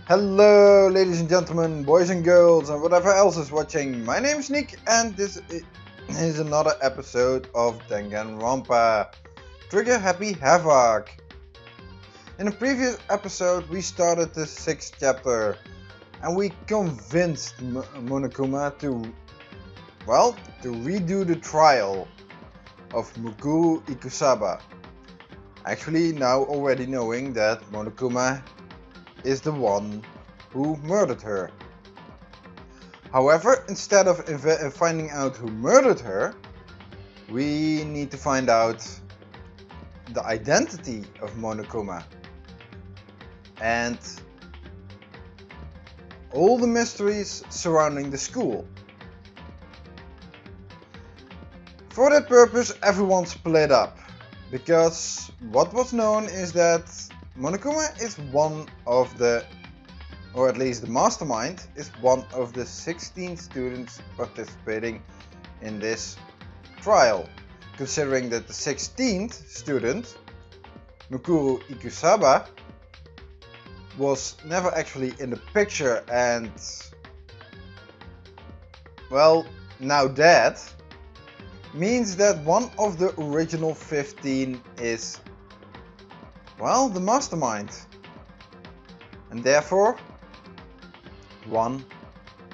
Hello ladies and gentlemen, boys and girls and whatever else is watching. My name is Nick and this is another episode of Danganronpa. Trigger Happy Havoc. In the previous episode we started the 6th chapter and we convinced Monokuma to redo the trial of Mukuru Ikusaba. Actually now already knowing that Monokuma is the one who murdered her. However, instead of finding out who murdered her, we need to find out the identity of Monokuma and all the mysteries surrounding the school. For that purpose, everyone split up, because what was known is that Monokuma is one of the, or at least the mastermind, is one of the 16 students participating in this trial. Considering that the 16th student, Mukuru Ikusaba, was never actually in the picture and, well, now dead, means that one of the original 15 is, well, the mastermind, and therefore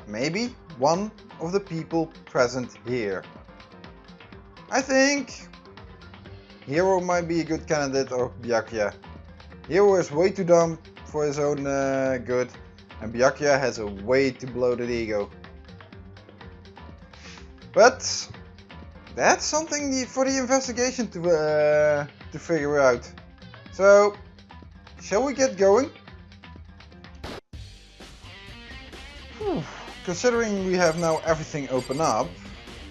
maybe one of the people present here. I think Hiro might be a good candidate, or Byakuya. Hiro is way too dumb for his own good, and Byakuya has a way too bloated ego. But that's something for the investigation to figure out. So, shall we get going? Considering we have now everything open up,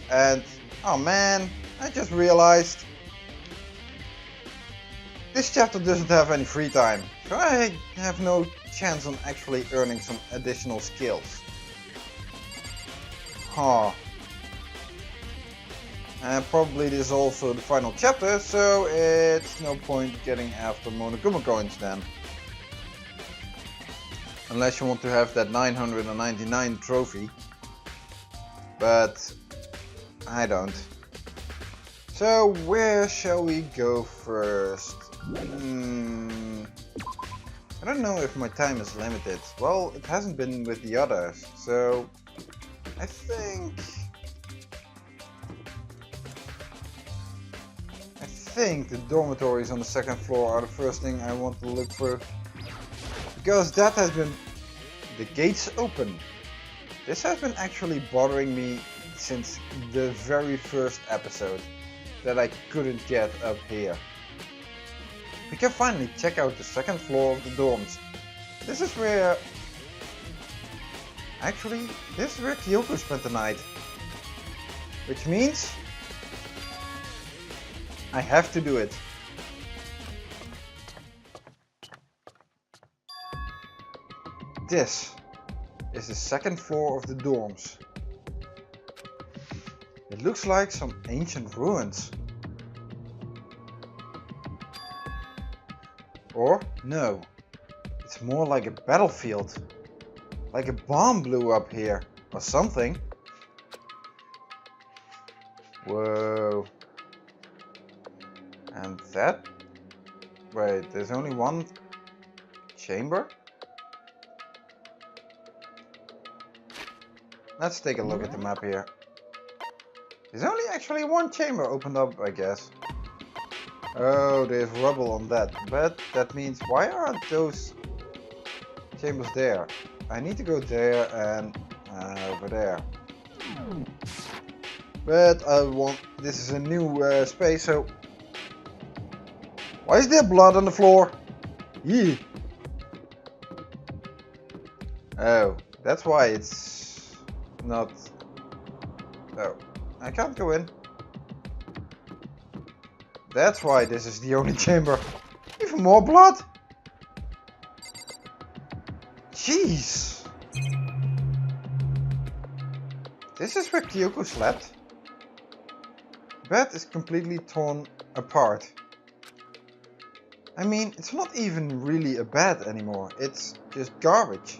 and oh man, I just realized this chapter doesn't have any free time, so I have no chance on actually earning some additional skills. And probably this is also the final chapter, so it's no point getting after Monokuma coins then. Unless you want to have that 999 trophy. But I don't. So where shall we go first? I don't know if my time is limited. Well, it hasn't been with the others, so I think the dormitories on the 2nd floor are the first thing I want to look for, because that has been the gates open. This has been actually bothering me since the very first episode, that I couldn't get up here. We can finally check out the 2nd floor of the dorms. This is where Kyoko spent the night, which means I have to do it. This is the 2nd floor of the dorms. It looks like some ancient ruins. Or no, it's more like a battlefield. Like a bomb blew up here or something. Whoa. And that? Wait, there's only one chamber? Let's take a look at the map here. There's only actually one chamber opened up, I guess. Oh, there's rubble on that. But that means, why aren't those chambers there? I need to go there and over there. But this is a new space, so why is there blood on the floor? Yee. Oh, that's why it's not. Oh, I can't go in. That's why this is the only chamber. Even more blood? Jeez. This is where Kyoko slept. Bed is completely torn apart. I mean, it's not even really a bed anymore, it's just garbage.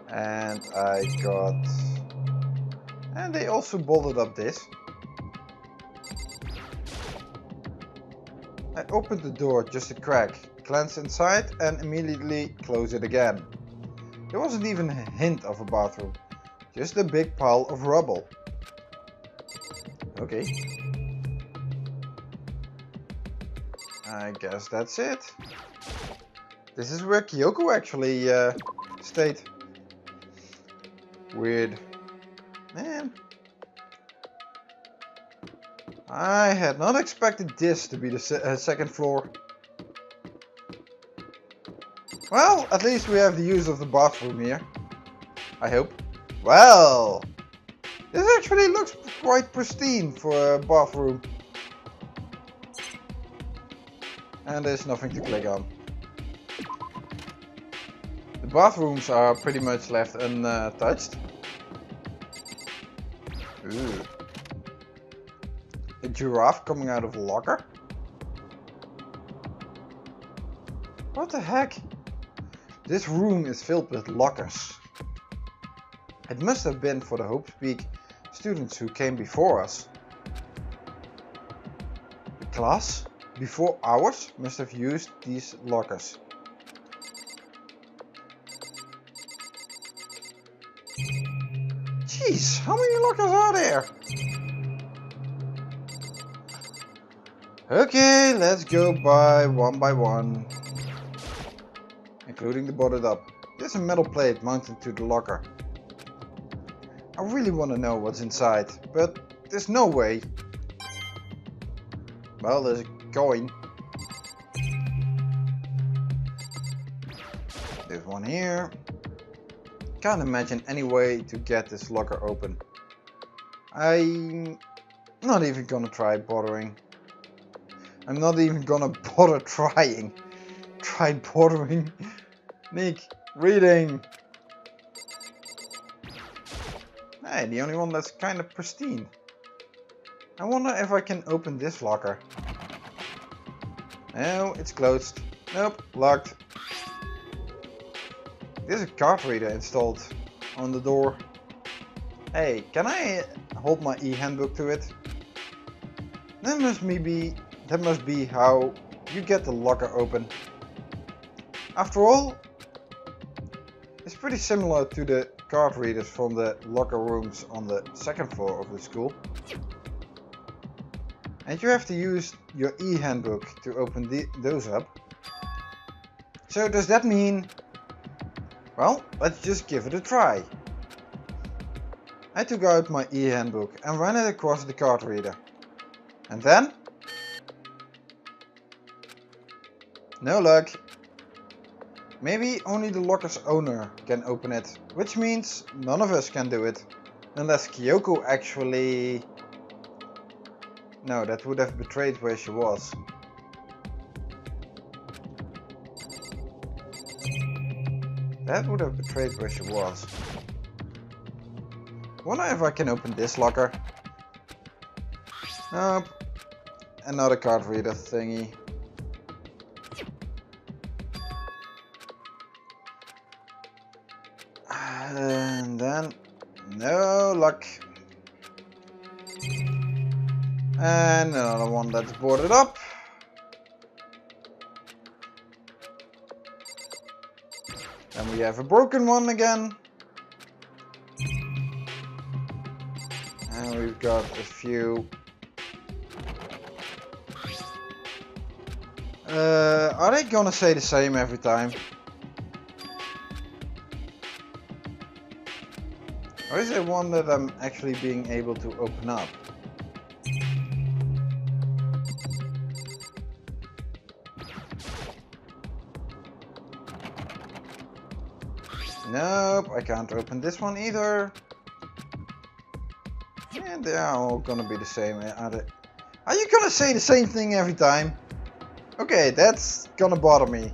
And and they also bolted up this. I opened the door just a crack, glanced inside and immediately closed it again. There wasn't even a hint of a bathroom, just a big pile of rubble. Okay. I guess that's it. This is where Kyoko actually stayed. Weird. Man. I had not expected this to be the second floor. Well, at least we have the use of the bathroom here. I hope. Well, this actually looks quite pristine for a bathroom. And there's nothing to click on. The bathrooms are pretty much left untouched. Ooh. A giraffe coming out of a locker? What the heck? This room is filled with lockers. It must have been for the Hopespeak students who came before us. The class before ours must have used these lockers. Jeez, how many lockers are there? Okay, let's go by one, including the boarded up. There's a metal plate mounted to the locker. I really want to know what's inside, but there's no way. Well, there's a coin. There's one here. Can't imagine any way to get this locker open. I'm not even gonna try bothering. I'm not even gonna bother trying. Try bothering. Nick, reading. Hey, the only one that's kind of pristine. I wonder if I can open this locker. No, it's closed. Nope, locked. There's a card reader installed on the door. Hey, can I hold my e-handbook to it? That must be how you get the locker open. After all, it's pretty similar to the card readers from the locker rooms on the second floor of the school. And you have to use your e-handbook to open those up. So does that mean... Well, let's just give it a try. I took out my e-handbook and ran it across the card reader. And then... No luck. Maybe only the locker's owner can open it, which means none of us can do it. Unless Kyoko actually... No, that would have betrayed where she was. That would have betrayed where she was. Wonder if I can open this locker. Nope. Another card reader thingy. And then no luck. And another one that's boarded up. And we have a broken one again. And we've got a few. Are they gonna say the same every time? Or is there one that I'm actually being able to open up? Nope, I can't open this one either. And they are all gonna be the same, are they? Are you gonna say the same thing every time? Okay, that's gonna bother me.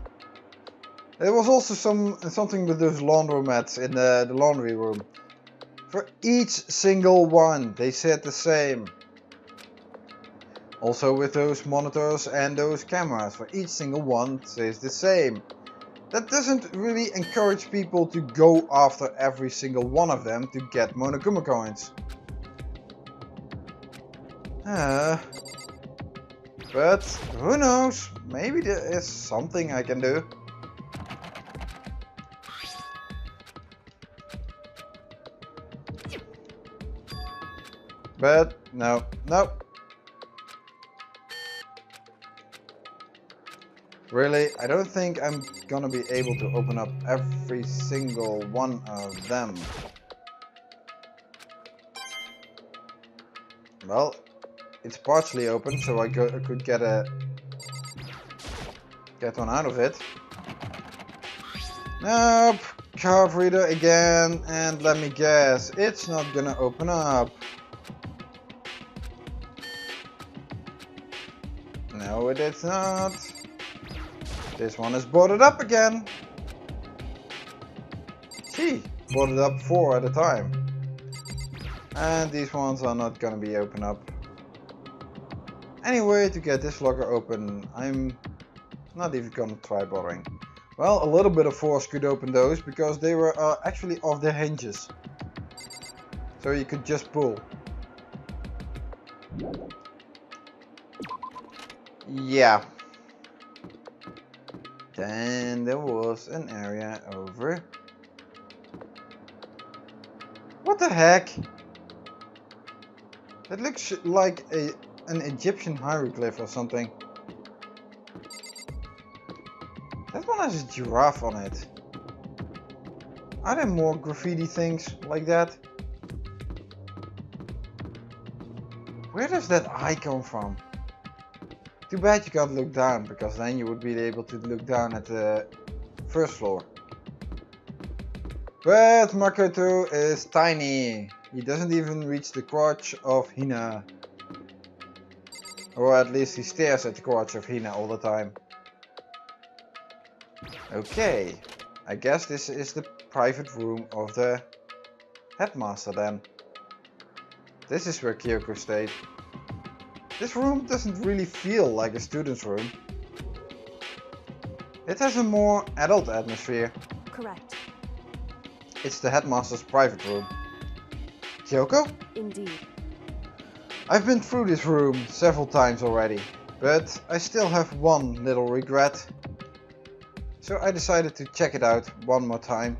There was also something with those laundromats in the laundry room. For each single one, they said the same. Also with those monitors and those cameras, where each single one says the same. That doesn't really encourage people to go after every single one of them to get Monokuma coins. But who knows, maybe there is something I can do. But no. Really, I don't think I'm gonna be able to open up every single one of them. Well, it's partially open, so I could get one out of it. Nope, card reader again, and let me guess, it's not gonna open up. No, it is not. This one is boarded up again. Gee, boarded up 4 at a time. And these ones are not gonna be open up. Anyway, to get this locker open, I'm not even gonna try bothering. Well, a little bit of force could open those, because they were actually off their hinges. So you could just pull. Yeah. Then there was an area over. What the heck? That looks like an Egyptian hieroglyph or something. That one has a giraffe on it. Are there more graffiti things like that? Where does that eye come from? Too bad you can't look down, because then you would be able to look down at the first floor. But Makoto is tiny. He doesn't even reach the crotch of Hina. Or at least he stares at the crotch of Hina all the time. Okay, I guess this is the private room of the headmaster then. This is where Kyoko stayed. This room doesn't really feel like a student's room. It has a more adult atmosphere. Correct. It's the headmaster's private room. Kyoko? Indeed. I've been through this room several times already, but I still have one little regret. So I decided to check it out one more time.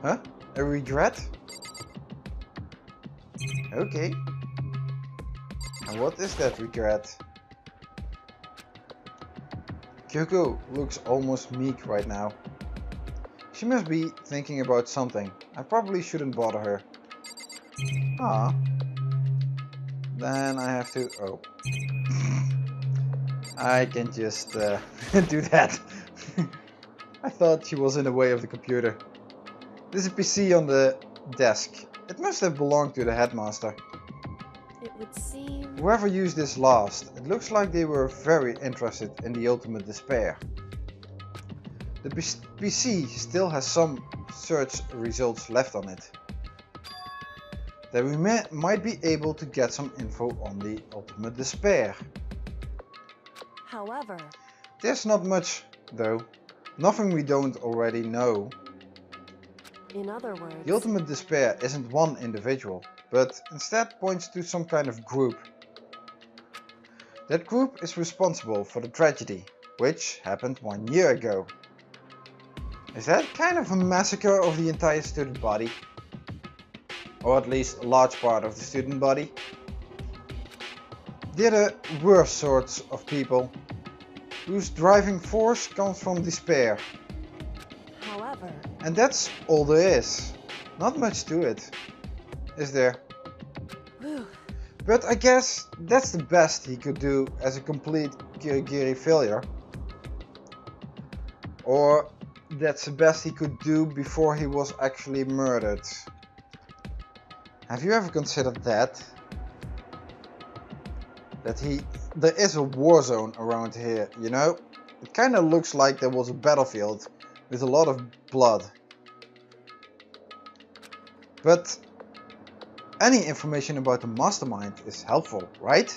Huh? A regret? Okay. And what is that regret? Kyoko looks almost meek right now. She must be thinking about something. I probably shouldn't bother her. Ah. Then I have to... oh. I can just do that. I thought she was in the way of the computer. There's a PC on the desk. It must have belonged to the headmaster. It would seem... Whoever used this last, it looks like they were very interested in the ultimate despair. The PC still has some search results left on it. Then we might be able to get some info on the ultimate despair. However... There's not much though. Nothing we don't already know. In other words... The ultimate despair isn't one individual, but instead points to some kind of group. That group is responsible for the tragedy, which happened 1 year ago. Is that kind of a massacre of the entire student body? Or at least a large part of the student body? They're the worst sorts of people, whose driving force comes from despair. However... And that's all there is. Not much to it, is there? Whew. But I guess that's the best he could do as a complete Kirigiri failure. Or that's the best he could do before he was actually murdered. Have you ever considered that? There is a war zone around here, you know? It kinda looks like there was a battlefield with a lot of blood. But any information about the mastermind is helpful, right?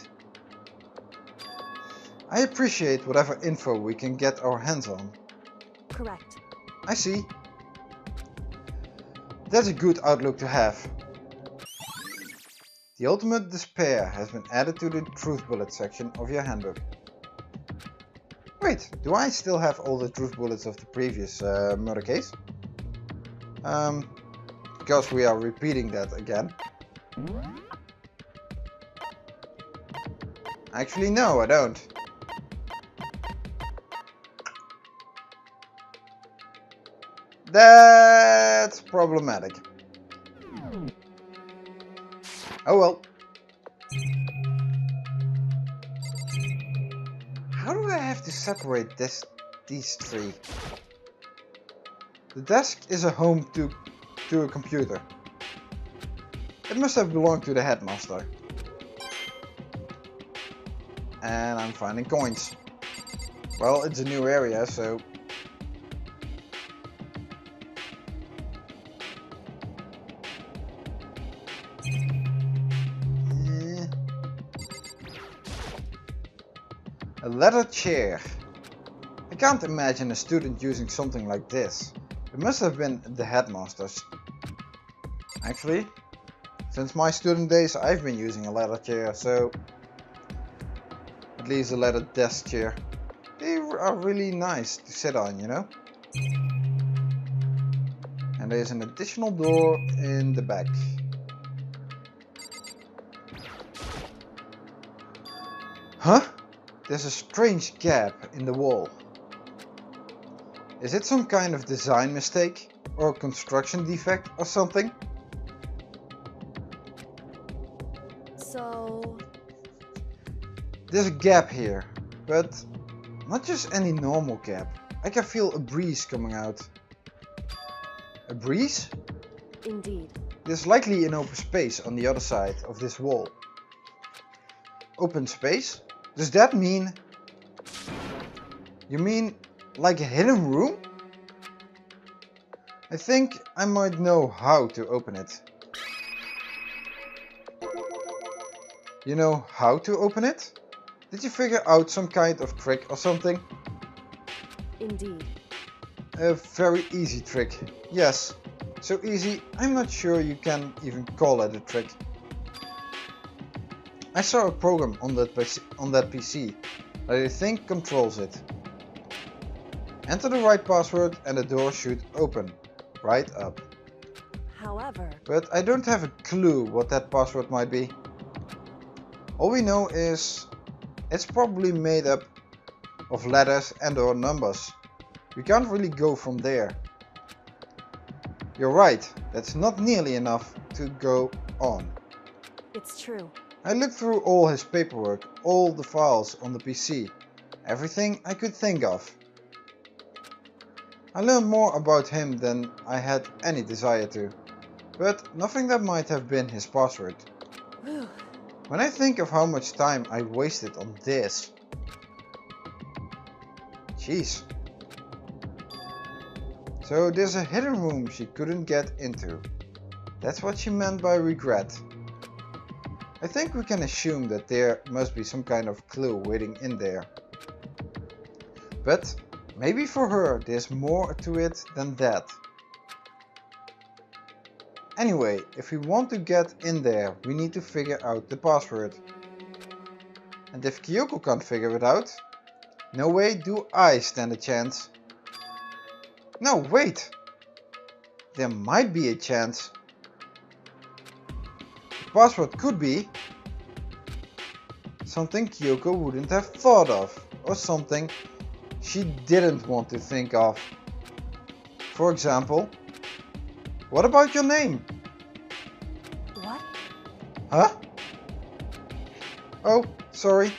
I appreciate whatever info we can get our hands on. Correct. I see. That's a good outlook to have. The ultimate despair has been added to the truth bullet section of your handbook. Wait, do I still have all the truth bullets of the previous murder case? Because we are repeating that again. Actually, no, I don't. That's problematic. Oh well. How do I have to separate these three? The desk is a home to a computer. It must have belonged to the headmaster. And I'm finding coins. Well, it's a new area, so... A leather chair. I can't imagine a student using something like this. It must have been the headmaster's. Actually, since my student days I've been using a leather chair, so... At least a leather desk chair. They are really nice to sit on, you know? And there's an additional door in the back. Huh? There's a strange gap in the wall. Is it some kind of design mistake? Or construction defect or something? So... There's a gap here, but not just any normal gap. I can feel a breeze coming out. A breeze? Indeed. There's likely an open space on the other side of this wall. Open space? Does that mean... You mean like a hidden room? I think I might know how to open it. You know how to open it? Did you figure out some kind of trick or something? Indeed. A very easy trick. Yes. So easy, I'm not sure you can even call it a trick. I saw a program on that PC that I think controls it. Enter the right password and the door should open. Right up. However... But I don't have a clue what that password might be. All we know is it's probably made up of letters and or numbers. We can't really go from there. You're right, that's not nearly enough to go on. It's true. I looked through all his paperwork, all the files on the PC, everything I could think of. I learned more about him than I had any desire to, but nothing that might have been his password. Whew. When I think of how much time I wasted on this. Jeez. So there's a hidden room she couldn't get into. That's what she meant by regret. I think we can assume that there must be some kind of clue waiting in there. But maybe for her there's more to it than that. Anyway, if we want to get in there, we need to figure out the password. And if Kyoko can't figure it out, no way do I stand a chance. No, wait! There might be a chance. The password could be something Kyoko wouldn't have thought of, or something she didn't want to think of. For example, what about your name? What? Huh? Oh, sorry.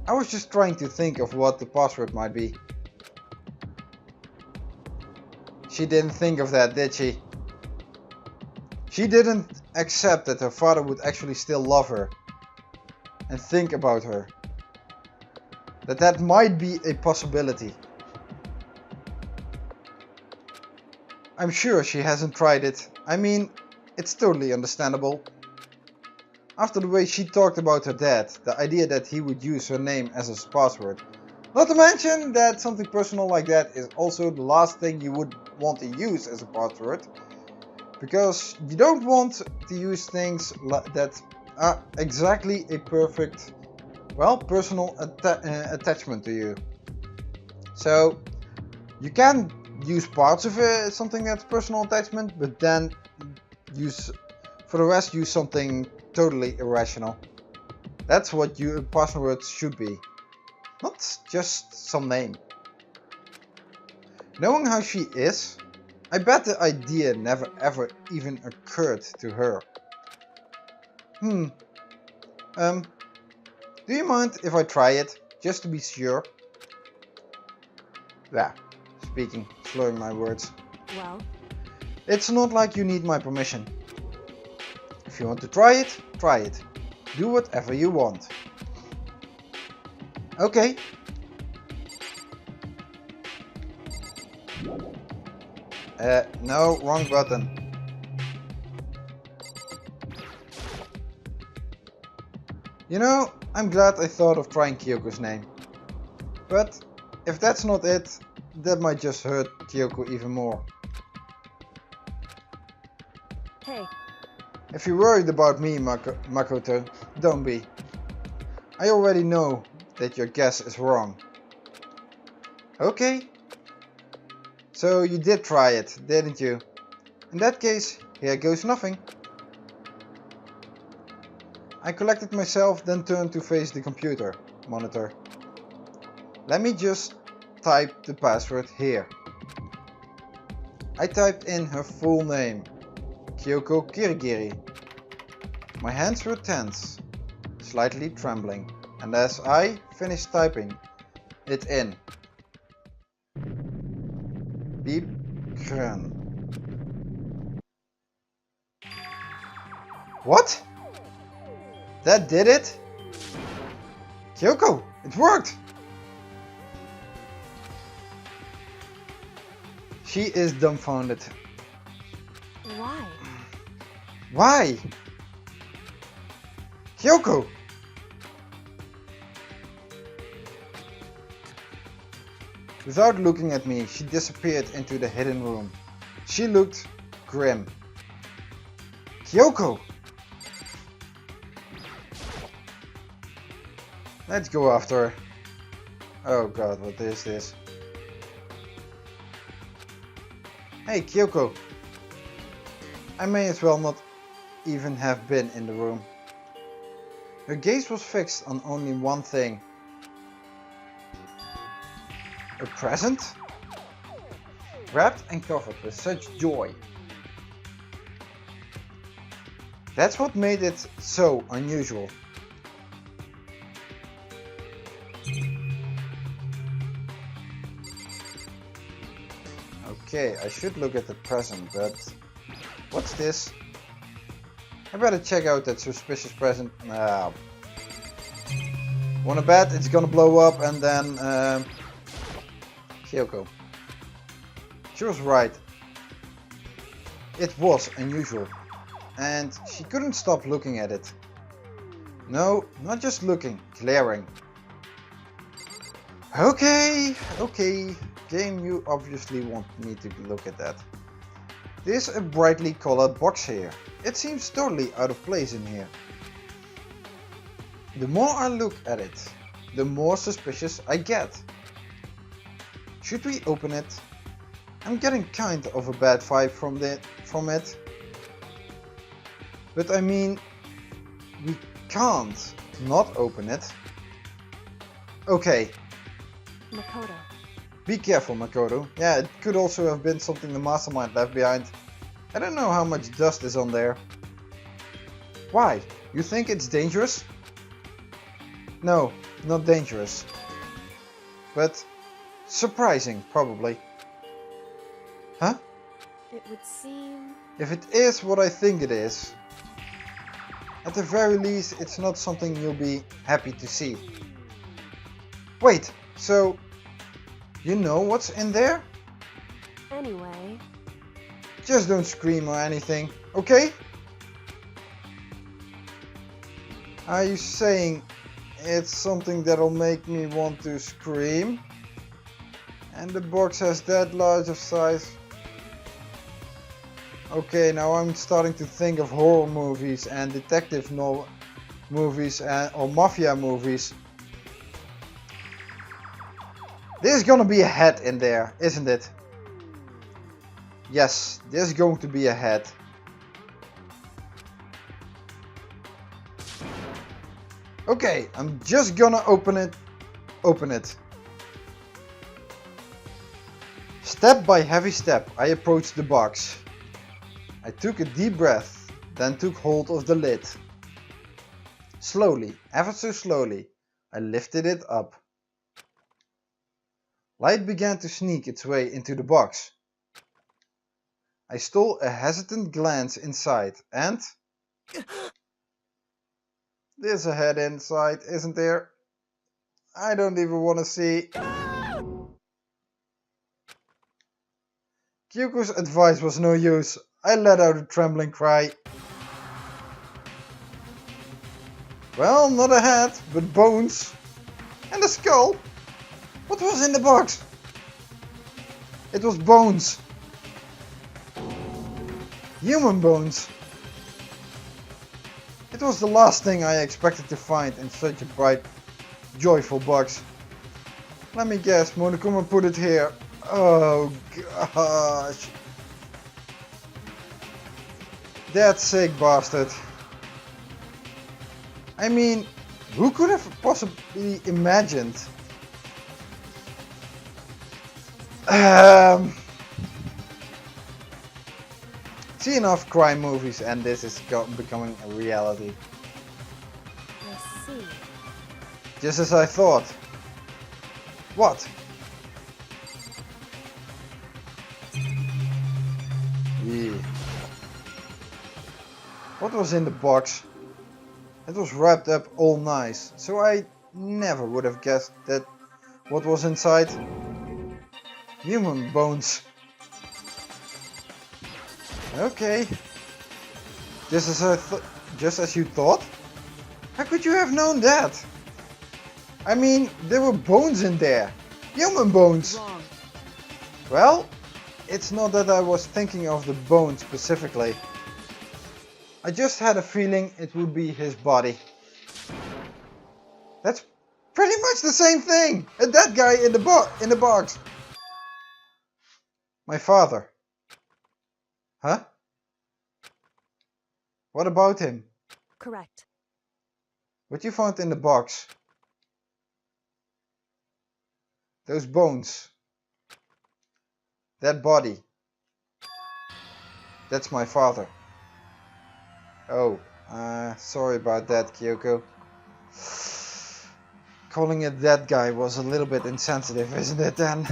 I was just trying to think of what the password might be. She didn't think of that, did she? She didn't accept that her father would actually still love her and think about her. That might be a possibility. I'm sure she hasn't tried it. I mean, it's totally understandable. After the way she talked about her dad, the idea that he would use her name as his password. Not to mention that something personal like that is also the last thing you would want to use as a password. Because you don't want to use things that are exactly a perfect, well, personal attachment to you. So you can use parts of something that's personal attachment, but then for the rest use something totally irrational. That's what your passwords should be, not just some name. Knowing how she is, I bet the idea never ever even occurred to her. Do you mind if I try it, just to be sure? Yeah, slurring my words. Well? It's not like you need my permission. If you want to try it, try it. Do whatever you want. Okay. No, wrong button. You know, I'm glad I thought of trying Kyoko's name. But if that's not it, that might just hurt Kyoko even more. Hey. If you're worried about me, Makoto, don't be. I already know that your guess is wrong. Okay. So you did try it, didn't you? In that case, here goes nothing. I collected myself, then turned to face the computer monitor. Let me just type the password here. I typed in her full name, Kyoko Kirigiri. My hands were tense, slightly trembling, and as I finished typing it in, beep krun. What? That did it? Kyoko, it worked! She is dumbfounded. Why? Why? Kyoko! Without looking at me, she disappeared into the hidden room. She looked grim. Kyoko! Let's go after her. Oh god, what is this? Hey Kyoko! I may as well not even have been in the room. Her gaze was fixed on only one thing. A present? Wrapped and covered with such joy. That's what made it so unusual. Okay, I should look at the present, but what's this? I better check out that suspicious present. Wanna bet it's gonna blow up and then Kyoko. She was right. It was unusual. And she couldn't stop looking at it. No, not just looking, glaring. Okay. Game, you obviously want me to look at that. There's a brightly colored box here. It seems totally out of place in here. The more I look at it, the more suspicious I get. Should we open it? I'm getting kind of a bad vibe from it. But I mean, we can't not open it. Okay. Makoto. Be careful, Makoto. Yeah, it could also have been something the mastermind left behind. I don't know how much dust is on there. Why? You think it's dangerous? No, not dangerous. But surprising, probably. Huh? It would seem... If it is what I think it is, at the very least it's not something you'll be happy to see. Wait, so you know what's in there? Anyway... Just don't scream or anything, okay? Are you saying it's something that'll make me want to scream? And the box has that large of size? Okay, now I'm starting to think of horror movies and detective movies or mafia movies. There's gonna be a head in there, isn't it? Yes, there's going to be a head. Okay, I'm just gonna open it. Step by heavy step, I approached the box. I took a deep breath, then took hold of the lid. Slowly, ever so slowly, I lifted it up. Light began to sneak its way into the box. I stole a hesitant glance inside and... There's a head inside, isn't there? I don't even want to see. Kyoko's advice was no use. I let out a trembling cry. Well, not a head, but bones. And a skull. What was in the box? It was bones. Human bones. It was the last thing I expected to find in such a bright, joyful box. Let me guess, Monokuma put it here. Oh gosh. That sick bastard. I mean, who could have possibly imagined? See enough crime movies and this is becoming a reality. I see. Just as I thought. What? Yeah. What was in the box? It was wrapped up all nice, so I never would have guessed that what was inside. Human bones. Okay. Just as you thought? How could you have known that? I mean, there were bones in there. Human bones. Wrong. Well, it's not that I was thinking of the bone specifically. I just had a feeling it would be his body. That's pretty much the same thing as that guy in the box. My father. Huh? What about him? Correct. What you found in the box? Those bones. That body. That's my father. Oh, sorry about that, Kyoko. Calling it that guy was a little bit insensitive, isn't it then?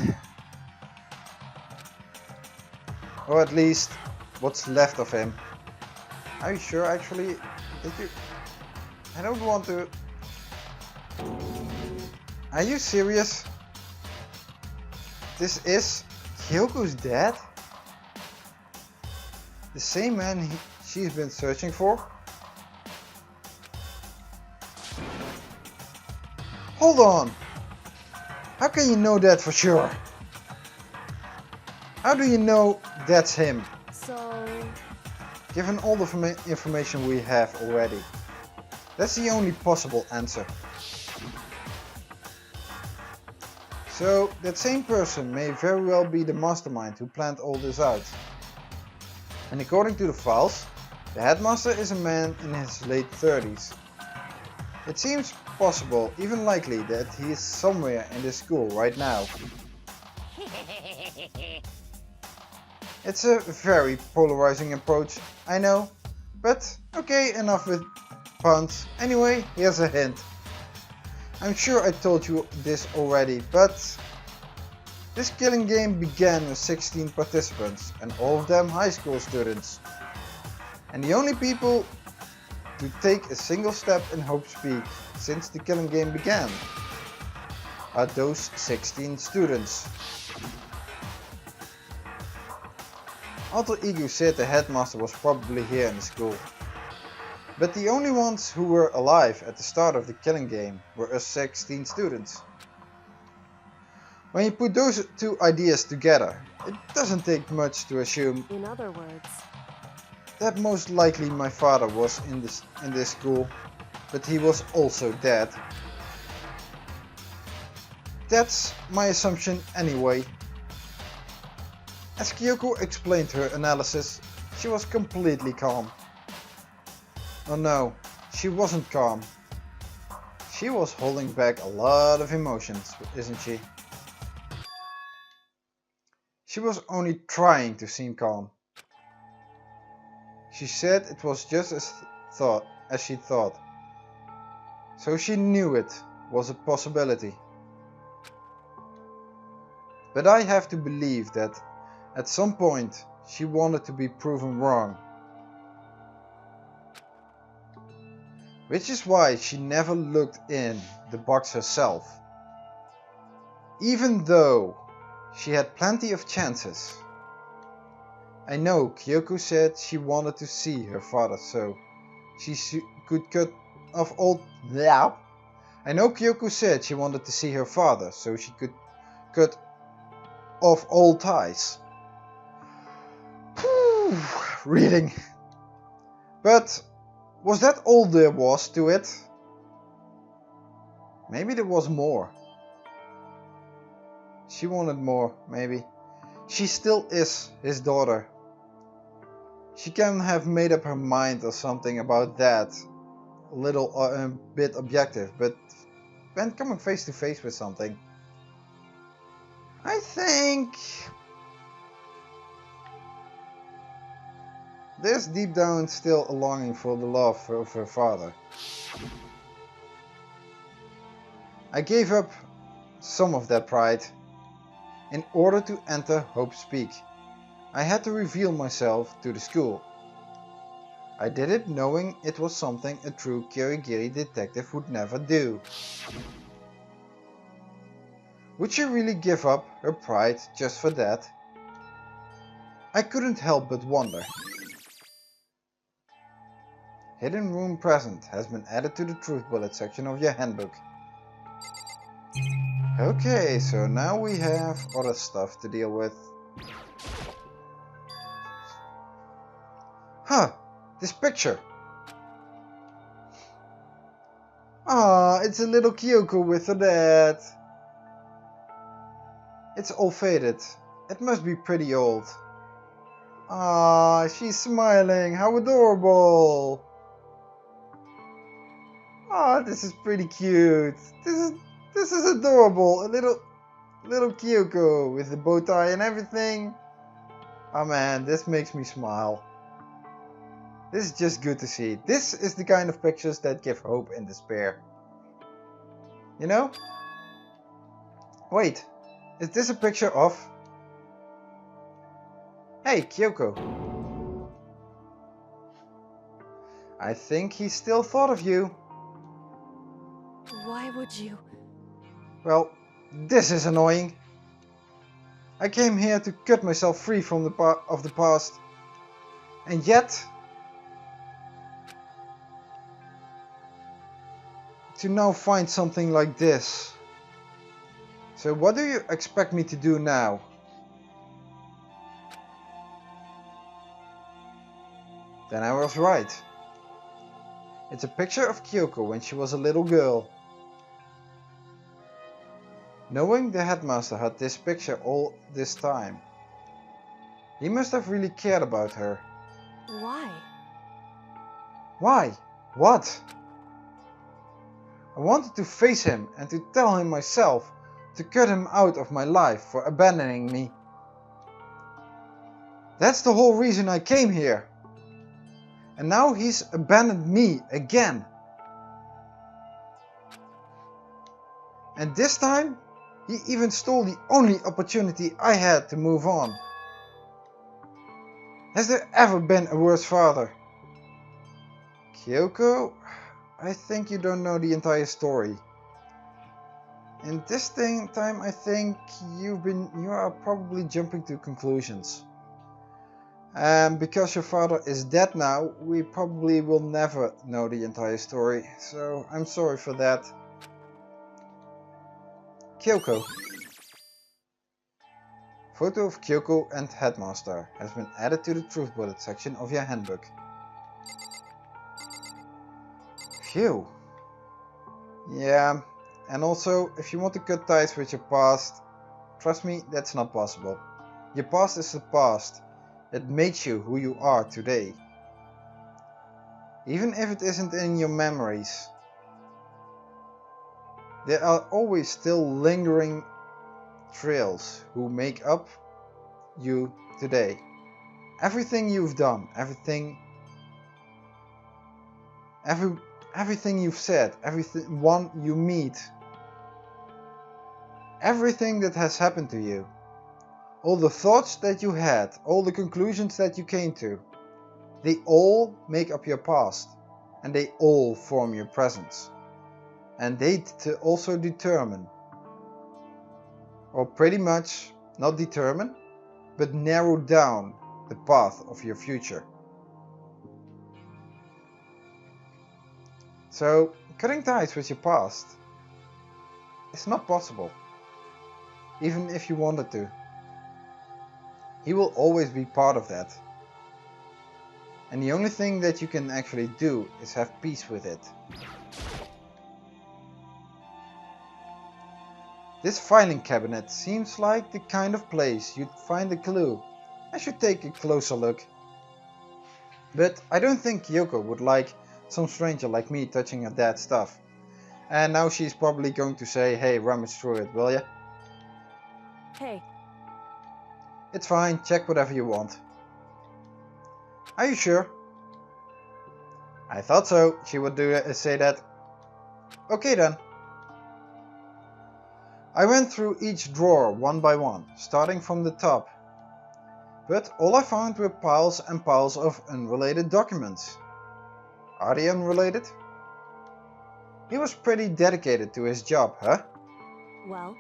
Or at least, what's left of him. Are you sure actually? Did you... I don't want to... Are you serious? This is Kyoko's dad? The same man she's been searching for? Hold on! How can you know that for sure? How do you know that's him? So... Given all the information we have already. That's the only possible answer. So, that same person may very well be the mastermind who planned all this out. And according to the files, the headmaster is a man in his late 30s. It seems possible, even likely, that he is somewhere in this school right now. It's a very polarizing approach, I know, but okay, enough with puns. Anyway, here's a hint. I'm sure I told you this already, but this killing game began with 16 participants and all of them high school students. And the only people to take a single step in Hope's Peak since the killing game began are those 16 students. Alter Ego said the headmaster was probably here in the school. But the only ones who were alive at the start of the killing game were us 16 students. When you put those two ideas together, it doesn't take much to assume In other words, that most likely my father was in this school, but he was also dead. That's my assumption anyway. As Kyoko explained her analysis, she was completely calm. Oh no, she wasn't calm. She was holding back a lot of emotions, isn't she? She was only trying to seem calm. She said it was just as she thought. So she knew it was a possibility. But I have to believe that at some point she wanted to be proven wrong. Which is why she never looked in the box herself. Even though she had plenty of chances. I know Kyoko said she wanted to see her father so she could cut off all... I know Kyoko said she wanted to see her father so she could cut off all ties. Reading. But was that all there was to it? Maybe there was more. She wanted more, maybe. She still is his daughter. She can have made up her mind or something about that. A little bit objective, but when coming face to face with something, I think there's deep down still a longing for the love of her father. I gave up some of that pride. In order to enter Hope's Peak, I had to reveal myself to the school. I did it knowing it was something a true Kirigiri detective would never do. Would she really give up her pride just for that? I couldn't help but wonder. Hidden room present has been added to the truth bullet section of your handbook. Okay, so now we have other stuff to deal with. Huh, this picture. Ah, it's a little Kyoko with her dad. It's all faded. It must be pretty old. Ah, she's smiling. How adorable. Ah, this is pretty cute. This is adorable. A little Kyoko with the bow tie and everything. Oh man, this makes me smile. This is just good to see. This is the kind of pictures that give hope in despair. You know? Wait, is this a picture of... Hey, Kyoko. I think he still thought of you. why would you? Well, this is annoying. I came here to cut myself free from the past. And yet... to now find something like this. So what do you expect me to do now? Then I was right. It's a picture of Kyoko when she was a little girl. Knowing the headmaster had this picture all this time, he must have really cared about her. Why? Why? What? I wanted to face him and to tell him myself, to cut him out of my life for abandoning me. That's the whole reason I came here. And now he's abandoned me again. And this time, he even stole the only opportunity I had to move on. Has there ever been a worse father? Kyoko, I think you don't know the entire story. In this time I think you are probably jumping to conclusions. And because your father is dead now, we probably will never know the entire story, so I'm sorry for that. Kyoko. Photo of Kyoko and Headmaster has been added to the truth bullet section of your handbook. Phew. Yeah, and also, if you want to cut ties with your past, trust me, that's not possible. Your past is the past. It makes you who you are today. Even if it isn't in your memories, there are always still lingering trails who make up you today. Everything you've done, everything you've said, everyone you meet, everything that has happened to you, all the thoughts that you had, all the conclusions that you came to, they all make up your past, and they all form your present. And they also determine, or pretty much not determine, but narrow down the path of your future. So, cutting ties with your past is not possible, even if you wanted to. He will always be part of that. And the only thing that you can actually do is have peace with it. This filing cabinet seems like the kind of place you'd find a clue. I should take a closer look. But I don't think Kyoko would like some stranger like me touching her dad's stuff. And now she's probably going to say, hey, rummage through it, will ya? Hey. It's fine, check whatever you want. Are you sure? I thought so, she would say that. Okay then. I went through each drawer one by one, starting from the top. But all I found were piles and piles of unrelated documents. Are they unrelated? He was pretty dedicated to his job, huh? Well?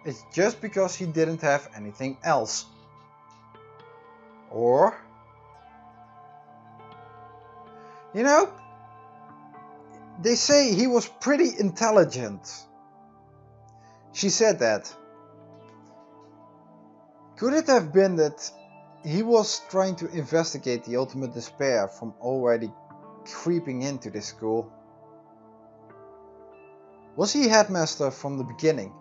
It's just because he didn't have anything else. Or... you know, they say he was pretty intelligent. She said that. Could it have been that he was trying to investigate the ultimate despair from already creeping into this school? Was he headmaster from the beginning?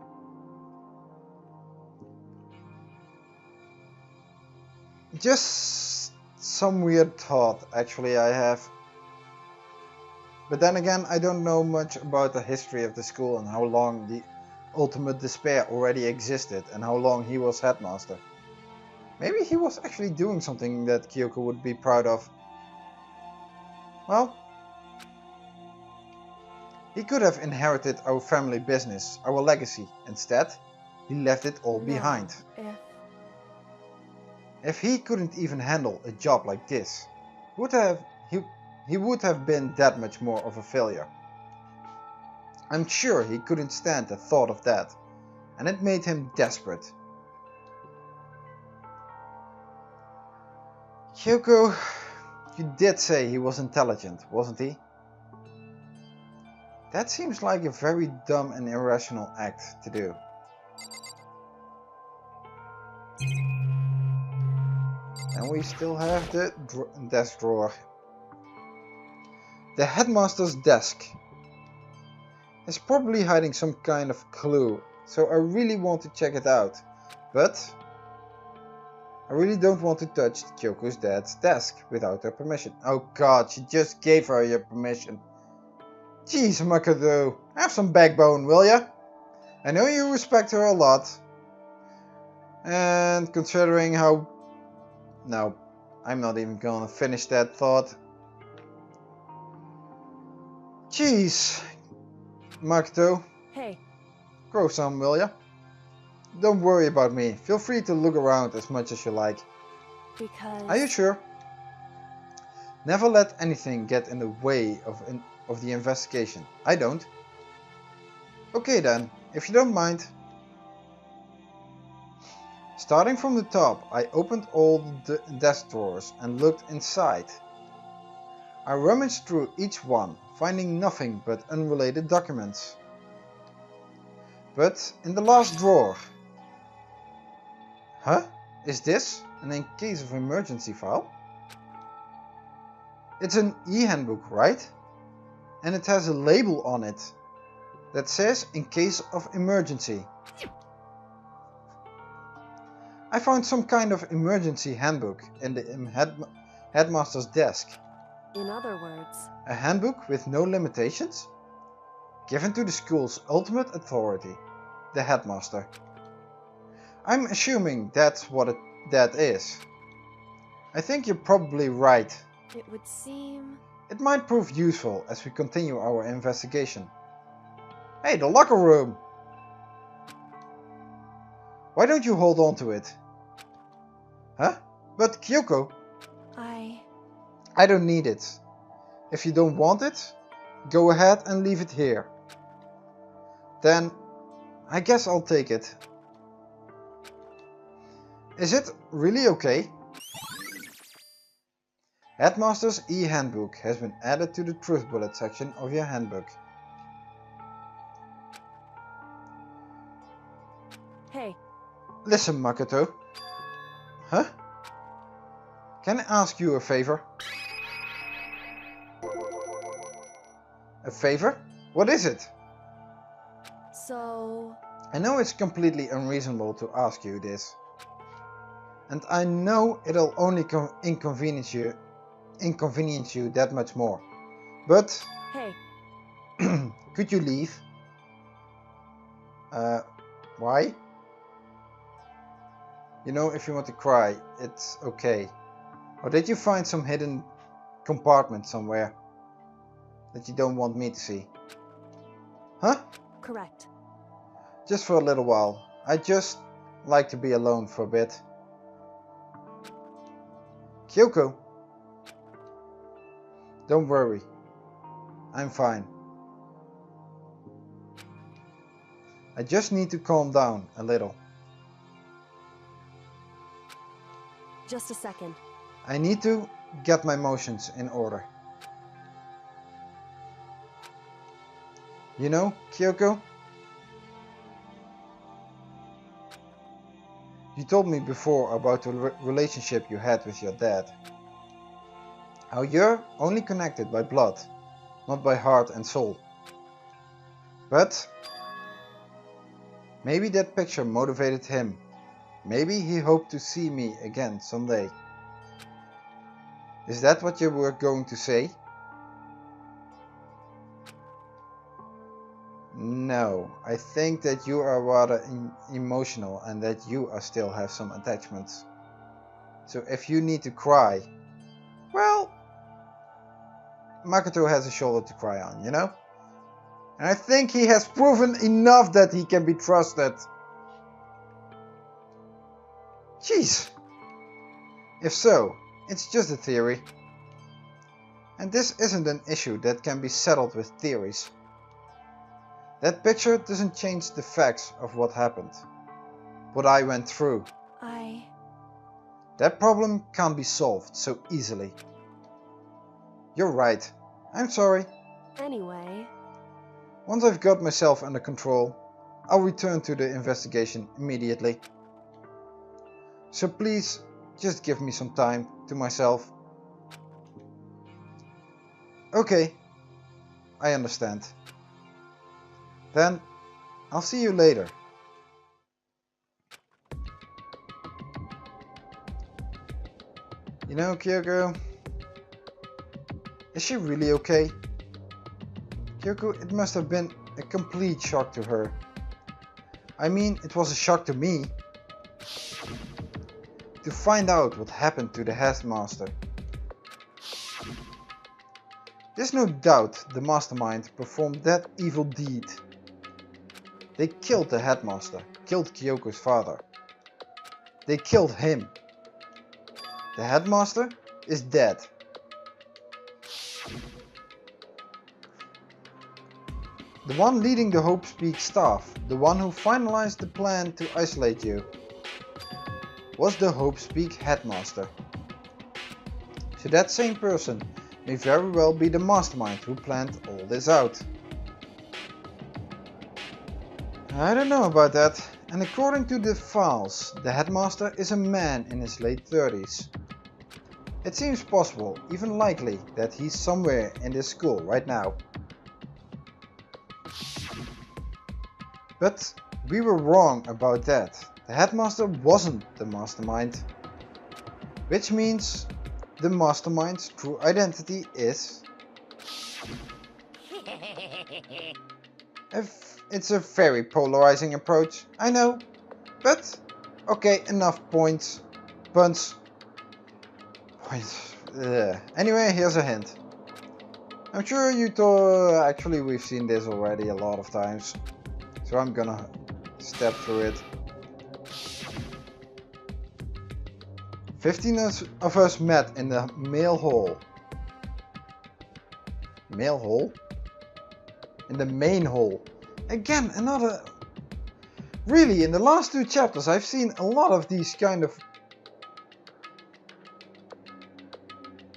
Just some weird thought actually I have. But then again, I don't know much about the history of the school and how long the ultimate despair already existed and how long he was headmaster. Maybe he was actually doing something that Kyoko would be proud of. Well, he could have inherited our family business, our legacy. Instead, he left it all behind. If he couldn't even handle a job like this, he would have been that much more of a failure. I'm sure he couldn't stand the thought of that, and it made him desperate. Kyoko, you did say he was intelligent, wasn't he? That seems like a very dumb and irrational act to do. And we still have the desk drawer. The headmaster's desk is probably hiding some kind of clue, so I really want to check it out. But I really don't want to touch Kyoko's dad's desk without her permission. Oh god, she just gave her your permission. Jeez, Makoto, have some backbone, will ya? I know you respect her a lot. And considering how... no, I'm not even gonna finish that thought. Jeez, Makoto. Hey. Grow some, will ya? Don't worry about me. Feel free to look around as much as you like. Because... Are you sure? Never let anything get in the way of the investigation. I don't. Okay then, if you don't mind. Starting from the top, I opened all the desk drawers and looked inside. I rummaged through each one, finding nothing but unrelated documents. But in the last drawer... Huh? Is this an in case of emergency file? It's an e-handbook, right? And it has a label on it that says in case of emergency. I found some kind of emergency handbook in the headmaster's desk. In other words, A handbook with no limitations? Given to the school's ultimate authority, the headmaster. I'm assuming that's what that is. I think you're probably right. it would seem... It might prove useful as we continue our investigation. Hey, the locker room! Why don't you hold on to it? Huh? But Kyoko... I don't need it. If you don't want it, go ahead and leave it here. Then, I guess I'll take it. Is it really okay? Headmaster's e-handbook has been added to the truth bullet section of your handbook. Hey. Listen, Makoto. Huh? Can I ask you a favor? A favor? What is it? So... I know it's completely unreasonable to ask you this. And I know it'll only inconvenience you that much more. But... Hey. Could you leave? Why? You know, if you want to cry, it's okay. Or did you find some hidden compartment somewhere that you don't want me to see? Huh? Correct. Just for a little while. I just like to be alone for a bit. Kyoko. Don't worry. I'm fine. I just need to calm down a little. Just a second. I need to get my emotions in order. You know, Kyoko? You told me before about the relationship you had with your dad. How you're only connected by blood, not by heart and soul. But maybe that picture motivated him. Maybe he hoped to see me again someday. Is that what you were going to say? No, I think that you are rather emotional and that you still have some attachments. So if you need to cry, well, Makoto has a shoulder to cry on, you know? And I think he has proven enough that he can be trusted. Jeez. If so, it's just a theory. And this isn't an issue that can be settled with theories. That picture doesn't change the facts of what happened. What I went through. That problem can't be solved so easily. You're right. I'm sorry. Anyway... Once I've got myself under control, I'll return to the investigation immediately. So please, just give me some time to myself. Okay, I understand. Then, I'll see you later. You know, Kyoko, is she really okay? Kyoko, it must have been a complete shock to her. I mean, it was a shock to me. To find out what happened to the headmaster. There's no doubt the mastermind performed that evil deed. They killed the headmaster, killed Kyoko's father. They killed him. The headmaster is dead. The one leading the Hope Speak staff, the one who finalized the plan to isolate you. was the Hope Speak headmaster. So that same person may very well be the mastermind who planned all this out. I don't know about that, and according to the files, the headmaster is a man in his late 30s. It seems possible, even likely, that he's somewhere in this school right now. But we were wrong about that. The headmaster wasn't the mastermind. Which means the mastermind's true identity is... It's a very polarizing approach, I know. But, okay, enough puns. Anyway, here's a hint. I'm sure you thought, actually we've seen this already a lot of times. So I'm gonna step through it. 15 of us met in the mail hall. Mail hall? In the main hall. Again, another... Really, in the last 2 chapters I've seen a lot of these kind of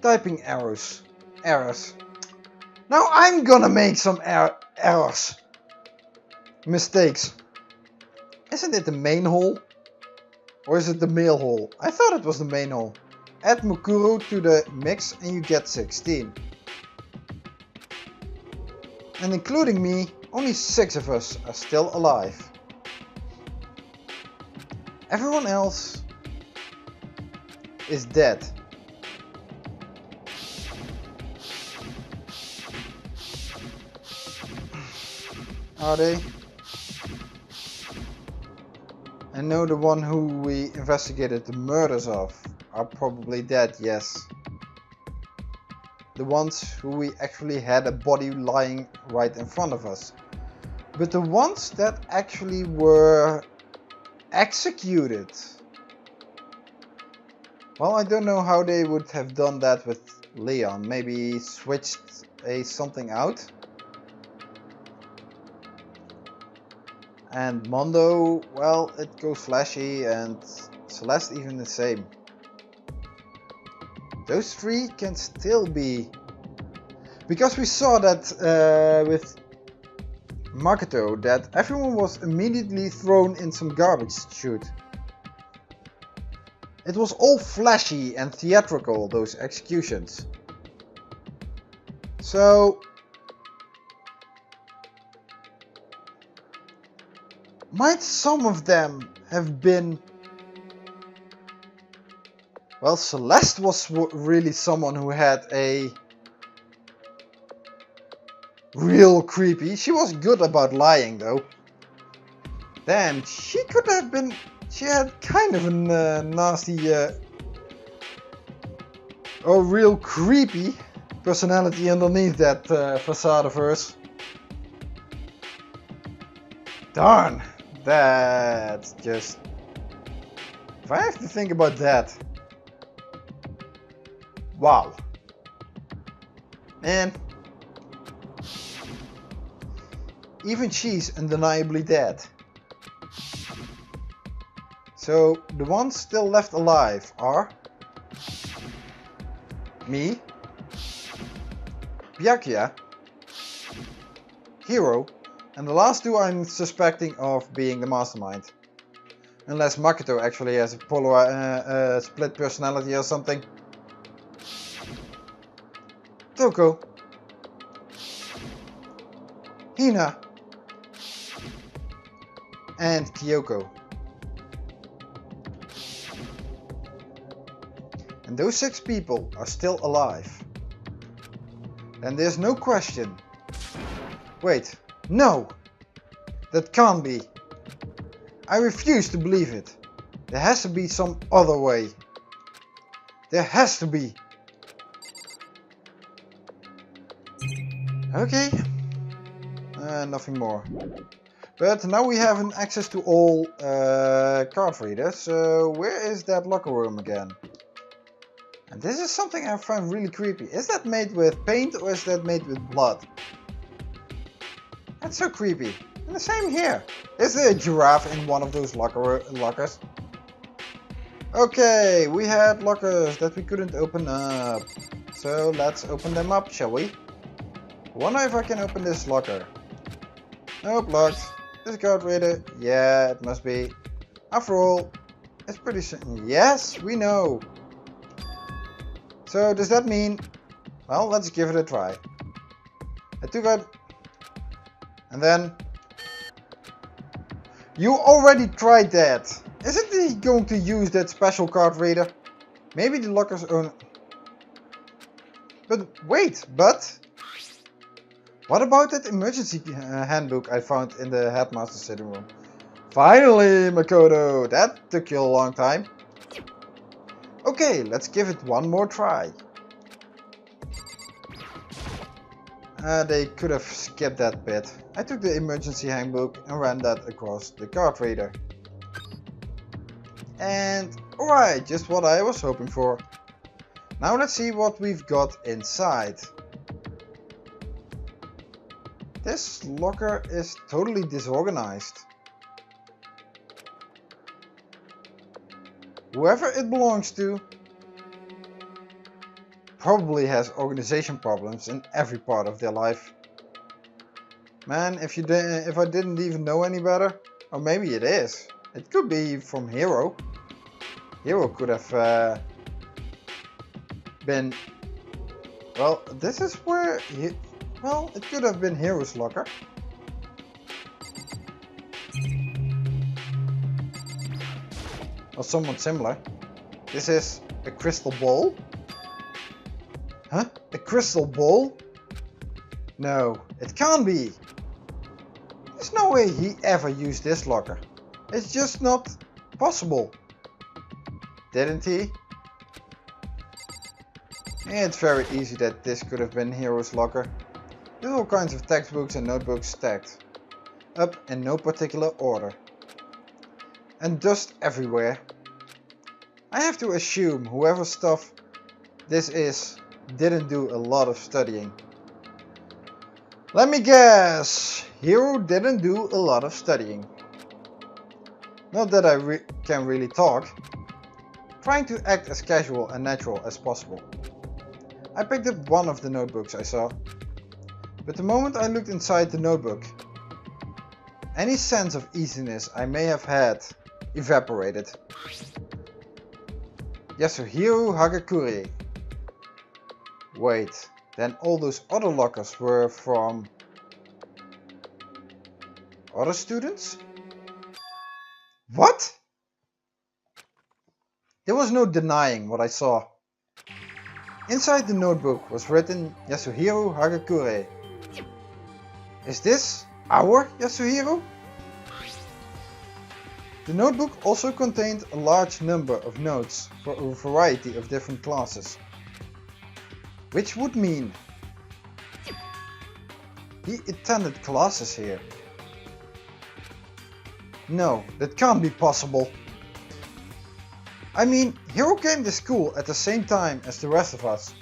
typing errors. Now I'm gonna make some errors. Mistakes. Isn't it the main hall? Or is it the mail hall? I thought it was the main hall. Add Mukuru to the mix and you get 16. And including me, only 6 of us are still alive. Everyone else is dead. Are they? I know the one who we investigated the murders of are probably dead, yes. The ones who we actually had a body lying right in front of us. But the ones that actually were executed. Well, I don't know how they would have done that with Leon. Maybe switched something out. And Mondo, well, it goes flashy, and Celeste even the same. Those 3 can still be... Because we saw that with Makoto, that everyone was immediately thrown in some garbage chute. It was all flashy and theatrical, those executions. So... might some of them have been... Well, Celeste was really someone who had a... real creepy. She was good about lying though. Damn, she could have been... She had kind of a nasty... or real creepy personality underneath that facade of hers. Darn. That's just... If I have to think about that... Wow. Man. Even she's undeniably dead. So, the ones still left alive are... me, Byakuya, Hiro, and the last 2 I'm suspecting of being the mastermind. Unless Makoto actually has a split personality or something. Toko, Hina, and Kyoko. And those 6 people are still alive. And there's no question. Wait, no! That can't be. I refuse to believe it. There has to be some other way. There has to be. Okay. Nothing more. But now we have an access to all card readers. So where is that locker room again? And this is something I find really creepy. Is that made with paint or is that made with blood? That's so creepy. And the same here. Is there a giraffe in one of those lockers? Okay, we had lockers that we couldn't open up. So let's open them up, shall we? Wonder if I can open this locker. Nope, locked. Is it card reader? Yeah, it must be. After all, it's pretty simple. Yes, we know. So does that mean... Well, let's give it a try. I took out... And then... You already tried that! Isn't he going to use that special card reader? Maybe the locker's own... But wait, but... What about that emergency handbook I found in the headmaster's sitting room? Finally, Makoto! That took you a long time. Okay, let's give it one more try. They could have skipped that bit. I took the emergency handbook and ran that across the card reader. And alright, just what I was hoping for. Now let's see what we've got inside. This locker is totally disorganized. Whoever it belongs to probably has organization problems in every part of their life. Man, if I didn't even know any better, or maybe it is. It could be from Hero. Hero could have been... Well, this is where... Well, it could have been Hero's locker. Or someone similar. This is a crystal ball. Huh? A crystal ball? No, it can't be. There's no way he ever used this locker. It's just not possible. Didn't he? Yeah, it's very easy that this could have been Hero's locker. There's all kinds of textbooks and notebooks stacked up in no particular order. And dust everywhere. I have to assume whoever stuff this is didn't do a lot of studying. Let me guess, Hero didn't do a lot of studying. Not that I can really talk. Trying to act as casual and natural as possible. I picked up one of the notebooks I saw. But the moment I looked inside the notebook, any sense of easiness I may have had evaporated. Yasuhiro Hagakure. Wait, then all those other lockers were from other students? What? There was no denying what I saw. Inside the notebook was written Yasuhiro Hagakure. Is this our Yasuhiro? The notebook also contained a large number of notes for a variety of different classes. Which would mean he attended classes here. No, that can't be possible. I mean, Hero came to school at the same time as the rest of us.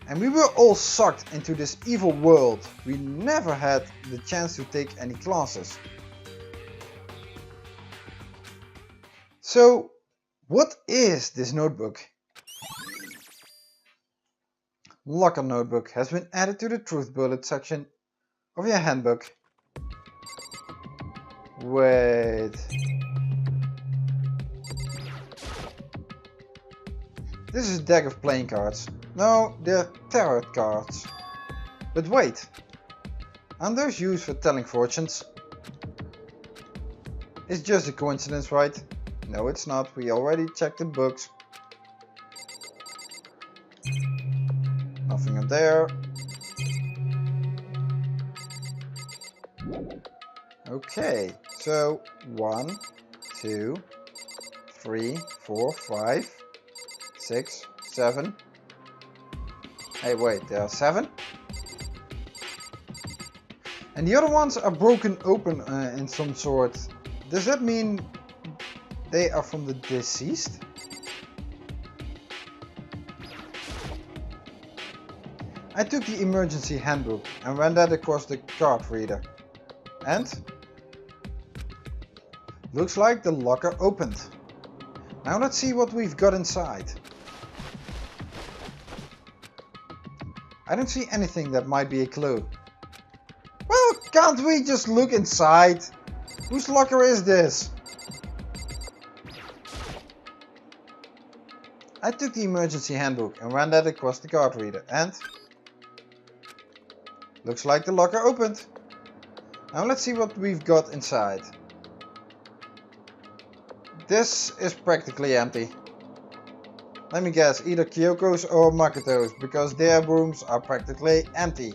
And we were all sucked into this evil world. We never had the chance to take any classes. So, what is this notebook? Locker notebook has been added to the truth bullet section of your handbook. Wait. This is a deck of playing cards. No, they're tarot cards. But wait. Aren't those used for telling fortunes? It's just a coincidence, right? No, it's not. We already checked the books. Nothing in there. Okay, so 1, 2, 3, 4, 5, 6, 7. Hey, wait, there are 7? And the other ones are broken open in some sort. Does that mean they are from the deceased? I took the emergency handbook and ran that across the card reader. And? Looks like the locker opened. Now let's see what we've got inside. I don't see anything that might be a clue. Well, can't we just look inside? Whose locker is this? I took the emergency handbook and ran that across the card reader and... looks like the locker opened. Now let's see what we've got inside. This is practically empty. Let me guess, either Kyoko's or Makoto's, because their rooms are practically empty.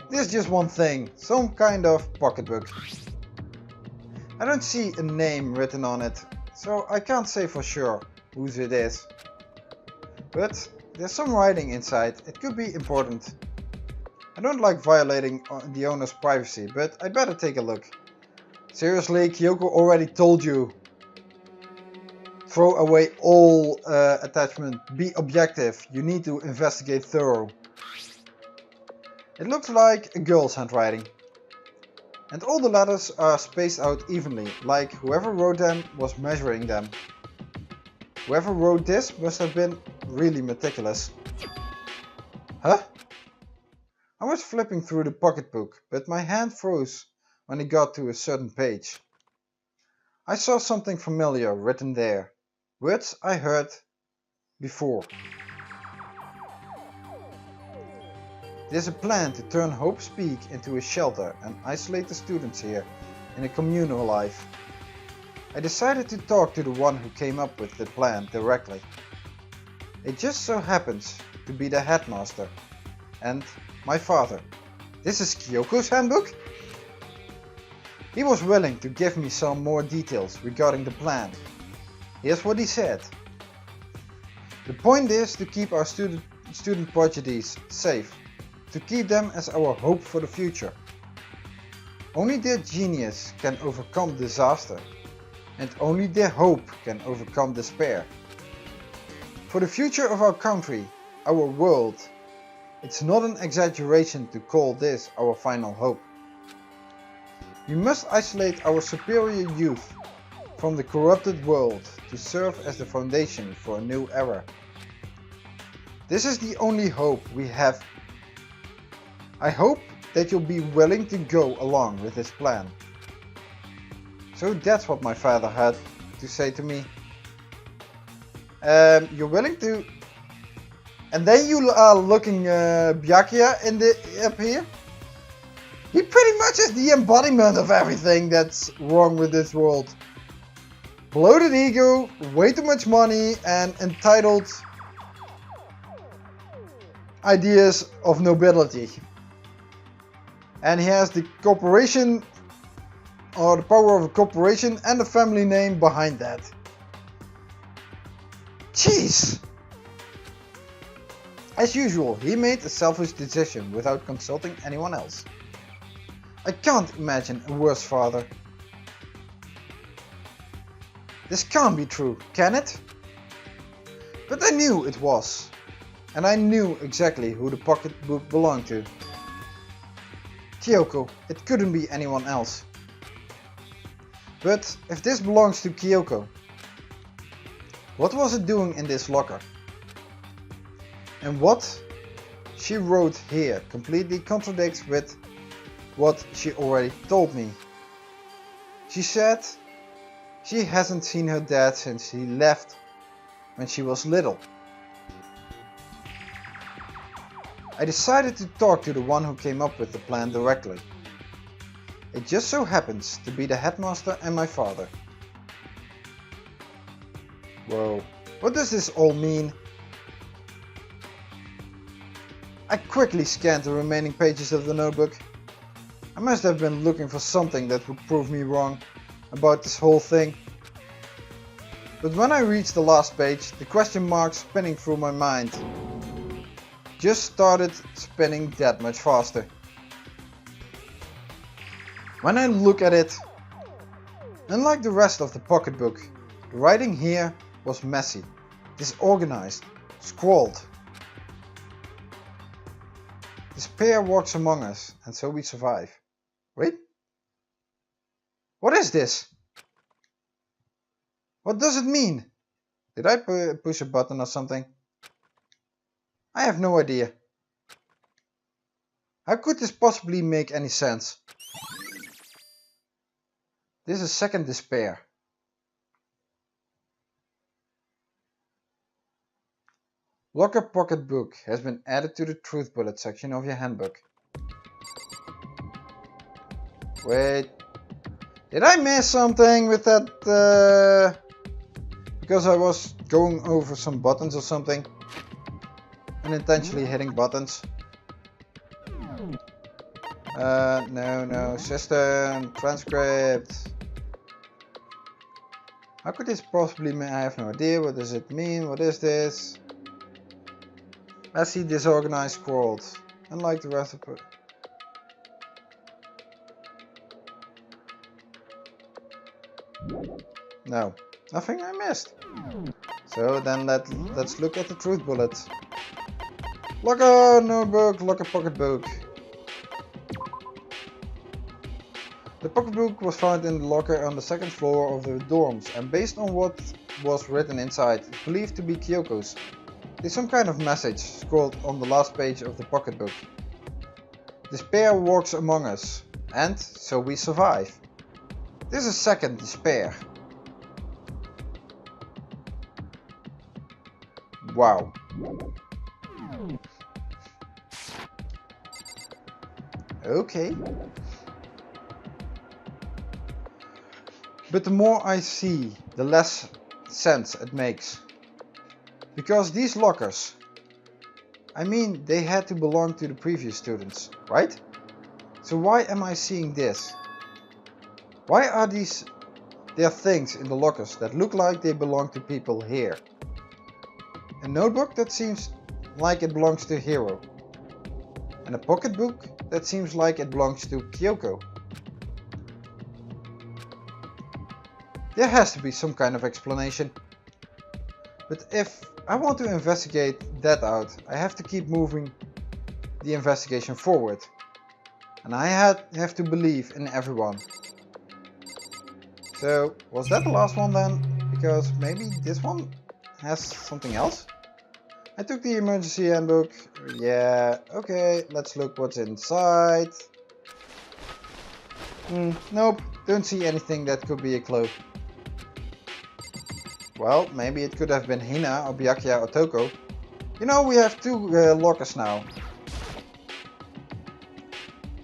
There's just one thing, some kind of pocketbook. I don't see a name written on it, so I can't say for sure whose it is. But there's some writing inside, it could be important. I don't like violating the owner's privacy, but I better take a look. Seriously, Kyoko already told you. Throw away all attachment, be objective, you need to investigate thorough. It looks like a girl's handwriting. And all the letters are spaced out evenly, like whoever wrote them was measuring them. Whoever wrote this must have been really meticulous. Huh? I was flipping through the pocketbook, but my hand froze when it got to a certain page. I saw something familiar written there, words I heard before. There's a plan to turn Hope's Peak into a shelter and isolate the students here in a communal life. I decided to talk to the one who came up with the plan directly. It just so happens to be the headmaster and my father. This is Kyoko's handbook? He was willing to give me some more details regarding the plan. Here's what he said. The point is to keep our student prodigies safe, to keep them as our hope for the future. Only their genius can overcome disaster, and only their hope can overcome despair. For the future of our country, our world, it's not an exaggeration to call this our final hope. We must isolate our superior youth from the corrupted world to serve as the foundation for a new era. This is the only hope we have. I hope that you'll be willing to go along with this plan. So that's what my father had to say to me. You're willing to... And then you are looking Byakuya in the up here. He pretty much is the embodiment of everything that's wrong with this world. Bloated ego, way too much money, and entitled ideas of nobility. And he has the corporation, or the power of a corporation, and the family name behind that. Jeez! As usual, he made a selfish decision without consulting anyone else. I can't imagine a worse father. This can't be true, can it? But I knew it was. And I knew exactly who the pocketbook belonged to. Kyoko, it couldn't be anyone else. But if this belongs to Kyoko, what was it doing in this locker? And what she wrote here completely contradicts with what she already told me. She said she hasn't seen her dad since he left when she was little. I decided to talk to the one who came up with the plan directly. It just so happens to be the headmaster and my father. Whoa, what does this all mean? I quickly scanned the remaining pages of the notebook. I must have been looking for something that would prove me wrong about this whole thing. But when I reached the last page, the question marks spinning through my mind just started spinning that much faster. When I look at it, unlike the rest of the pocketbook, the writing here was messy, disorganized, scrawled. Despair walks among us, and so we survive. Wait? What is this? What does it mean? Did I push a button or something? I have no idea. How could this possibly make any sense? This is second despair. Locker pocket book has been added to the truth bullet section of your handbook. Wait, did I miss something with that? Because I was going over some buttons or something. Unintentionally hitting buttons. No, system, transcript. How could this possibly mean? I have no idea. What does it mean? What is this? Messy, disorganized, scrawled. Unlike the rest of it. No, nothing I missed. So then let's look at the truth bullet. Locker notebook, locker pocketbook. The pocketbook was found in the locker on the second floor of the dorms, and based on what was written inside, it's believed to be Kyoko's. There's some kind of message scrawled on the last page of the pocketbook. Despair walks among us, and so we survive. This is second despair. Wow. Okay. But the more I see, the less sense it makes. Because these lockers, I mean, they had to belong to the previous students, right? So why am I seeing this? Why are there things in the lockers that look like they belong to people here? A notebook that seems like it belongs to Hiro. And a pocketbook that seems like it belongs to Kyoko. There has to be some kind of explanation. But if I want to investigate that out, I have to keep moving the investigation forward. And I have to believe in everyone. So, was that the last one then? Because maybe this one has something else? I took the emergency handbook. Yeah, okay, let's look what's inside. Nope, don't see anything that could be a clue. Well, maybe it could have been Hina or Byakuya or Toko. You know, we have two lockers now.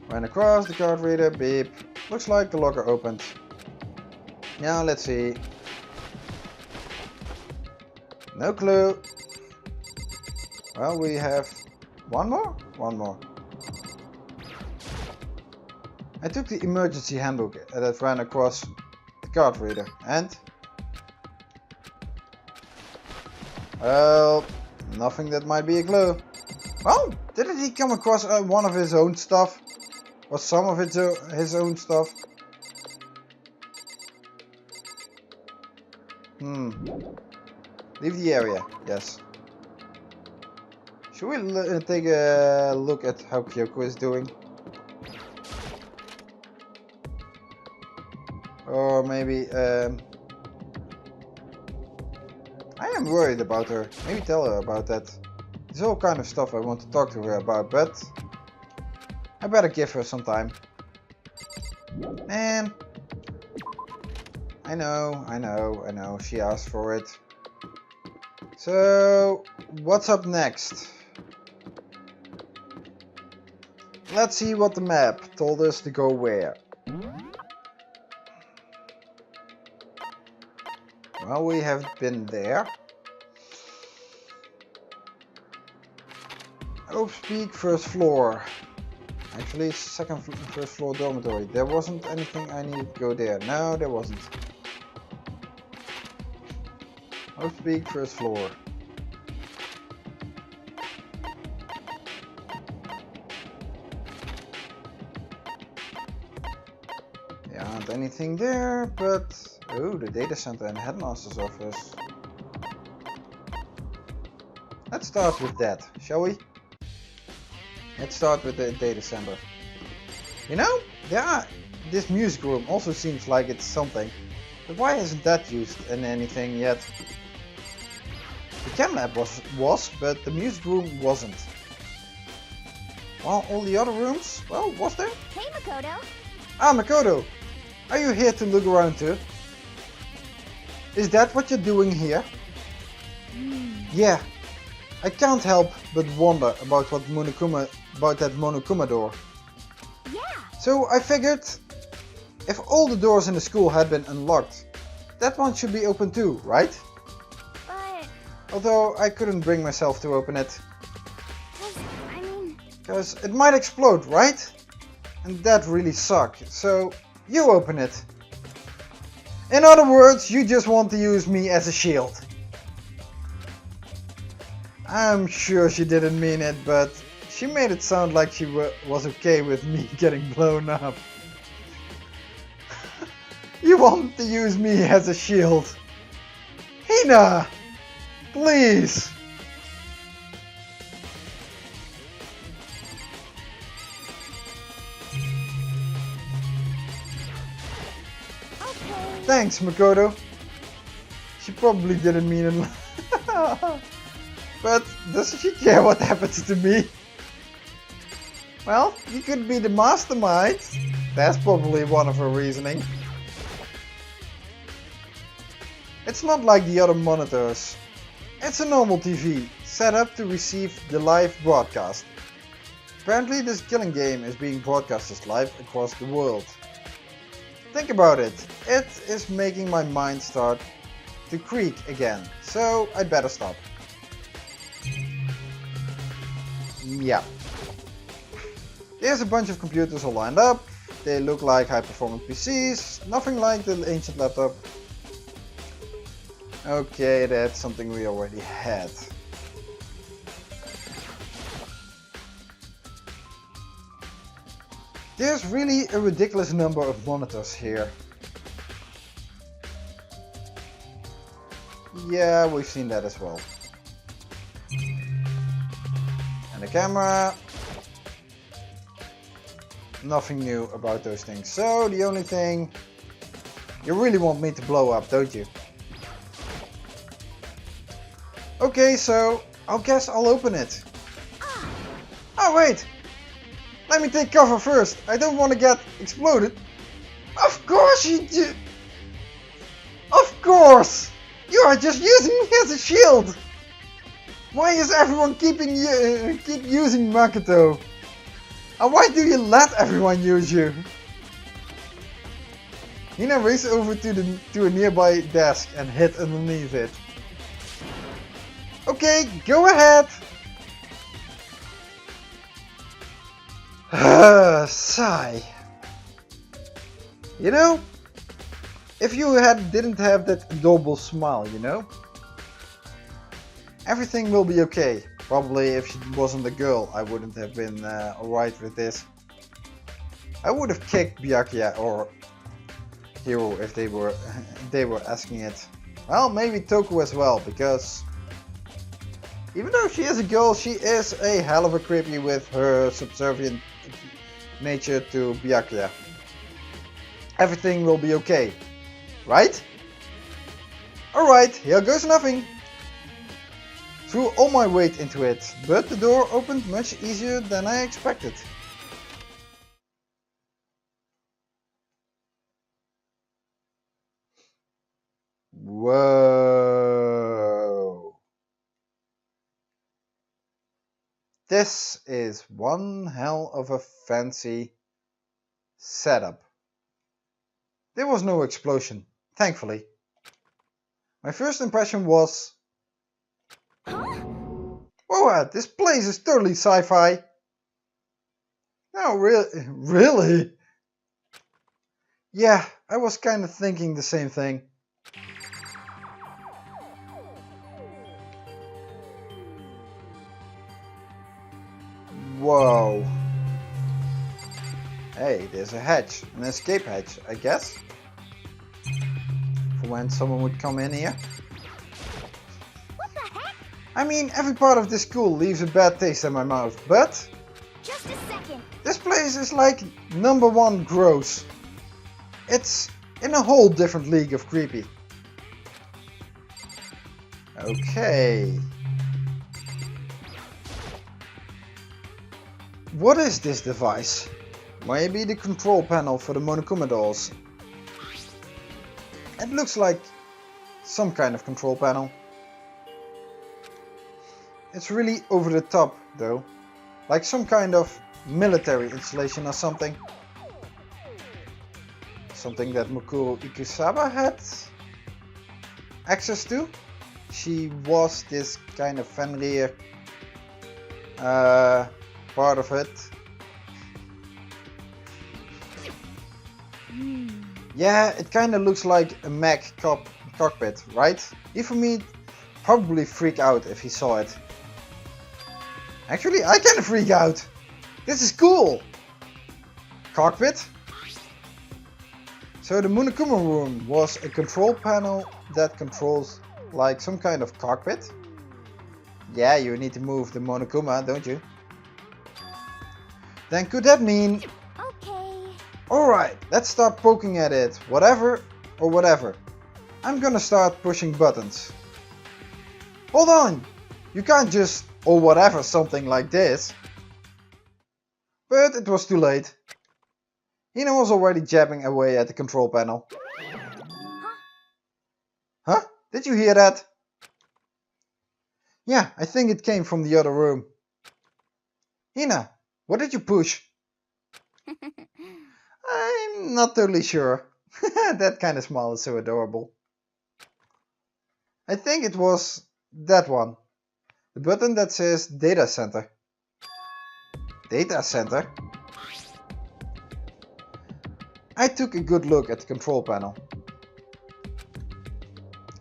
Ran across the card reader, beep. Looks like the locker opened. Now let's see. No clue. Well, we have one more? One more. I took the emergency handbook that ran across the card reader and... well, nothing that might be a clue. Well, didn't he come across one of his own stuff? Or some of his own stuff? Leave the area, yes. Should we take a look at how Kyoko is doing? Or maybe, I am worried about her. Maybe tell her about that. There's all kind of stuff I want to talk to her about, but I better give her some time. Man, I know, she asked for it. So, what's up next? Let's see what the map told us to go where. Well, we have been there. Oak Peak, first floor. Actually, first floor dormitory. There wasn't anything I needed to go there. No, there wasn't. Oak Peak, first floor. There aren't anything there, but... oh, the data center and headmaster's office. Let's start with that, shall we? Let's start with the data center. You know, this music room also seems like it's something. But why isn't that used in anything yet? The chem lab was, but the music room wasn't. While all the other rooms, well, was there? Hey, Makoto. Ah, Makoto! Are you here to look around too? Is that what you're doing here? Yeah. I can't help but wonder about that Monokuma door. Yeah. So I figured, if all the doors in the school had been unlocked, that one should be open too, right? But... Although I couldn't bring myself to open it. I mean... Because it might explode, right? And that really sucks, so you open it. In other words, you just want to use me as a shield. I'm sure she didn't mean it, but she made it sound like she was okay with me getting blown up. You want to use me as a shield. Hina! Please! Okay. Thanks, Makoto. She probably didn't mean it. But doesn't she care what happens to me? Well, you could be the mastermind. That's probably one of her reasoning. It's not like the other monitors. It's a normal TV, set up to receive the live broadcast. Apparently this killing game is being broadcasted live across the world. Think about it. It is making my mind start to creak again, so I'd better stop. Yeah. There's a bunch of computers all lined up. They look like high-performance PCs, nothing like the ancient laptop. Okay, that's something we already had. There's really a ridiculous number of monitors here. Yeah, we've seen that as well. And the camera. Nothing new about those things. So the only thing, you really want me to blow up, don't you? Okay, so I guess I'll open it. Oh wait! Let me take cover first. I don't want to get exploded. Of course you do! Of course! You are just using me as a shield! Why is everyone keep using Makoto? And why do you let everyone use you? Hina raced over to a nearby desk and hid underneath it. Okay, go ahead! Sigh. You know, if you didn't have that adorable smile, you know, everything will be okay. Probably if she wasn't a girl, I wouldn't have been alright with this. I would have kicked Byakuya or Hiro if they were asking it. Well, maybe Toku as well, because even though she is a girl, she is a hell of a creepy with her subservient nature to Byakuya. Everything will be okay, right? Alright, here goes nothing. Threw all my weight into it, but the door opened much easier than I expected. Whoa. This is one hell of a fancy setup. There was no explosion, thankfully. My first impression was, oh, this place is totally sci-fi. No, really? Yeah, I was kind of thinking the same thing. Whoa. Hey, there's a hatch, an escape hatch, I guess. For when someone would come in here. What the heck? I mean, every part of this school leaves a bad taste in my mouth, but Just a second. this place is like #1 gross. It's in a whole different league of creepy. Okay. What is this device? Maybe the control panel for the Monokuma dolls. It looks like some kind of control panel. It's really over the top though. Like some kind of military installation or something. Something that Mukuro Ikusaba had access to. She was this kind of Fenrir part of it. Yeah, it kind of looks like a mech cockpit, right? Even me probably freak out if he saw it. Actually, I kind of freak out. This is cool. Cockpit. So the Monokuma room was a control panel that controls like some kind of cockpit. Yeah, you need to move the Monokuma, don't you? Then could that mean... Okay. Alright, let's start poking at it. Whatever or whatever. I'm gonna start pushing buttons. Hold on! You can't just or whatever something like this. But it was too late. Hina was already jabbing away at the control panel. Huh? Did you hear that? Yeah, I think it came from the other room. Hina, what did you push? I'm not totally sure. That kind of smile is so adorable. I think it was that one. The button that says Data Center. Data Center? I took a good look at the control panel.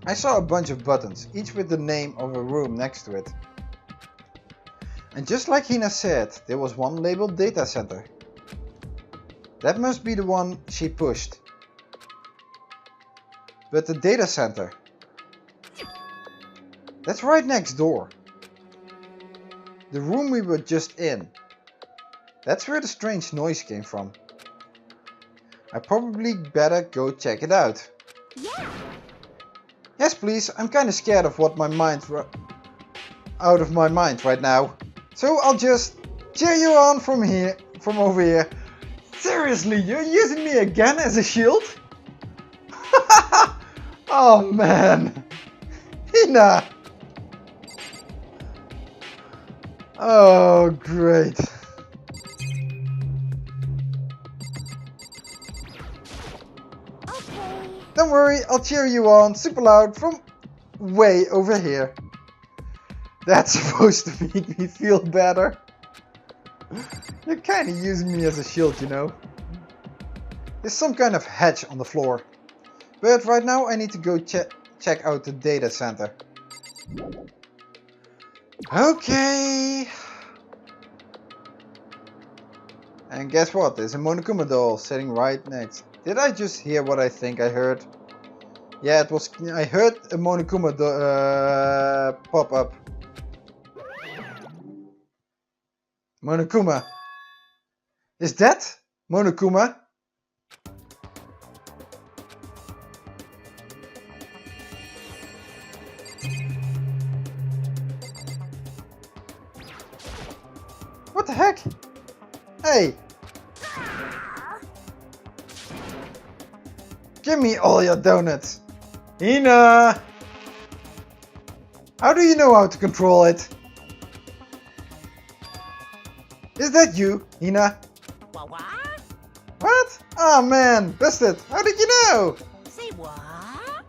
I saw a bunch of buttons, each with the name of a room next to it. And just like Hina said, there was one labeled Data Center. That must be the one she pushed. But the Data Center... that's right next door. The room we were just in. That's where the strange noise came from. I probably better go check it out. Yeah. Yes, please. I'm kind of scared of what my mind out of my mind right now. So I'll just cheer you on from over here. Seriously, you're using me again as a shield? Oh man. Hina. Oh great. Okay. Don't worry, I'll cheer you on super loud from way over here. That's supposed to make me feel better. You're kinda using me as a shield, you know. There's some kind of hatch on the floor. But right now I need to go check out the data center. Okay. And guess what? There's a Monokuma doll sitting right next. Did I just hear what I think I heard? Yeah, it was. I heard a Monokuma pop up. Monokuma. Is that Monokuma? What the heck? Hey! Give me all your donuts! Hina! How do you know how to control it? Is that you, Hina? What? What? Oh man, busted! How did you know? Say what?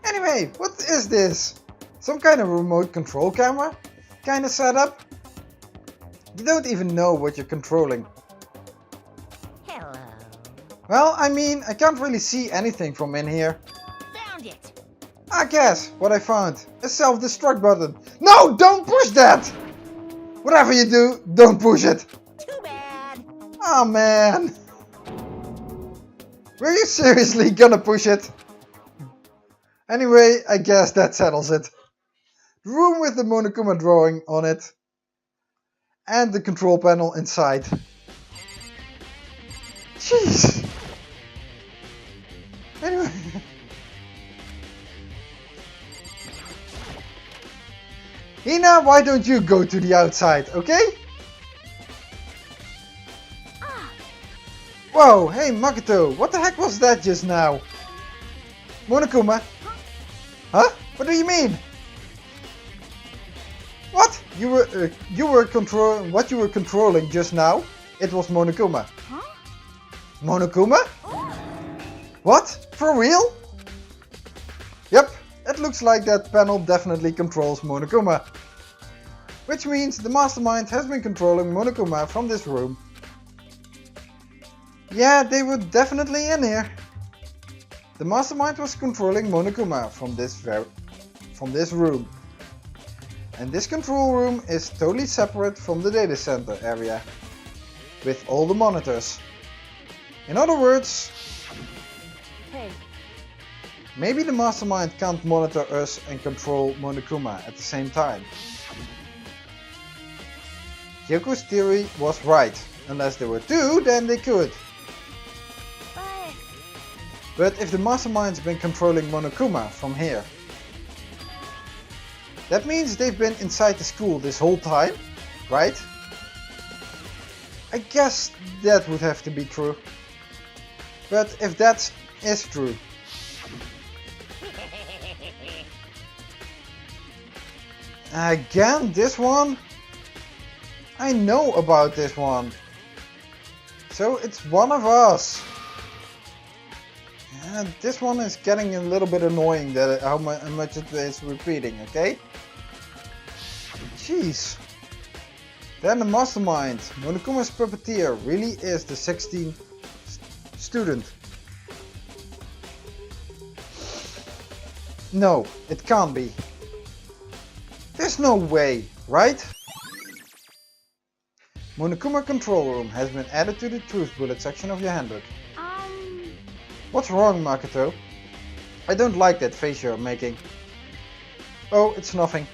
Anyway, what is this? Some kind of remote control camera? Kind of setup? You don't even know what you're controlling. Hello. Well, I mean, I can't really see anything from in here. Found it. I guess what I found. A self-destruct button. No, don't push that! Whatever you do, don't push it. Too bad. Oh man. Were you seriously gonna push it? Anyway, I guess that settles it. The room with the Monokuma drawing on it. And the control panel inside. Jeez. Anyway. Hina, why don't you go to the outside, okay? Whoa, hey Makoto, what the heck was that just now? Monokuma? Huh? What do you mean? What? You were controlling what you were controlling just now? It was Monokuma. Huh? Monokuma? What? For real? Yep, it looks like that panel definitely controls Monokuma. Which means the mastermind has been controlling Monokuma from this room. Yeah, they were definitely in here. The mastermind was controlling Monokuma from this room. And this control room is totally separate from the data center area, with all the monitors. In other words, Hey, maybe the mastermind can't monitor us and control Monokuma at the same time. Kyoko's theory was right. Unless there were two, then they could. But if the mastermind's been controlling Monokuma from here, that means they've been inside the school this whole time, right? I guess that would have to be true. But if that is true, again this one? I know about this one. So it's one of us. And this one is getting a little bit annoying that how much it is repeating, okay? Jeez. Then the mastermind, Monokuma's puppeteer, really is the 16th student. No, it can't be. There's no way, right? Monokuma control room has been added to the truth bullet section of your handbook. What's wrong, Makoto? I don't like that face you're making. Oh, it's nothing.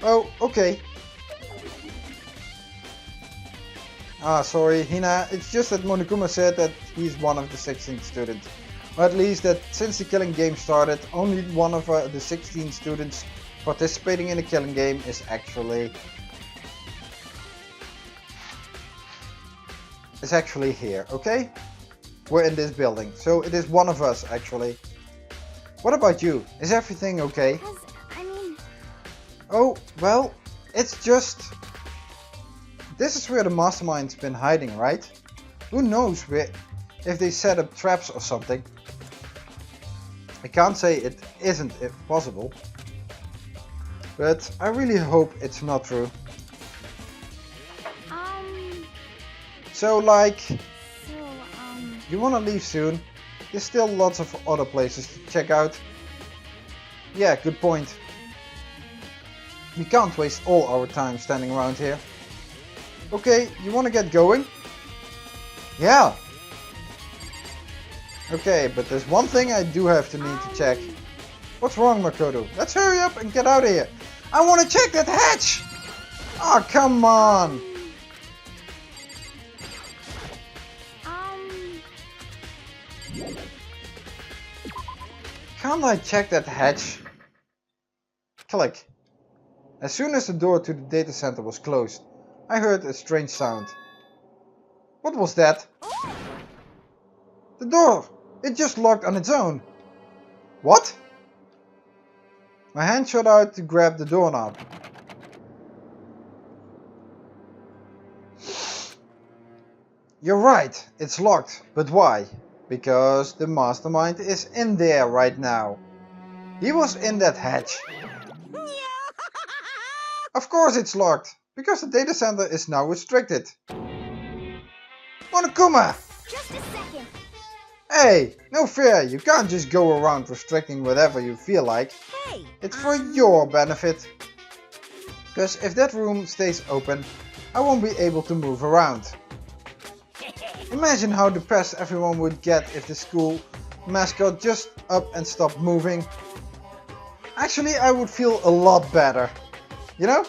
Oh, okay. Ah, sorry, Hina. It's just that Monokuma said that he's one of the 16 students. Or at least that since the killing game started, only one of the 16 students participating in the killing game is actually here, okay? We're in this building, so it is one of us actually. What about you? Is everything okay? Oh, well, it's just... This is where the mastermind's been hiding, right? Who knows if they set up traps or something. I can't say it isn't possible. But I really hope it's not true. So like... You wanna leave soon? There's still lots of other places to check out. Yeah, good point. We can't waste all our time standing around here. Okay, you wanna get going? Yeah! Okay, but there's one thing I do have to need to check. What's wrong, Makoto? Let's hurry up and get out of here. I wanna check that hatch! Oh, come on! Can't I check that hatch? Click. As soon as the door to the data center was closed, I heard a strange sound. What was that? The door! It just locked on its own. What? My hand shot out to grab the doorknob. You're right, it's locked. But why? Because the mastermind is in there right now. He was in that hatch. Of course it's locked, because the data center is now restricted. Monokuma! Just a second. Hey, no fair, you can't just go around restricting whatever you feel like. Hey! It's for your benefit. Because if that room stays open, I won't be able to move around. Imagine how depressed everyone would get if the school mascot just up and stopped moving. Actually, I would feel a lot better. You know?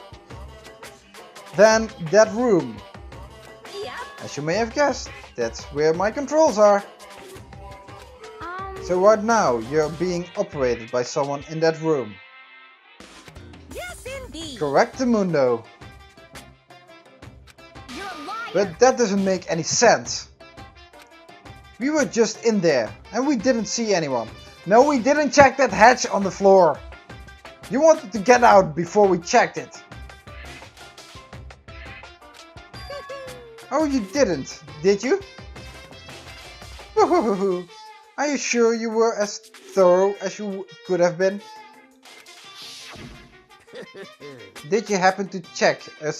Than that room. Yep. As you may have guessed, that's where my controls are. So right now, you're being operated by someone in that room. Yes, Correctamundo. You're a liar. But that doesn't make any sense. We were just in there and we didn't see anyone. No, we didn't check that hatch on the floor. You wanted to get out before we checked it. Oh, you didn't, did you? Are you sure you were as thorough as you could have been? Did you happen to check a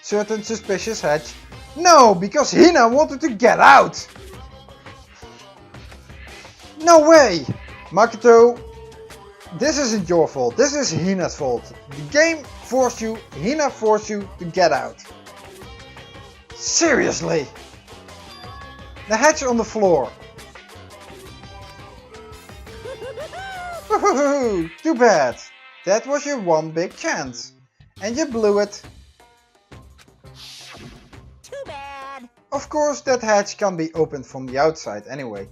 certain suspicious hatch? No, because Hina wanted to get out! No way! Makoto, this isn't your fault, this is Hina's fault. The game forced you, Hina forced you to get out. Seriously! The hatch on the floor. Too bad. That was your one big chance. And you blew it. Too bad. Of course that hatch can be opened from the outside anyway.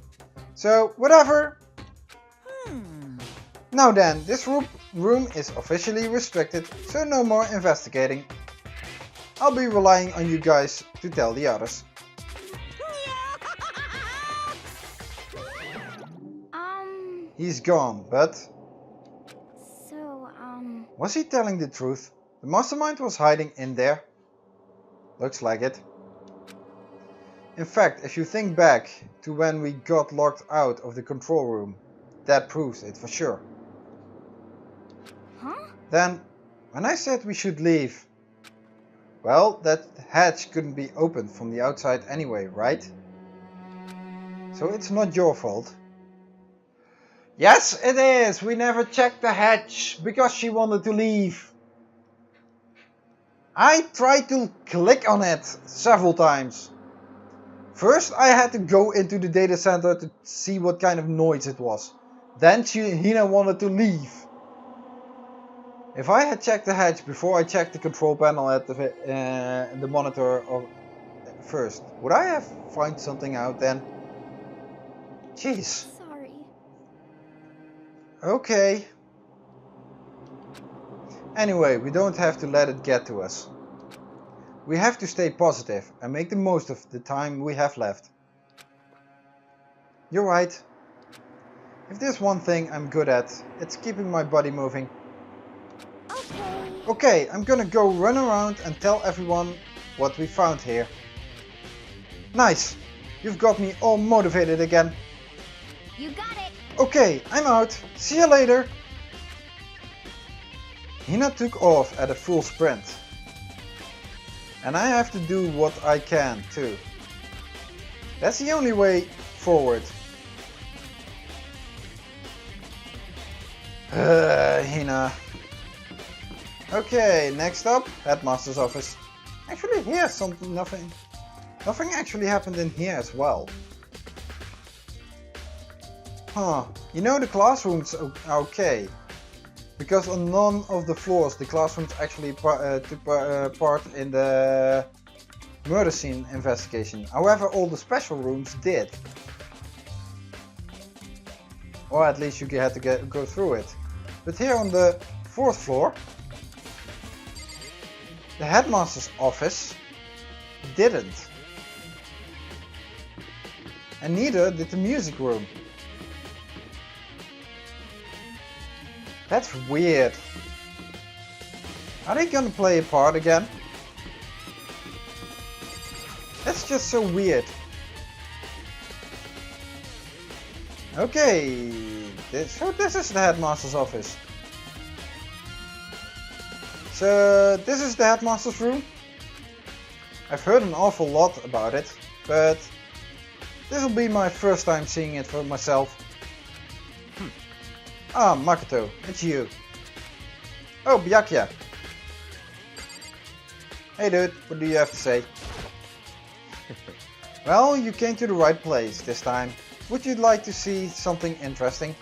So whatever. Now then, this room is officially restricted, so no more investigating. I'll be relying on you guys to tell the others. He's gone, but... So, was he telling the truth? The mastermind was hiding in there. Looks like it. In fact, if you think back to when we got locked out of the control room, that proves it for sure. huh? Then, when I said we should leave, well, that hatch couldn't be opened from the outside anyway, right? So it's not your fault. Yes, it is! We never checked the hatch because she wanted to leave. I tried to click on it several times. First I had to go into the data center to see what kind of noise it was. Then Hina wanted to leave. If I had checked the hatch before I checked the control panel at the monitor first, would I have found something out then? Jeez. Sorry. Okay. Anyway, we don't have to let it get to us. We have to stay positive and make the most of the time we have left. You're right. If there's one thing I'm good at, it's keeping my body moving. Okay. Okay, I'm gonna go run around and tell everyone what we found here. Nice! You've got me all motivated again. You got it. Okay, I'm out. See you later. Hina took off at a full sprint. And I have to do what I can too. That's the only way forward. Hina. Okay, next up, Headmaster's office. Actually here nothing actually happened in here as well. Huh, you know the classrooms are okay. Because on none of the floors the classrooms actually took part in the murder scene investigation. However, all the special rooms did. Or at least you had to go through it. But here on the 4th floor, the headmaster's office didn't. And neither did the music room. That's weird. Are they gonna play a part again? That's just so weird. Okay, so this is the headmaster's office. So this is the headmaster's room. I've heard an awful lot about it, but this will be my first time seeing it for myself. Ah, Makoto, it's you. Oh, Byakuya. Hey dude, what do you have to say? Well, you came to the right place this time. Would you like to see something interesting?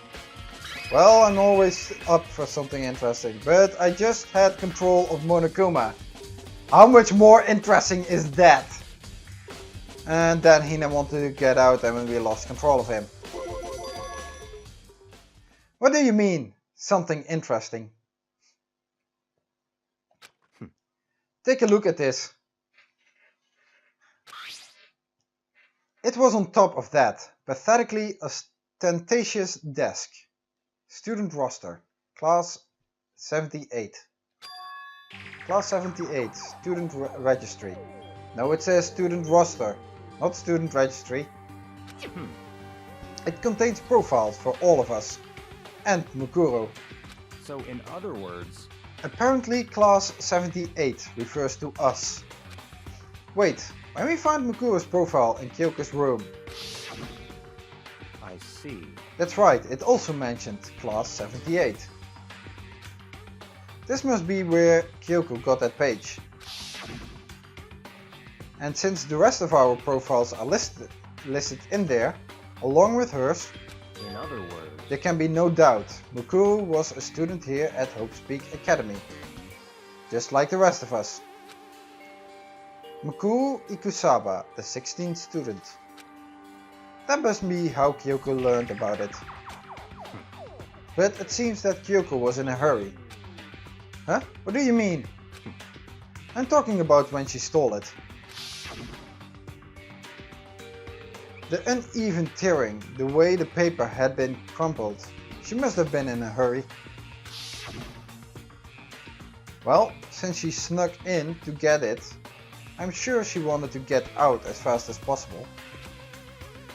Well, I'm always up for something interesting, but I just had control of Monokuma. How much more interesting is that? And then Hina wanted to get out and we lost control of him. What do you mean, something interesting? Take a look at this. It was on top of that pathetically ostentatious desk. Student roster, class 78. Class 78, student registry. No, it says student roster, not student registry. It contains profiles for all of us. And Mukuro. So in other words... Apparently class 78 refers to us. Wait, when we find Mukuro's profile in Kyoko's room. I see. That's right, it also mentioned class 78. This must be where Kyoko got that page. And since the rest of our profiles are listed in there, along with hers, In other words... there can be no doubt Mukuro was a student here at Hope's Peak Academy. Just like the rest of us. Mukuro Ikusaba, the 16th student. That must be how Kyoko learned about it. But it seems that Kyoko was in a hurry. Huh? What do you mean? I'm talking about when she stole it. The uneven tearing, the way the paper had been crumpled. She must have been in a hurry. Well, since she snuck in to get it, I'm sure she wanted to get out as fast as possible.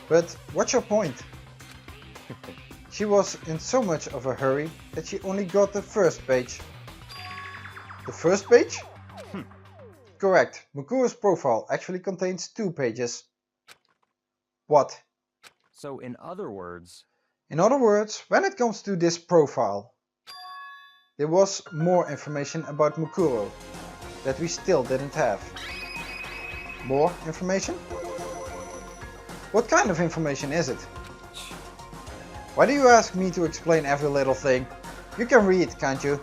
But what's your point? She was in so much of a hurry that she only got the first page. The first page? Correct, Mukuro's profile actually contains 2 pages. What? So in other words... In other words, when it comes to this profile, there was more information about Mukuro that we still didn't have. More information? What kind of information is it? Why do you ask me to explain every little thing? You can read, can't you?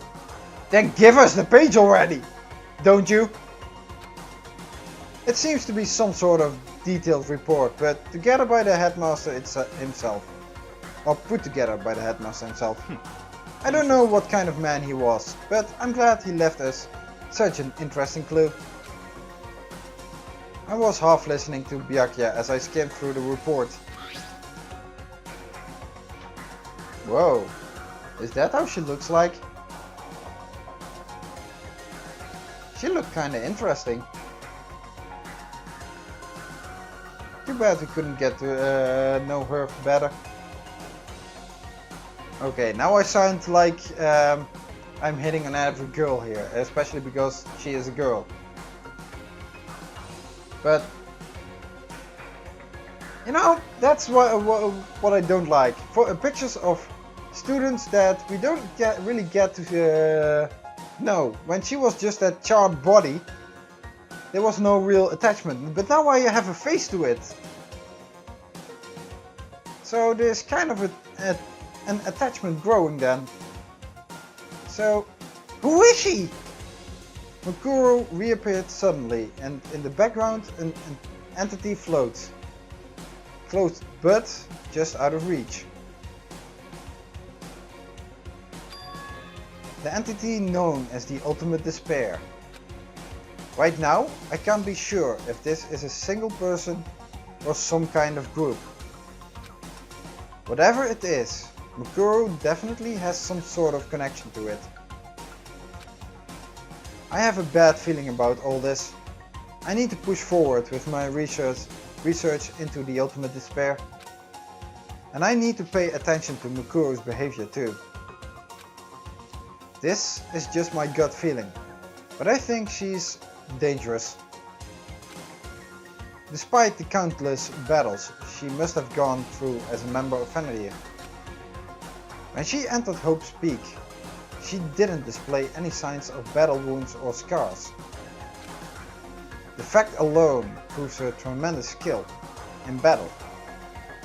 Then give us the page already! Don't you? It seems to be some sort of detailed report, but together by the headmaster himself. Or put together by the headmaster himself. I don't know what kind of man he was, but I'm glad he left us such an interesting clue. I was half listening to Byakuya as I skimmed through the report. Whoa, is that how she looks like? She looked kinda interesting. Too bad we couldn't get to know her better. Okay, now I sound like I'm hitting on every girl here, especially because she is a girl. But, you know, that's what I don't like. For pictures of students that we don't really get to know. When she was just that charred body, there was no real attachment, but now I have a face to it. So there's kind of an attachment growing then. So, who is she? Mukuro reappeared suddenly, and in the background an entity floats. Close, but just out of reach. The entity known as the Ultimate Despair. Right now, I can't be sure if this is a single person or some kind of group. Whatever it is, Mukuro definitely has some sort of connection to it. I have a bad feeling about all this. I need to push forward with my research into the Ultimate Despair. And I need to pay attention to Mukuro's behavior too. This is just my gut feeling, but I think she's dangerous. Despite the countless battles she must have gone through as a member of Vanadier. When she entered Hope's Peak, she didn't display any signs of battle wounds or scars. The fact alone proves her tremendous skill in battle.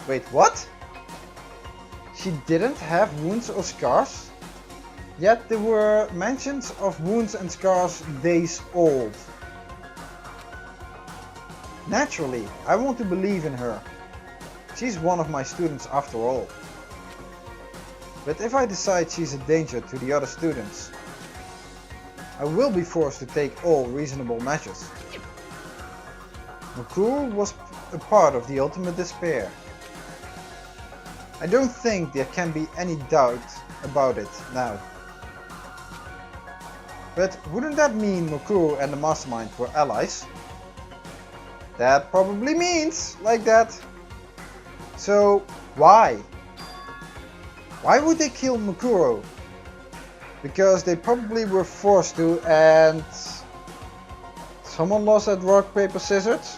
Wait, what? She didn't have wounds or scars? Yet there were mentions of wounds and scars days old. Naturally, I want to believe in her. She's one of my students after all. But if I decide she's a danger to the other students, I will be forced to take all reasonable measures. Mukuro was a part of the ultimate despair. I don't think there can be any doubt about it now. But wouldn't that mean Mukuro and the mastermind were allies? That probably means like that. So why? Why would they kill Mukuro? Because they probably were forced to and someone lost at rock, paper, scissors?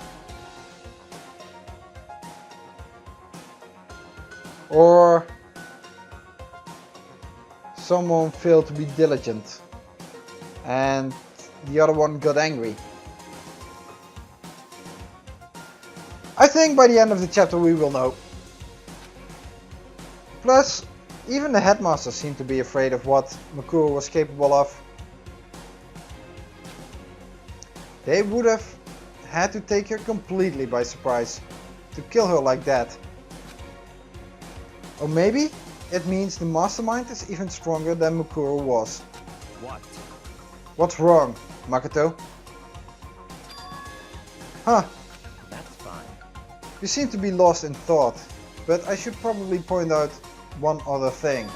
Or someone failed to be diligent and the other one got angry. I think by the end of the chapter we will know. Plus, even the headmaster seemed to be afraid of what Mukuro was capable of. They would have had to take her completely by surprise to kill her like that. Or maybe it means the mastermind is even stronger than Mukuro was. What? What's wrong, Makoto? Huh, That's fine. you seem to be lost in thought, but I should probably point out one other thing.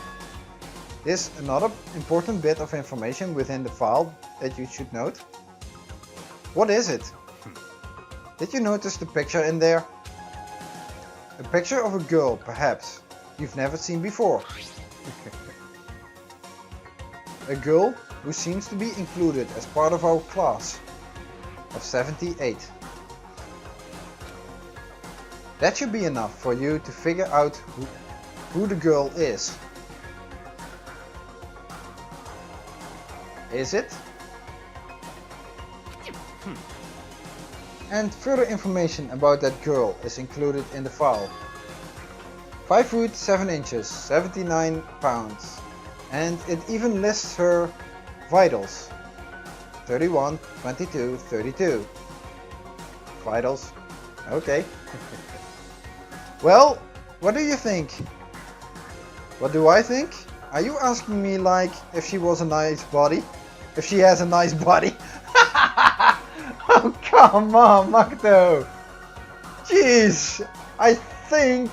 There's another important bit of information within the file that you should note. What is it? Did you notice the picture in there? A picture of a girl, perhaps, you've never seen before. A girl who seems to be included as part of our class of 78. That should be enough for you to figure out who the girl is. Is it? And further information about that girl is included in the file. 5 foot 7 inches, 79 pounds. And it even lists her vitals. 31, 22, 32. Vitals. Okay. Well, what do you think? What do I think? Are you asking me like if she was a nice body? If she has a nice body? Oh, come on, Makoto! Jeez! I think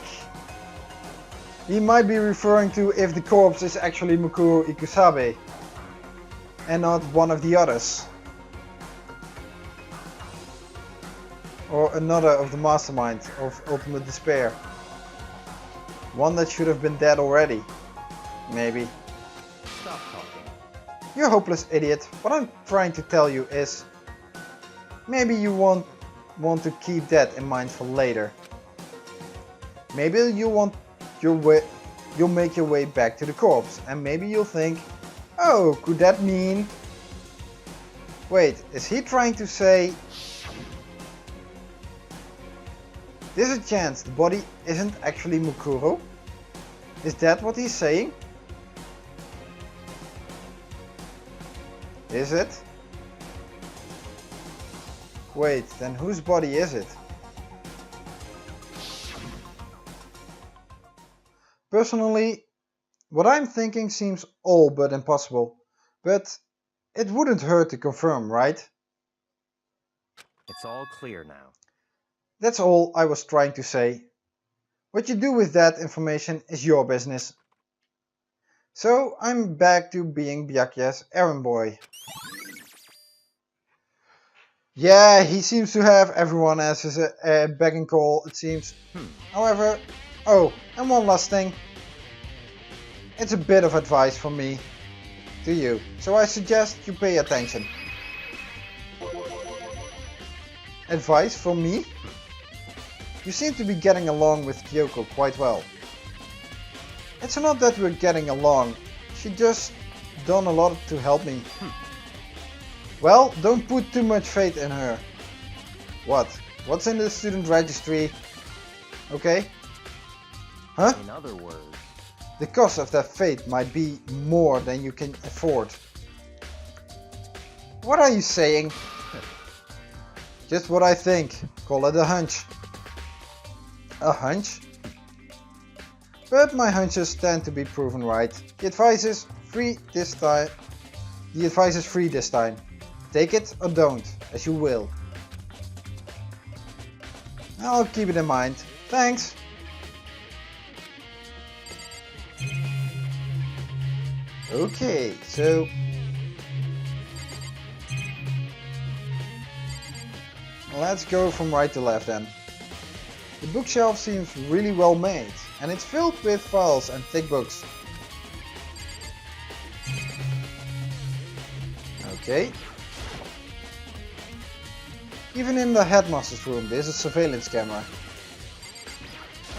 he might be referring to if the corpse is actually Mukuro Ikusabe and not one of the others. Or another of the mastermind of ultimate despair. One that should have been dead already. Maybe. Stop talking. You hopeless idiot. What I'm trying to tell you is maybe you won't want to keep that in mind for later. Maybe you'll make your way back to the corpse and maybe you'll think, oh, could that mean... Wait, is he trying to say there's a chance the body isn't actually Mukuro? Is that what he's saying? Is it? Wait, then whose body is it? Personally, what I'm thinking seems all but impossible, but it wouldn't hurt to confirm, right? It's all clear now. That's all I was trying to say. What you do with that information is your business. So I'm back to being Byakuya's errand boy. Yeah, he seems to have everyone as his beck and call, it seems. However, oh, and one last thing. It's a bit of advice from me to you, so I suggest you pay attention. Advice from me? You seem to be getting along with Kyoko quite well. It's not that we're getting along, she just done a lot to help me. Well, don't put too much faith in her. What? What's in the student registry? Okay? Huh? In other words, The cost of that faith might be more than you can afford. What are you saying? Just what I think. Call it a hunch. A hunch? But my hunches tend to be proven right. The advice is free this time. The advice is free this time. Take it or don't, as you will. I'll keep it in mind. Thanks! Okay, so... let's go from right to left then. The bookshelf seems really well made, and it's filled with files and thick books. Okay. Even in the headmaster's room there's a surveillance camera.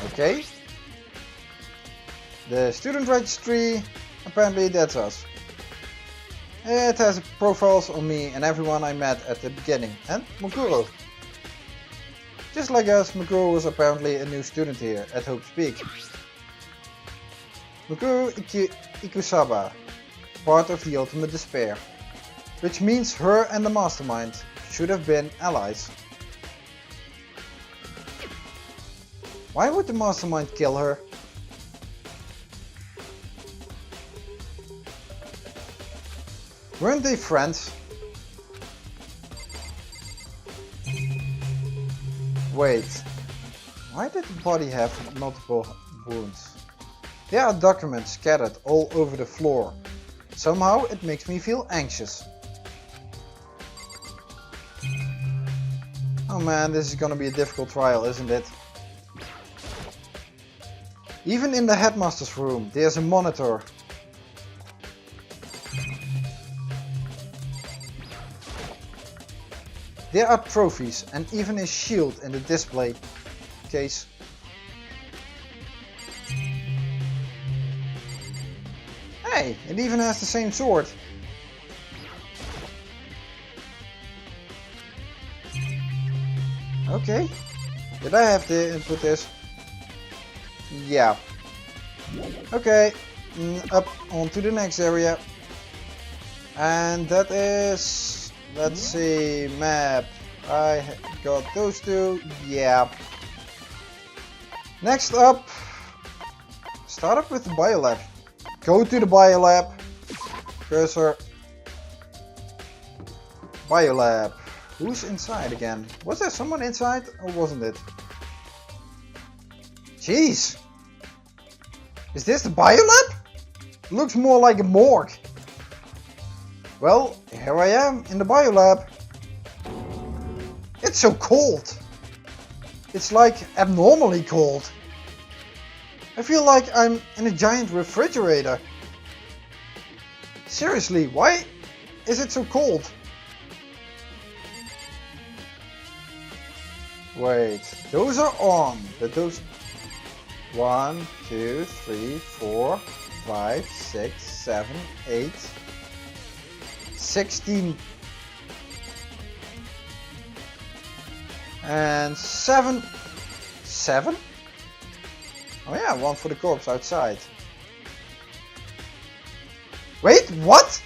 Okay. The student registry, apparently that's us. It has profiles on me and everyone I met at the beginning, and Mokuro. Just like us, Mokuro was apparently a new student here at Hope's Peak. Mokuro Ikusaba, part of the Ultimate Despair. Which means her and the mastermind should have been allies. Why would the mastermind kill her? Weren't they friends? Wait, why did the body have multiple wounds? There are documents scattered all over the floor. Somehow it makes me feel anxious. Oh man, this is gonna be a difficult trial, isn't it? Even in the headmaster's room, there's a monitor. There are trophies and even a shield in the display case. Hey, it even has the same sword. Okay, did I have to input this? Yeah. Okay, up onto the next area. And that is, let's see, map. I got those two, yeah. Next up, start up with the biolab. Go to the biolab. Cursor. Biolab. Who's inside again? Was there someone inside or wasn't it? Jeez! Is this the biolab? Looks more like a morgue. Well, here I am in the biolab. It's so cold. It's like abnormally cold. I feel like I'm in a giant refrigerator. Seriously, why is it so cold? Wait, those are on, but those 1, 2, 3, 4, 5, 6, 7, 8, 16 and 7. Oh yeah, one for the corpse outside. Wait, what?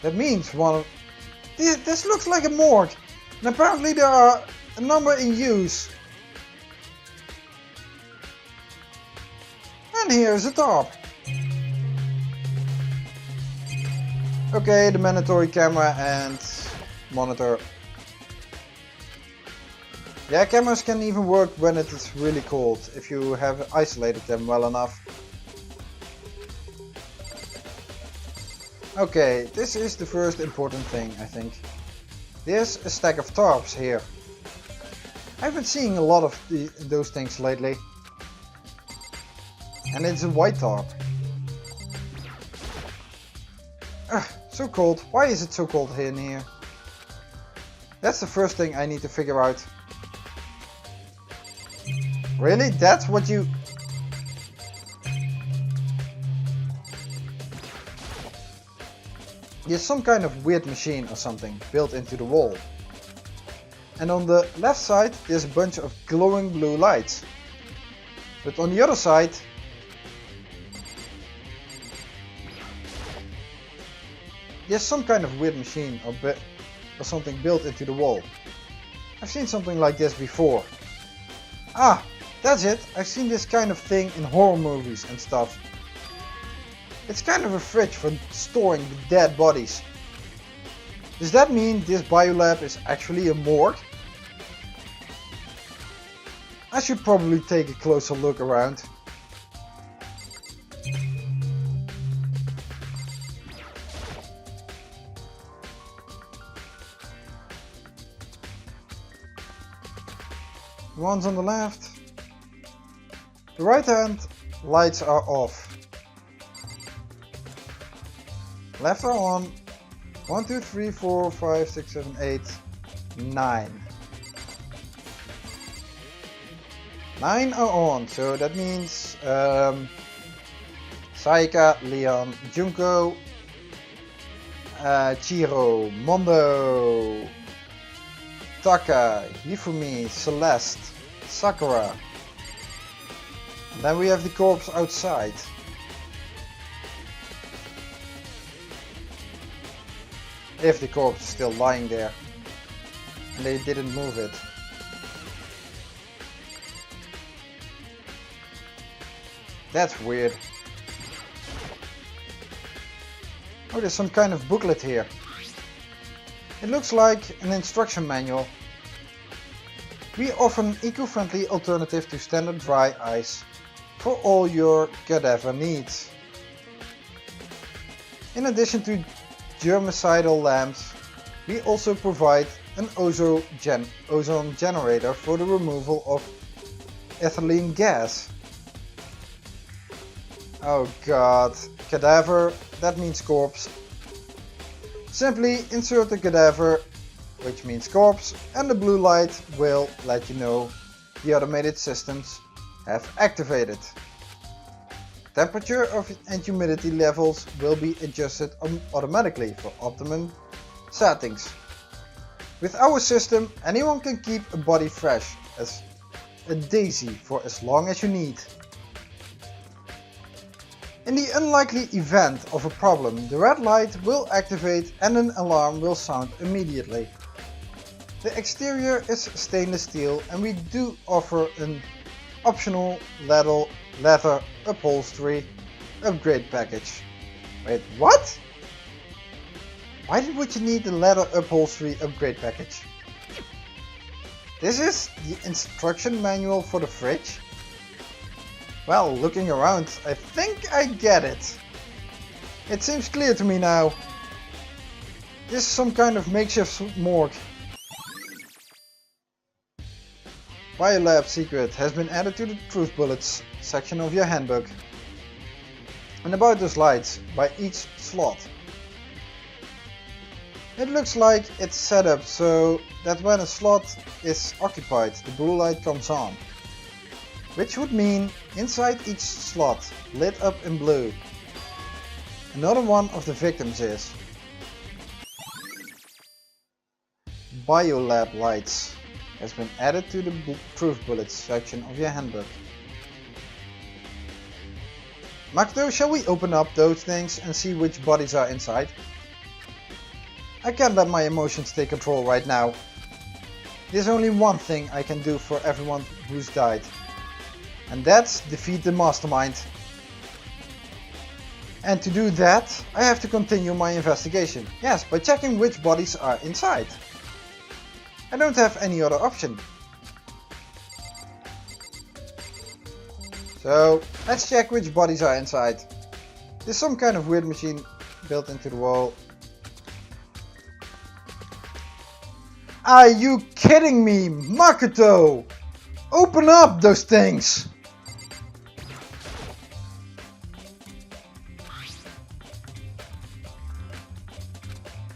That means one of... This looks like a morgue. And apparently there are a number in use. And here's a top. Okay, the mandatory camera and monitor. Yeah, cameras can even work when it is really cold, if you have isolated them well enough. Okay, this is the first important thing, I think. There's a stack of tarps here. I've been seeing a lot of those things lately. And it's a white tarp. Ugh, so cold. Why is it so cold in here? That's the first thing I need to figure out. Really? That's what you... There's some kind of weird machine or something built into the wall. And on the left side there's a bunch of glowing blue lights. But on the other side there's some kind of weird machine or something built into the wall. I've seen something like this before. Ah, that's it. I've seen this kind of thing in horror movies and stuff. It's kind of a fridge for storing the dead bodies. Does that mean this biolab is actually a morgue? I should probably take a closer look around. The ones on the left. The right hand lights are off. Left are on. 1, 2, 3, 4, 5, 6, 7, 8, 9. 9 are on, so that means Saika, Leon, Junko, Chiro, Mondo, Taka, Hifumi, Celeste, Sakura. And then we have the corpse outside. If the corpse is still lying there and they didn't move it. That's weird. Oh, there's some kind of booklet here. It looks like an instruction manual. We offer an eco-friendly alternative to standard dry ice for all your cadaver needs. In addition to germicidal lamps, we also provide an ozone generator for the removal of ethylene gas. Oh god, cadaver, that means corpse. Simply insert the cadaver, which means corpse, and the blue light will let you know the automated systems have activated. Temperature and humidity levels will be adjusted automatically for optimum settings. With our system, anyone can keep a body fresh as a daisy for as long as you need. In the unlikely event of a problem, the red light will activate and an alarm will sound immediately. The exterior is stainless steel and we do offer an optional leather upholstery upgrade package. Wait, what? Why would you need the leather upholstery upgrade package? This is the instruction manual for the fridge? Well, looking around, I think I get it. It seems clear to me now. This is some kind of makeshift morgue. Biolab secret has been added to the truth bullets section of your handbook. And about those lights by each slot. It looks like it's set up so that when a slot is occupied, the blue light comes on. Which would mean inside each slot lit up in blue. Another one of the victims is Biolab lights has been added to the truth bullets section of your handbook. Makoto, shall we open up those things and see which bodies are inside? I can't let my emotions take control right now. There's only one thing I can do for everyone who's died. And that's defeat the mastermind. And to do that, I have to continue my investigation. Yes, by checking which bodies are inside. I don't have any other option. So, let's check which bodies are inside. There's some kind of weird machine built into the wall. Are you kidding me, Makoto? Open up those things!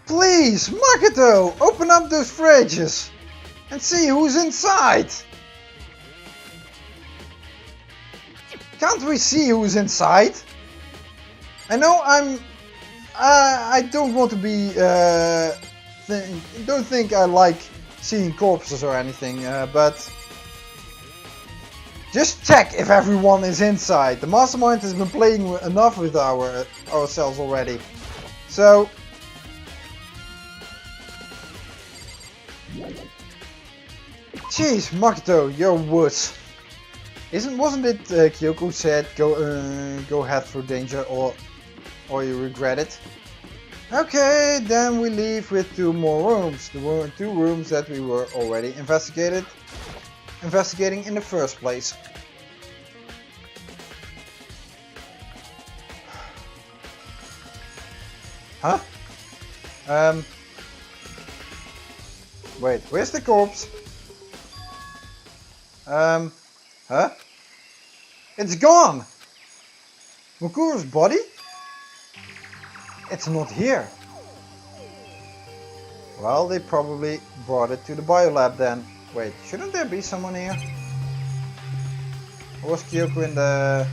Please, Makoto, open up those fridges and see who's inside. Can't we see who's inside? I know I don't want to be, don't think I like seeing corpses or anything, but just check if everyone is inside. The mastermind has been playing enough with ourselves already. So, jeez, Makoto, you're wuss. Wasn't it Kyoko said go head through danger, or or you regret it. Okay, then we leave with 2 more rooms. The 2 rooms that we were already investigating in the first place. Huh? Wait, where's the corpse? Huh? It's gone! Mukuru's body? It's not here. Well, they probably brought it to the biolab then. Wait, shouldn't there be someone here? Or was Kyoko in the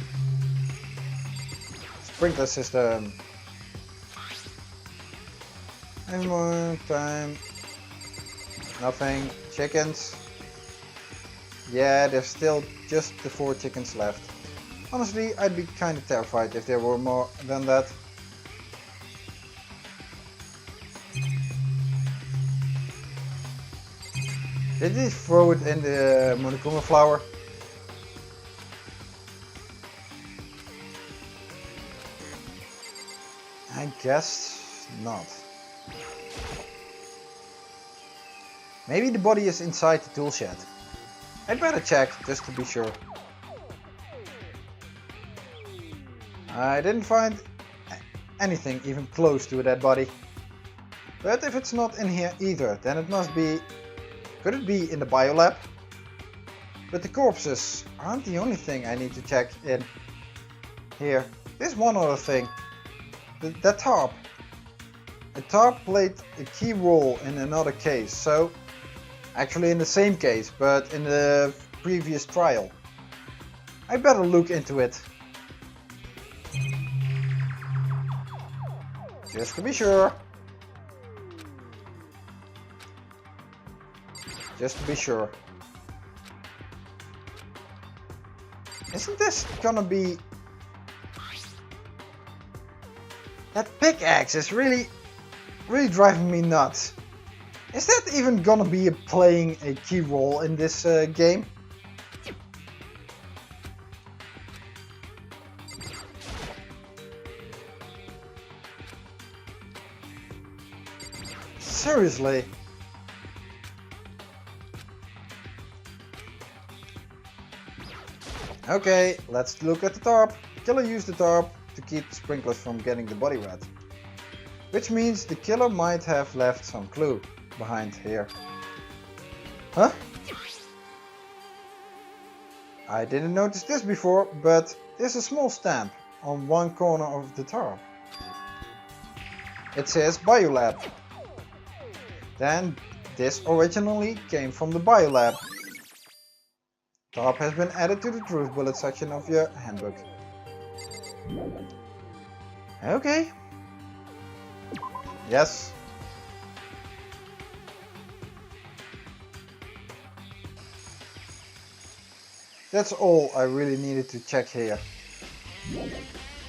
sprinkler system? Any more time? Nothing. Chickens? Yeah, there's still just the 4 chickens left. Honestly, I'd be kind of terrified if there were more than that. Did he throw it in the Monokuma flower? I guess not. Maybe the body is inside the tool shed. I'd better check just to be sure. I didn't find anything even close to a dead body. But if it's not in here either, then it must be... Could it be in the biolab? But the corpses aren't the only thing I need to check in here. There's one other thing. That tarp. The tarp played a key role in another case, so actually in the same case, but in the previous trial. I better look into it. Just to be sure. Just to be sure. Isn't this gonna be... That pickaxe is really driving me nuts. Is that even gonna be playing a key role in this game? Seriously? Okay, let's look at the tarp. The killer used the tarp to keep the sprinklers from getting the body wet. Which means the killer might have left some clue behind here. Huh? I didn't notice this before, but there's a small stamp on one corner of the tarp. It says Biolab. Then this originally came from the Biolab. Tarp has been added to the truth bullet section of your handbook. Okay. Yes. That's all I really needed to check here.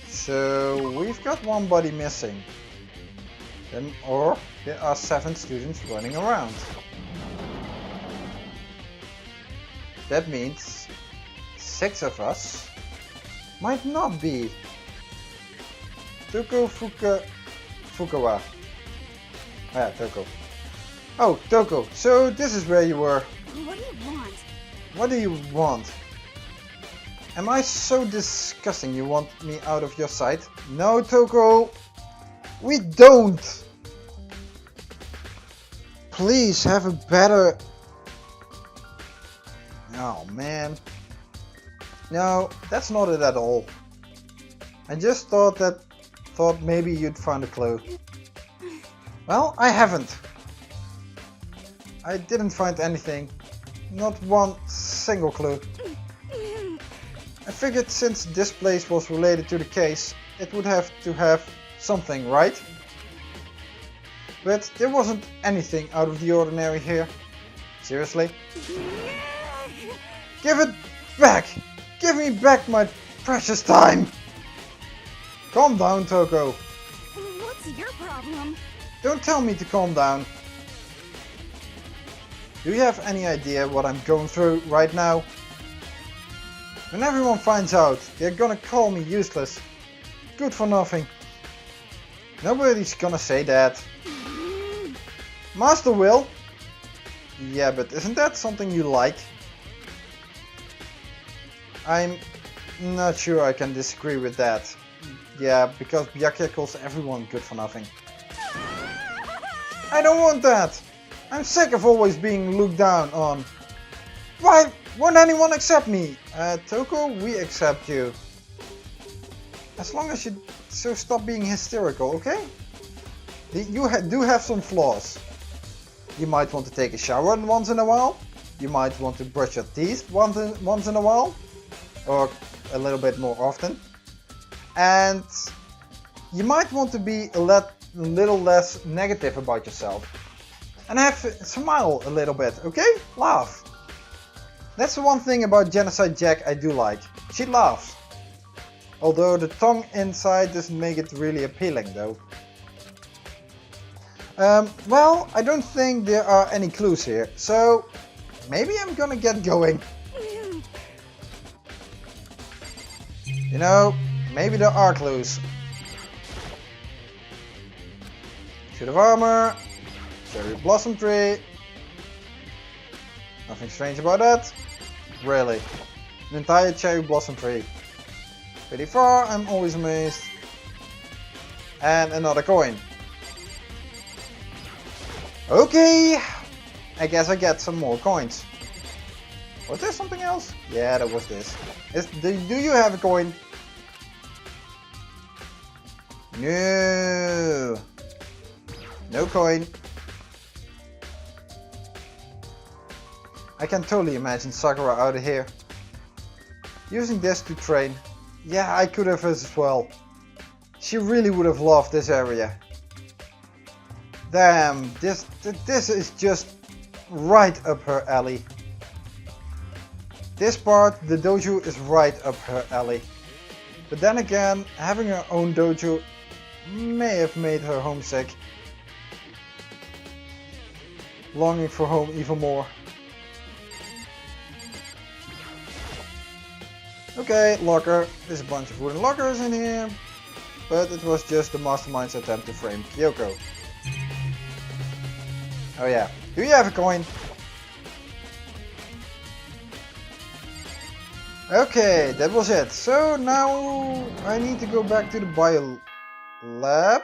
So we've got one body missing. Or there are 7 students running around. That means 6 of us might not be Toko Fukawa. Yeah, Toko. Oh, Toko, so this is where you were. What do you want? What do you want? Am I so disgusting you want me out of your sight? No, Toko, we don't. Please have a better... Oh man. No, that's not it at all. I just thought maybe you'd find a clue. Well, I haven't. I didn't find anything. Not one single clue. I figured since this place was related to the case, it would have to have something, right? But there wasn't anything out of the ordinary here. Seriously? Give it back! Give me back my precious time! Calm down, Toko. What's your problem? Don't tell me to calm down. Do you have any idea what I'm going through right now? When everyone finds out, they're gonna call me useless. Good for nothing. Nobody's gonna say that. Master will. Yeah, but isn't that something you like? I'm not sure I can disagree with that. Yeah, because Byakuya calls everyone good for nothing. I don't want that! I'm sick of always being looked down on. Why won't anyone accept me? Toko, we accept you. As long as you stop being hysterical, okay? You do have some flaws. You might want to take a shower once in a while. You might want to brush your teeth once in a while. Or a little bit more often. And you might want to be a little less negative about yourself. And smile a little bit, okay? Laugh. That's the one thing about Genocide Jack I do like. She laughs. Although the tongue inside doesn't make it really appealing though. Well, I don't think there are any clues here, so maybe I'm gonna get going. You know, maybe there are clues. Suit of armor, cherry blossom tree. Nothing strange about that. Really, an entire cherry blossom tree. Pretty far, I'm always amazed. And another coin. Okay, I guess I get some more coins. Was there something else? Yeah, there was this. Do you have a coin? No. No coin. I can totally imagine Sakura out of here. Using this to train. Yeah, I could have as well. She really would have loved this area. Damn, this is just right up her alley. This part, the dojo, is right up her alley. But then again, having her own dojo may have made her homesick. Longing for home even more. Okay, locker. There's a bunch of wooden lockers in here. But it was just the mastermind's attempt to frame Kyoko. Oh yeah, do you have a coin? Okay, that was it. So now I need to go back to the bio lab.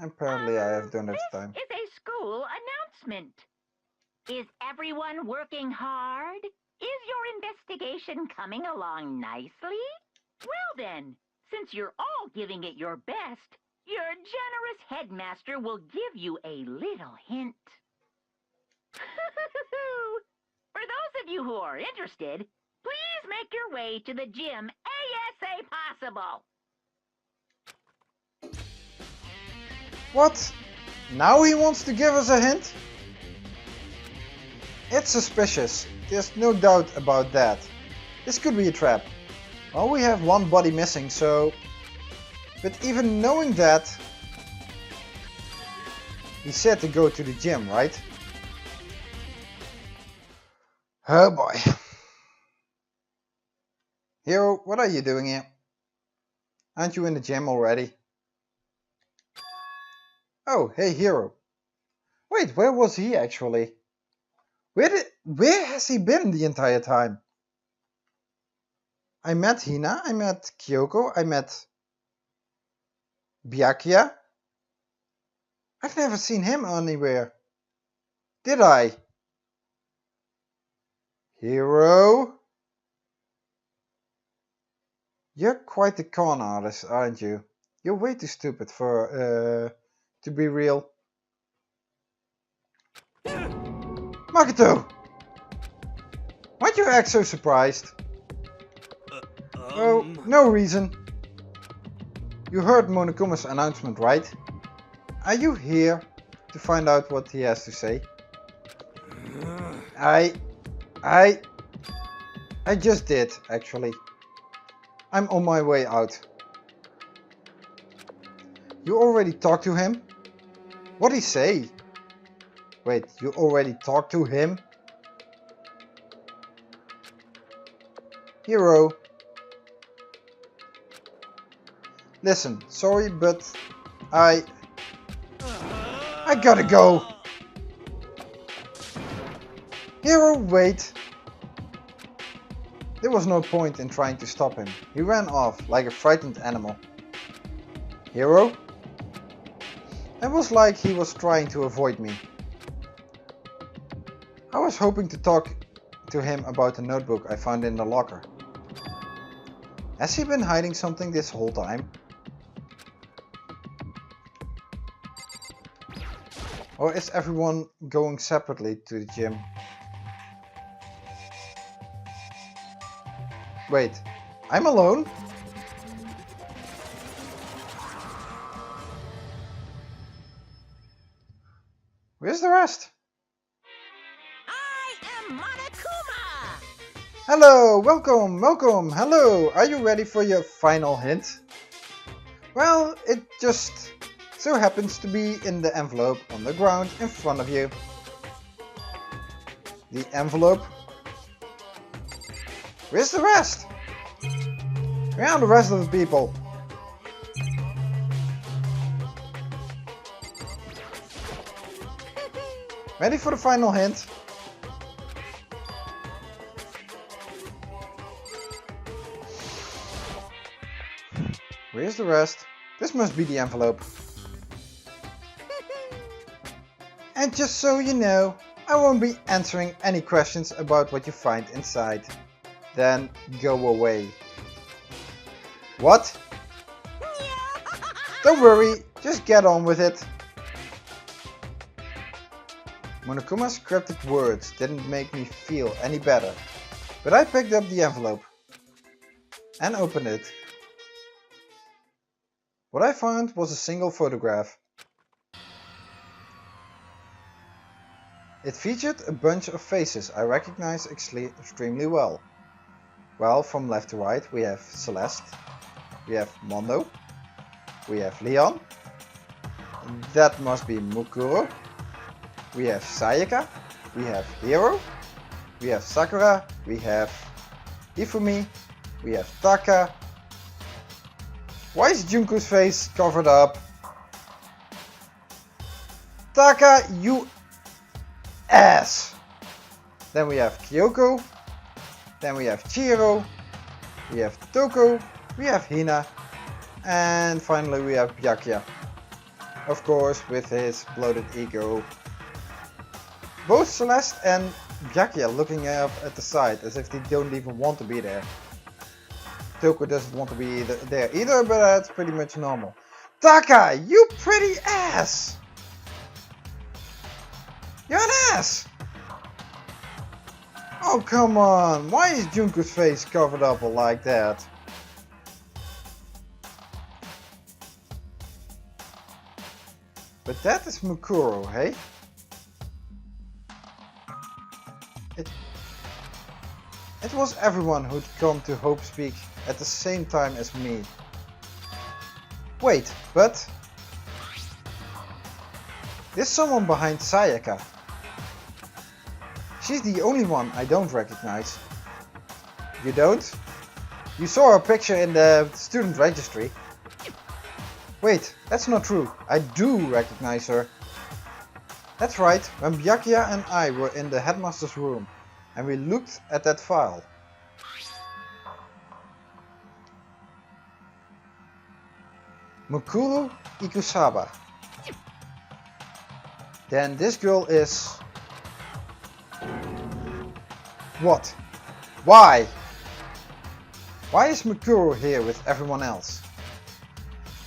Apparently I don't have time. This is a school announcement. Is everyone working hard? Is your investigation coming along nicely? Well then, since you're all giving it your best, your generous headmaster will give you a little hint. For those of you who are interested, please make your way to the gym ASA possible. What? Now he wants to give us a hint? It's suspicious. There's no doubt about that. This could be a trap. Well, we have one body missing, so... But even knowing that... He said to go to the gym, right? Oh boy. Hero, what are you doing here? Aren't you in the gym already? Oh, hey Hero. Wait, where was he actually? Where has he been the entire time? I met Hina, I met Kyoko, I met Byakuya. I've never seen him anywhere. Did I? Hero? You're quite the con artist, aren't you? You're way too stupid for, to be real. Makoto! Why'd you act so surprised? Oh, no reason. You heard Monokuma's announcement, right? Are you here to find out what he has to say? I just did, actually. I'm on my way out. You already talked to him? What'd he say? Wait, you already talked to him? Hero. Listen, sorry, but I gotta go. Hero, wait. There was no point in trying to stop him. He ran off like a frightened animal. Hero? It was like he was trying to avoid me. I was hoping to talk to him about the notebook I found in the locker. Has he been hiding something this whole time? Or is everyone going separately to the gym? Wait, I'm alone? Where's the rest? I am Monokuma! Hello, welcome, hello. Are you ready for your final hint? Well, it just so happens to be in the envelope on the ground in front of you. The envelope. Where's the rest? Where are the rest of the people? Ready for the final hint? Where's the rest? This must be the envelope. And just so you know, I won't be answering any questions about what you find inside. Then go away. What? Don't worry, just get on with it. Monokuma's cryptic words didn't make me feel any better, but I picked up the envelope and opened it. What I found was a single photograph. It featured a bunch of faces I recognize extremely well. Well, from left to right we have Celeste, we have Mondo, we have Leon, that must be Mukuro, we have Sayaka, we have Hiro, we have Sakura, we have Ifumi, we have Taka. Why is Junko's face covered up? Taka, you ass! Then we have Kyoko, then we have Chihiro, we have Toko, we have Hina, and finally we have Byakuya. Of course, with his bloated ego. Both Celeste and Byakuya looking up at the side as if they don't even want to be there. Toko doesn't want to be there either, but that's pretty much normal. Taka, you pretty ass! You're an ass! Oh come on, why is Junko's face covered up like that? But that is Mukuro, hey? It was everyone who'd come to Hope Speak at the same time as me. Wait, but there's someone behind Sayaka. She's the only one I don't recognize. You don't? You saw her picture in the student registry. Wait, that's not true. I do recognize her. That's right, when Byakuya and I were in the headmaster's room and we looked at that file. Mukuro Ikusaba. Then this girl is... What? Why? Why is Mukuro here with everyone else?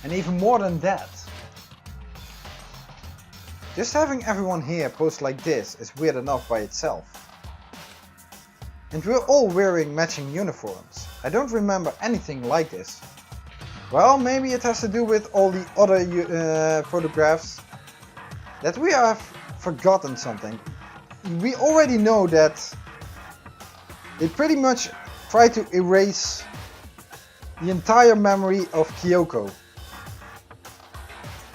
And even more than that, just having everyone here posed like this is weird enough by itself. And we're all wearing matching uniforms. I don't remember anything like this. Well, maybe it has to do with all the other photographs. That we have forgotten something. We already know that they pretty much try to erase the entire memory of Kyoko.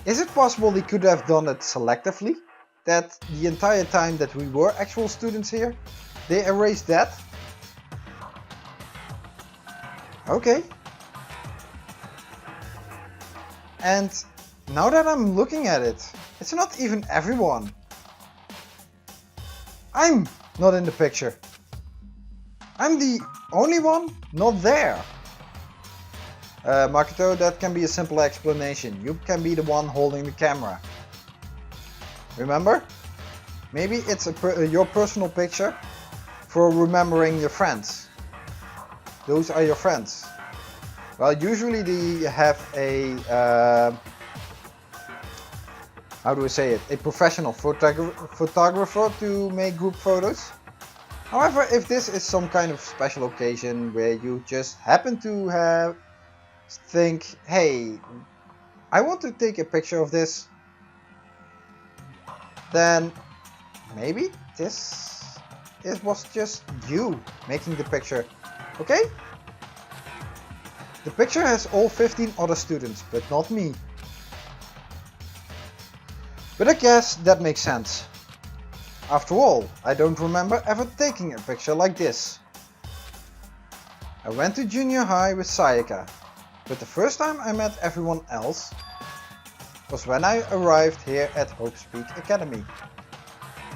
Is it possible they could have done it selectively? That the entire time that we were actual students here, they erased that? Okay. And now that I'm looking at it, it's not even everyone. I'm not in the picture. I'm the only one not there. Makoto, that can be a simple explanation. You can be the one holding the camera. Remember? Maybe it's your personal picture for remembering your friends. Those are your friends. Well, usually they have a, how do I say it? A professional photographer to make group photos. However, if this is some kind of special occasion where you just happen to think, hey, I want to take a picture of this, then maybe this was just you making the picture, okay? The picture has all 15 other students, but not me. But I guess that makes sense. After all, I don't remember ever taking a picture like this. I went to junior high with Sayaka, but the first time I met everyone else was when I arrived here at Hope's Peak Academy.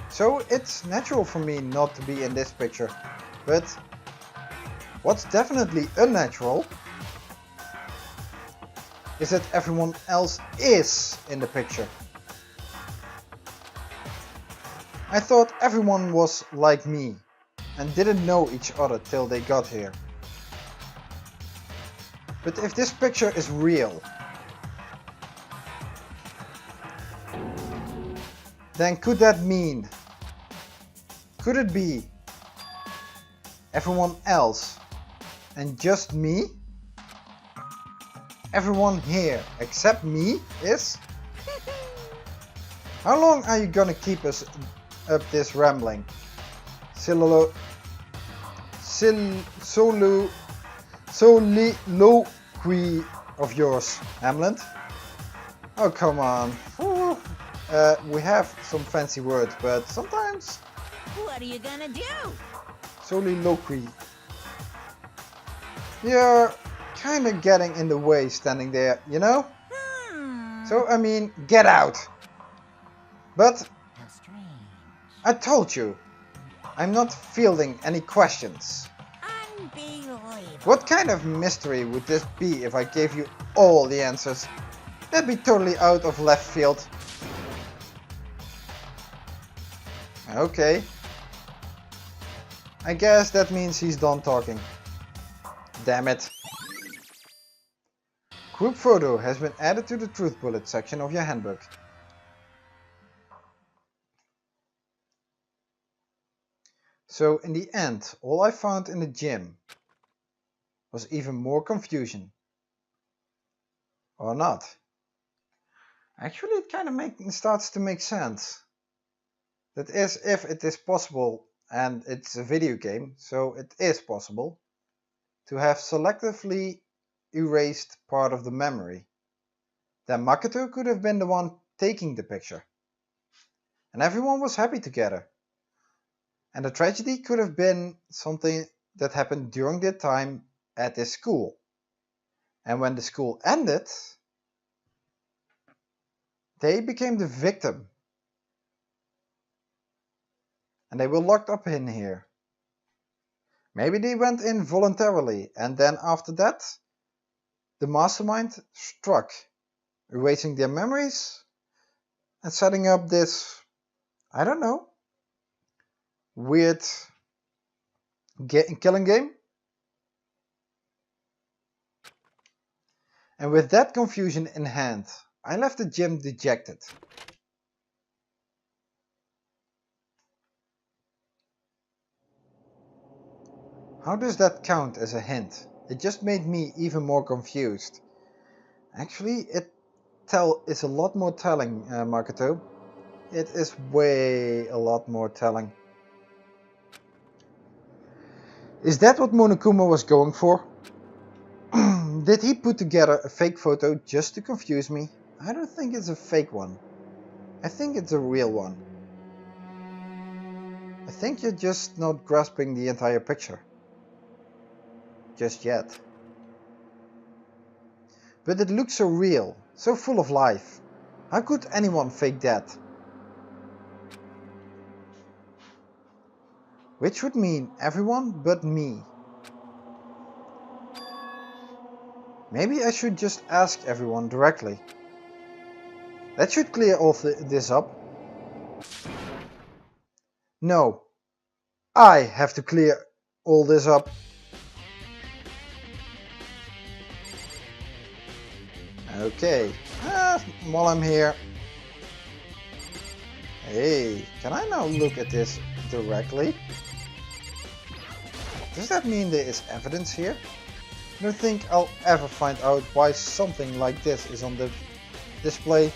So it's natural for me not to be in this picture, but what's definitely unnatural is that everyone else is in the picture. I thought everyone was like me and didn't know each other till they got here. But if this picture is real, then could that mean, could it be everyone else and just me? Everyone here except me is? How long are you gonna keep us up this rambling soliloquy of yours, Hamlet? Oh, come on. We have some fancy words, but sometimes... What are you gonna do? Soliloquy. You're kinda getting in the way standing there, you know? So, I mean, get out! But How strange. I told you, I'm not fielding any questions. Unbelievable. What kind of mystery would this be if I gave you all the answers? That'd be totally out of left field. Okay. I guess that means he's done talking. Damn it. Group photo has been added to the truth bullet section of your handbook. So in the end, all I found in the gym was even more confusion. Or not. Actually, it kind of starts to make sense. That is, if it is possible, and it's a video game, so it is possible, to have selectively erased part of the memory. Then Makoto could have been the one taking the picture. And everyone was happy together. And the tragedy could have been something that happened during their time at this school. And when the school ended, they became the victim. And they were locked up in here. Maybe they went in voluntarily, and then after that, the mastermind struck, erasing their memories and setting up this, I don't know, weird killing game. And with that confusion in hand, I left the gym dejected. How does that count as a hint? It just made me even more confused. Actually, it's a lot more telling, Makoto. It is way a lot more telling. Is that what Monokuma was going for? Did he put together a fake photo just to confuse me? I don't think it's a fake one. I think it's a real one. I think you're just not grasping the entire picture. Just yet. But it looks so real, so full of life. How could anyone fake that? Which would mean everyone but me. Maybe I should just ask everyone directly. That should clear all this up. No, I have to clear all this up. Okay, while I'm here. Hey, can I now look at this directly? Does that mean there is evidence here? I don't think I'll ever find out why something like this is on the display.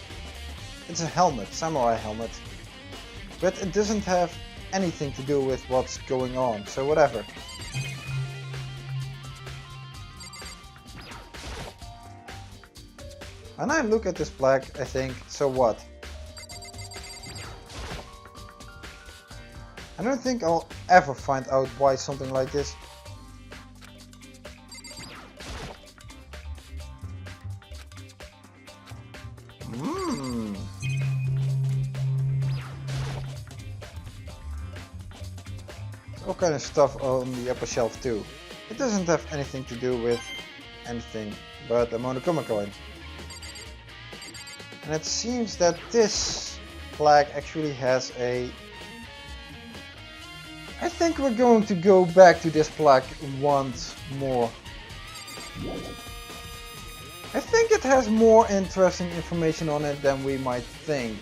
It's a helmet, samurai helmet. But it doesn't have anything to do with what's going on, so whatever. When I look at this plaque, I think, so what? I don't think I'll ever find out why something like this. All kind of stuff on the upper shelf too. It doesn't have anything to do with anything but a Monokuma coin. And it seems that this flag actually has a... I think we're going to go back to this plaque once more. I think it has more interesting information on it than we might think.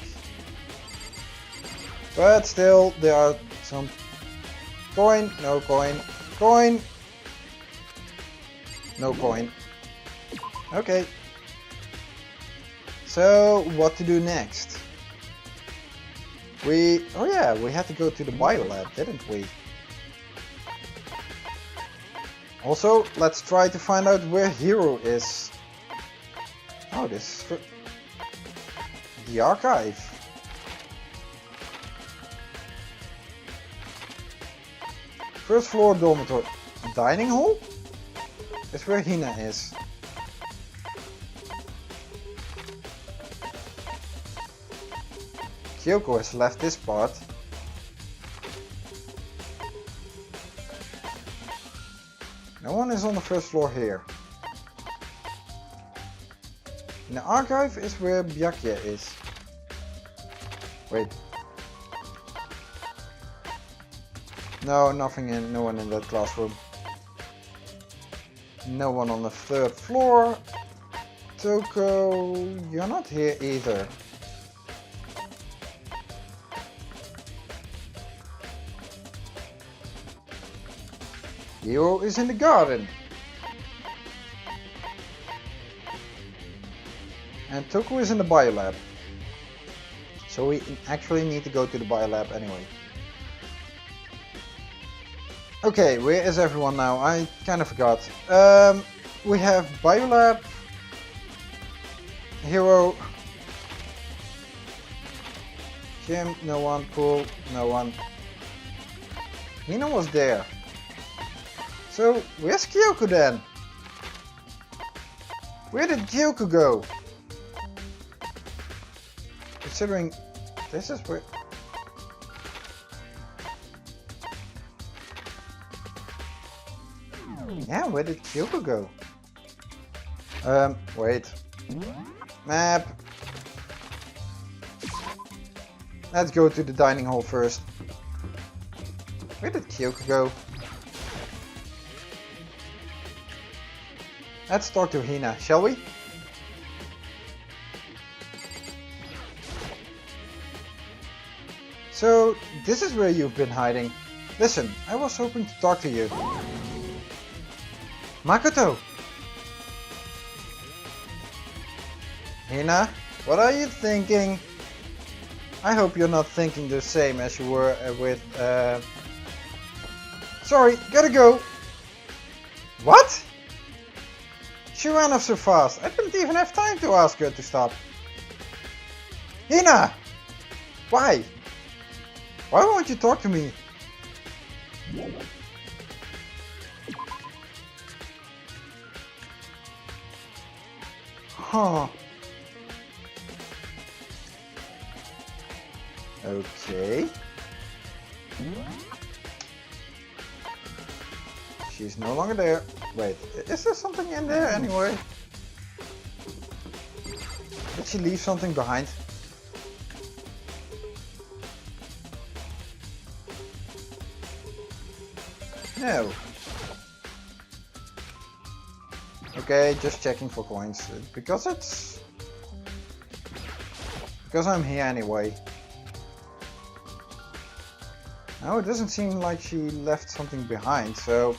But still, there are some... Coin, no coin, coin, no coin. Okay. So, what to do next? Oh yeah, we had to go to the biolab, didn't we? Also, let's try to find out where Hero is. Oh, this is the archive. First floor dormitory. Dining hall? That's where Hina is. Kyoko has left this part. No one is on the first floor here. In the archive is where Byakuya is. Wait. No, nothing in, no one in that classroom. No one on the third floor. Toko, you're not here either. Hiro is in the garden. And Toko is in the biolab. So we actually need to go to the biolab anyway. Okay, where is everyone now? I kind of forgot. We have biolab, Hero, Gym, no one, pool, no one. Hina was there. So, where's Kyoko then? Where did Kyoko go? Considering this is where... Yeah, where did Kyoko go? Wait. Map. Let's go to the dining hall first. Where did Kyoko go? Let's talk to Hina, shall we? So, this is where you've been hiding. Listen, I was hoping to talk to you. Makoto! Hina, what are you thinking? I hope you're not thinking the same as you were with... Sorry, gotta go! What? She ran off so fast, I didn't even have time to ask her to stop. Hina! Why? Why won't you talk to me? Huh. Okay. She's no longer there. Wait, is there something in there anyway? Did she leave something behind? No. Okay, just checking for coins. Because I'm here anyway. No, it doesn't seem like she left something behind, so...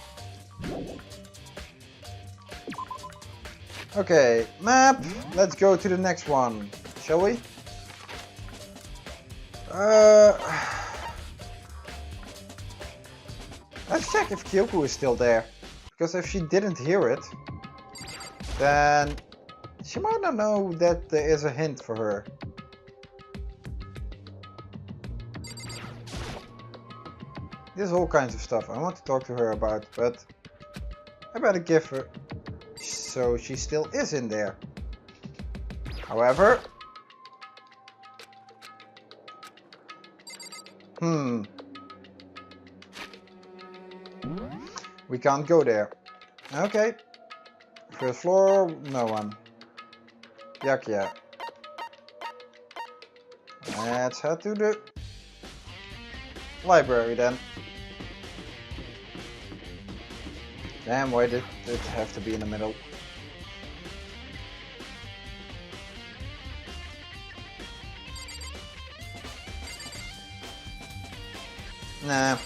Okay, map! Let's go to the next one, shall we? Let's check if Kyoko is still there. Because if she didn't hear it, then she might not know that there is a hint for her. There's all kinds of stuff I want to talk to her about, but I better give her so she still is in there. However, we can't go there. Okay. First floor, no one. Byakuya. Let's head to the library then. Damn, why did it have to be in the middle? Nah,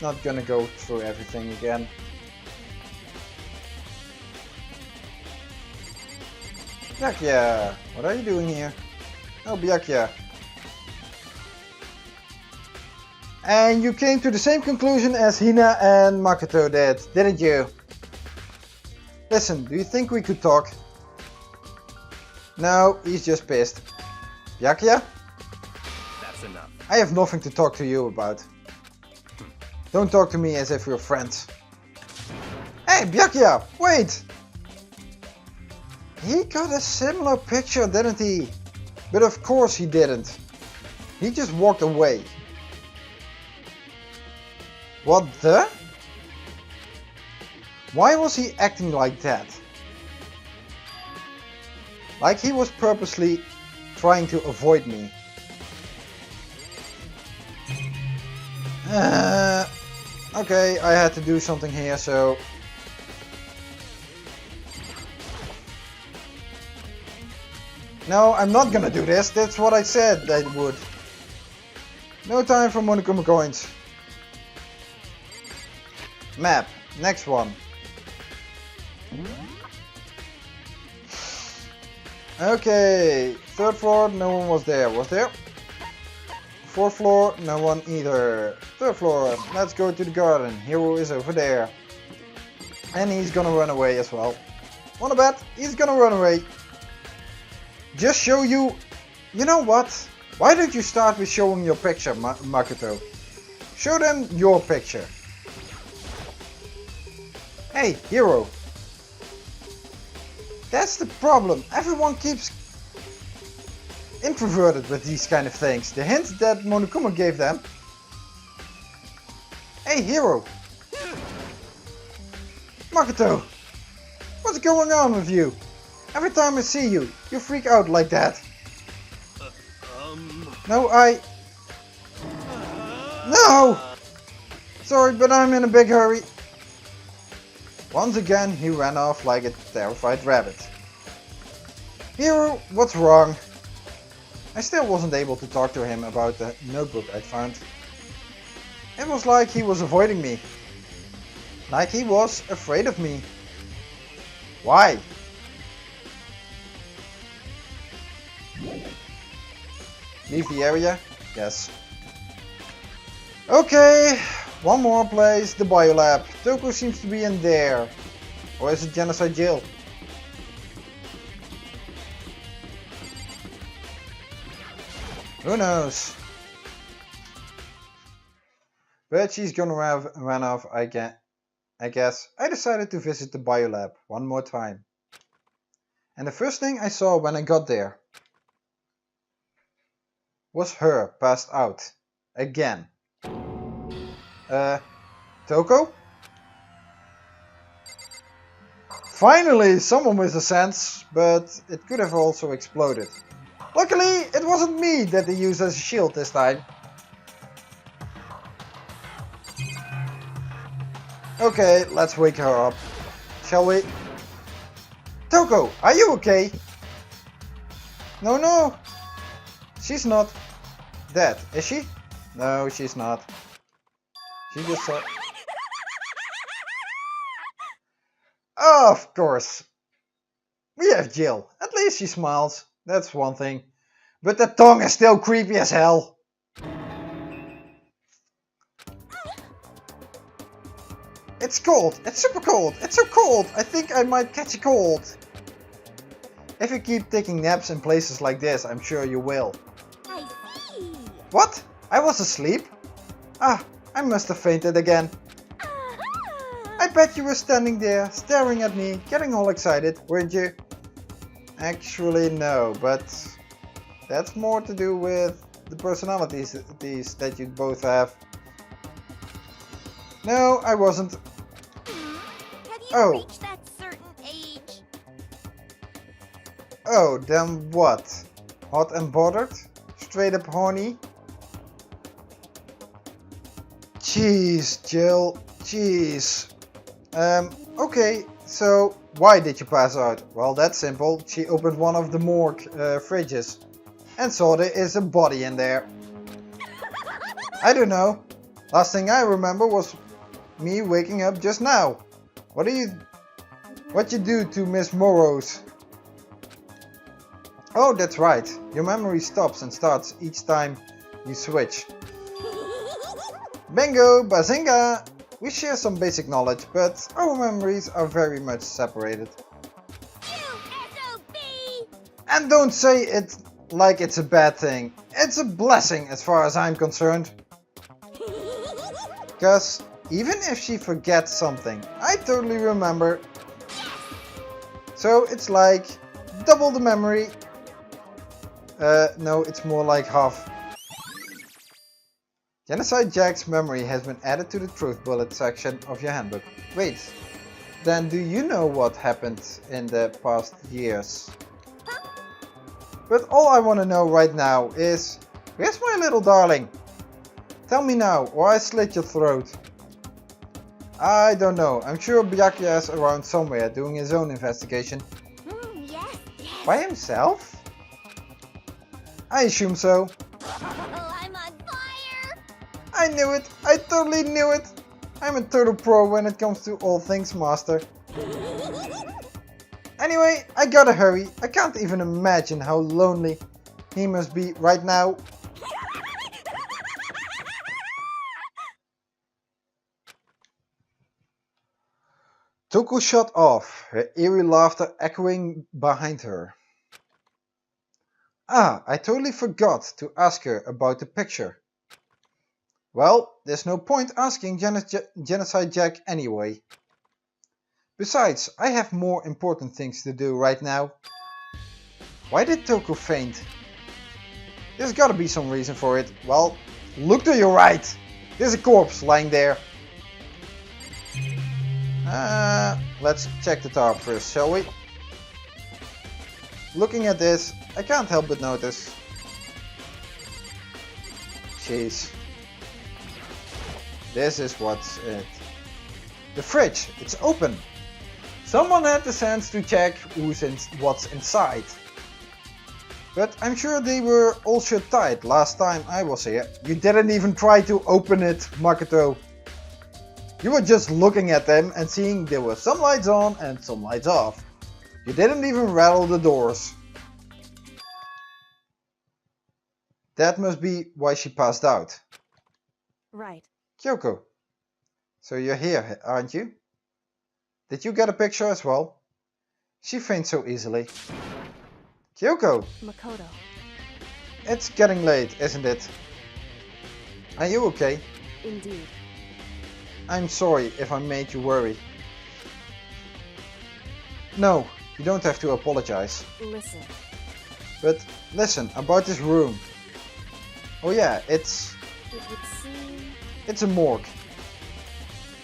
not gonna go through everything again. Byakuya, what are you doing here? Oh, Byakuya. And you came to the same conclusion as Hina and Makoto did, didn't you? Listen, do you think we could talk? No, he's just pissed. Byakuya? That's enough. I have nothing to talk to you about. Don't talk to me as if we're friends. Hey, Byakuya, wait! He got a similar picture, didn't he? But of course he didn't. He just walked away. What the? Why was he acting like that? Like he was purposely trying to avoid me. Okay, I had to do something here, so... No, I'm not gonna do this. That's what I said I would. No time for Monokuma coins. Map. Next one. Okay. Third floor, no one was there. Was there? Fourth floor, no one either. Third floor, let's go to the garden. Hero is over there. And he's gonna run away as well. Wanna bet? He's gonna run away. Just show you... You know what? Why don't you start with showing your picture, Makoto? Show them your picture. Hey, Hero. That's the problem. Everyone keeps introverted with these kind of things. The hints that Monokuma gave them. Hey, Hero. Makoto. What's going on with you? Every time I see you, you freak out like that. No, No! Sorry, but I'm in a big hurry. Once again, he ran off like a terrified rabbit. Hero, what's wrong? I still wasn't able to talk to him about the notebook I found. It was like he was avoiding me. Like he was afraid of me. Why? Leave the area? Yes. Okay, one more place, the biolab. Toko seems to be in there. Or is it Genocide Jail? Who knows? But she's gonna run off, I guess. I decided to visit the biolab one more time. And the first thing I saw when I got there was her passed out. Again. Toko? Finally, someone with a sense, but it could have also exploded. Luckily, it wasn't me that they used as a shield this time. Okay, let's wake her up. Shall we? Toko, are you okay? No. She's not dead, is she? No, she's not. She just saw... Of course. We have Jill. At least she smiles. That's one thing. But the tongue is still creepy as hell. It's cold. It's super cold. It's so cold. I think I might catch a cold. If you keep taking naps in places like this, I'm sure you will. I see. What? I was asleep? Ah, I must have fainted again. I bet you were standing there, staring at me, getting all excited, weren't you? Actually, no, but that's more to do with the personalities that you both have. No, I wasn't. Have you reached that certain age? Oh, then what? Hot and bothered? Straight up horny? Jeez, Jill, jeez. Okay, so why did you pass out? Well, that's simple. She opened one of the morgue fridges and saw there is a body in there. I don't know. Last thing I remember was me waking up just now. What you do to Miss Morrow's? Oh, that's right. Your memory stops and starts each time you switch. Bingo, bazinga! We share some basic knowledge, but our memories are very much separated. SOB! And don't say it like it's a bad thing. It's a blessing as far as I'm concerned. Cause even if she forgets something, I totally remember. So it's like double the memory. No, it's more like half. Genocide Jack's memory has been added to the truth bullet section of your handbook. Wait, then do you know what happened in the past years? But all I want to know right now is, where's my little darling? Tell me now, or I slit your throat. I don't know, I'm sure Byakuya is around somewhere doing his own investigation. Yes. By himself? I assume so. Oh, I'm on fire! I knew it! I totally knew it! I'm a total pro when it comes to all things master. Anyway, I gotta hurry. I can't even imagine how lonely he must be right now. Toko shut off, her eerie laughter echoing behind her. Ah, I totally forgot to ask her about the picture. Well, there's no point asking Genocide Jack anyway. Besides, I have more important things to do right now. Why did Toko faint? There's gotta be some reason for it. Well, look to your right! There's a corpse lying there. Let's check the tarp first, shall we? Looking at this, I can't help but notice. Jeez. This is what's it. The fridge, it's open. Someone had the sense to check what's inside. But I'm sure they were all shut tight last time I was here. You didn't even try to open it, Makoto. You were just looking at them and seeing there were some lights on and some lights off. You didn't even rattle the doors. That must be why she passed out. Right. Kyoko, so you're here, aren't you? Did you get a picture as well? She faints so easily. Kyoko! Makoto. It's getting late, isn't it? Are you okay? Indeed. I'm sorry if I made you worry. No, You don't have to apologize. Listen. But listen, about this room. Oh yeah, It would seem it's a morgue.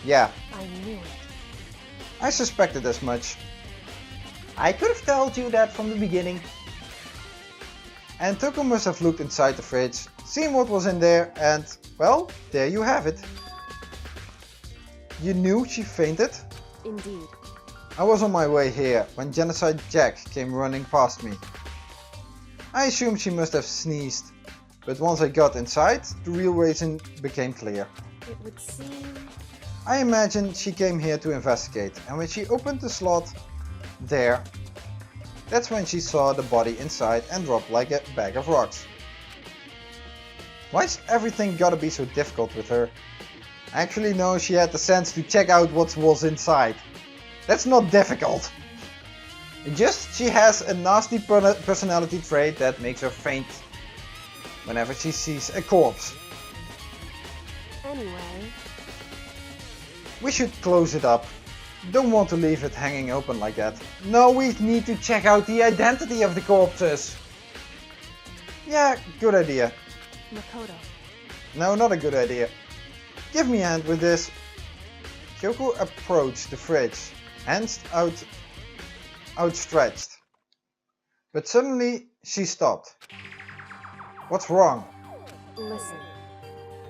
Yeah, I knew it. I suspected as much. I could have told you that from the beginning. And Toko must have looked inside the fridge, seen what was in there, and well, there you have it. You knew she fainted? Indeed. I was on my way here when Genocide Jack came running past me. I assumed she must have sneezed, but once I got inside, the real reason became clear. It would seem I imagine she came here to investigate, and when she opened the slot there, that's when she saw the body inside and dropped like a bag of rocks. Why's everything gotta be so difficult with her? I actually know she had the sense to check out what was inside. That's not difficult. Just she has a nasty personality trait that makes her faint whenever she sees a corpse. anyway. We should close it up. Don't want to leave it hanging open like that. No, we need to check out the identity of the corpses. Yeah, good idea. Makoto. No, not a good idea. Give me a hand with this. Kyoko approached the fridge, hands outstretched. But suddenly she stopped. What's wrong? Listen.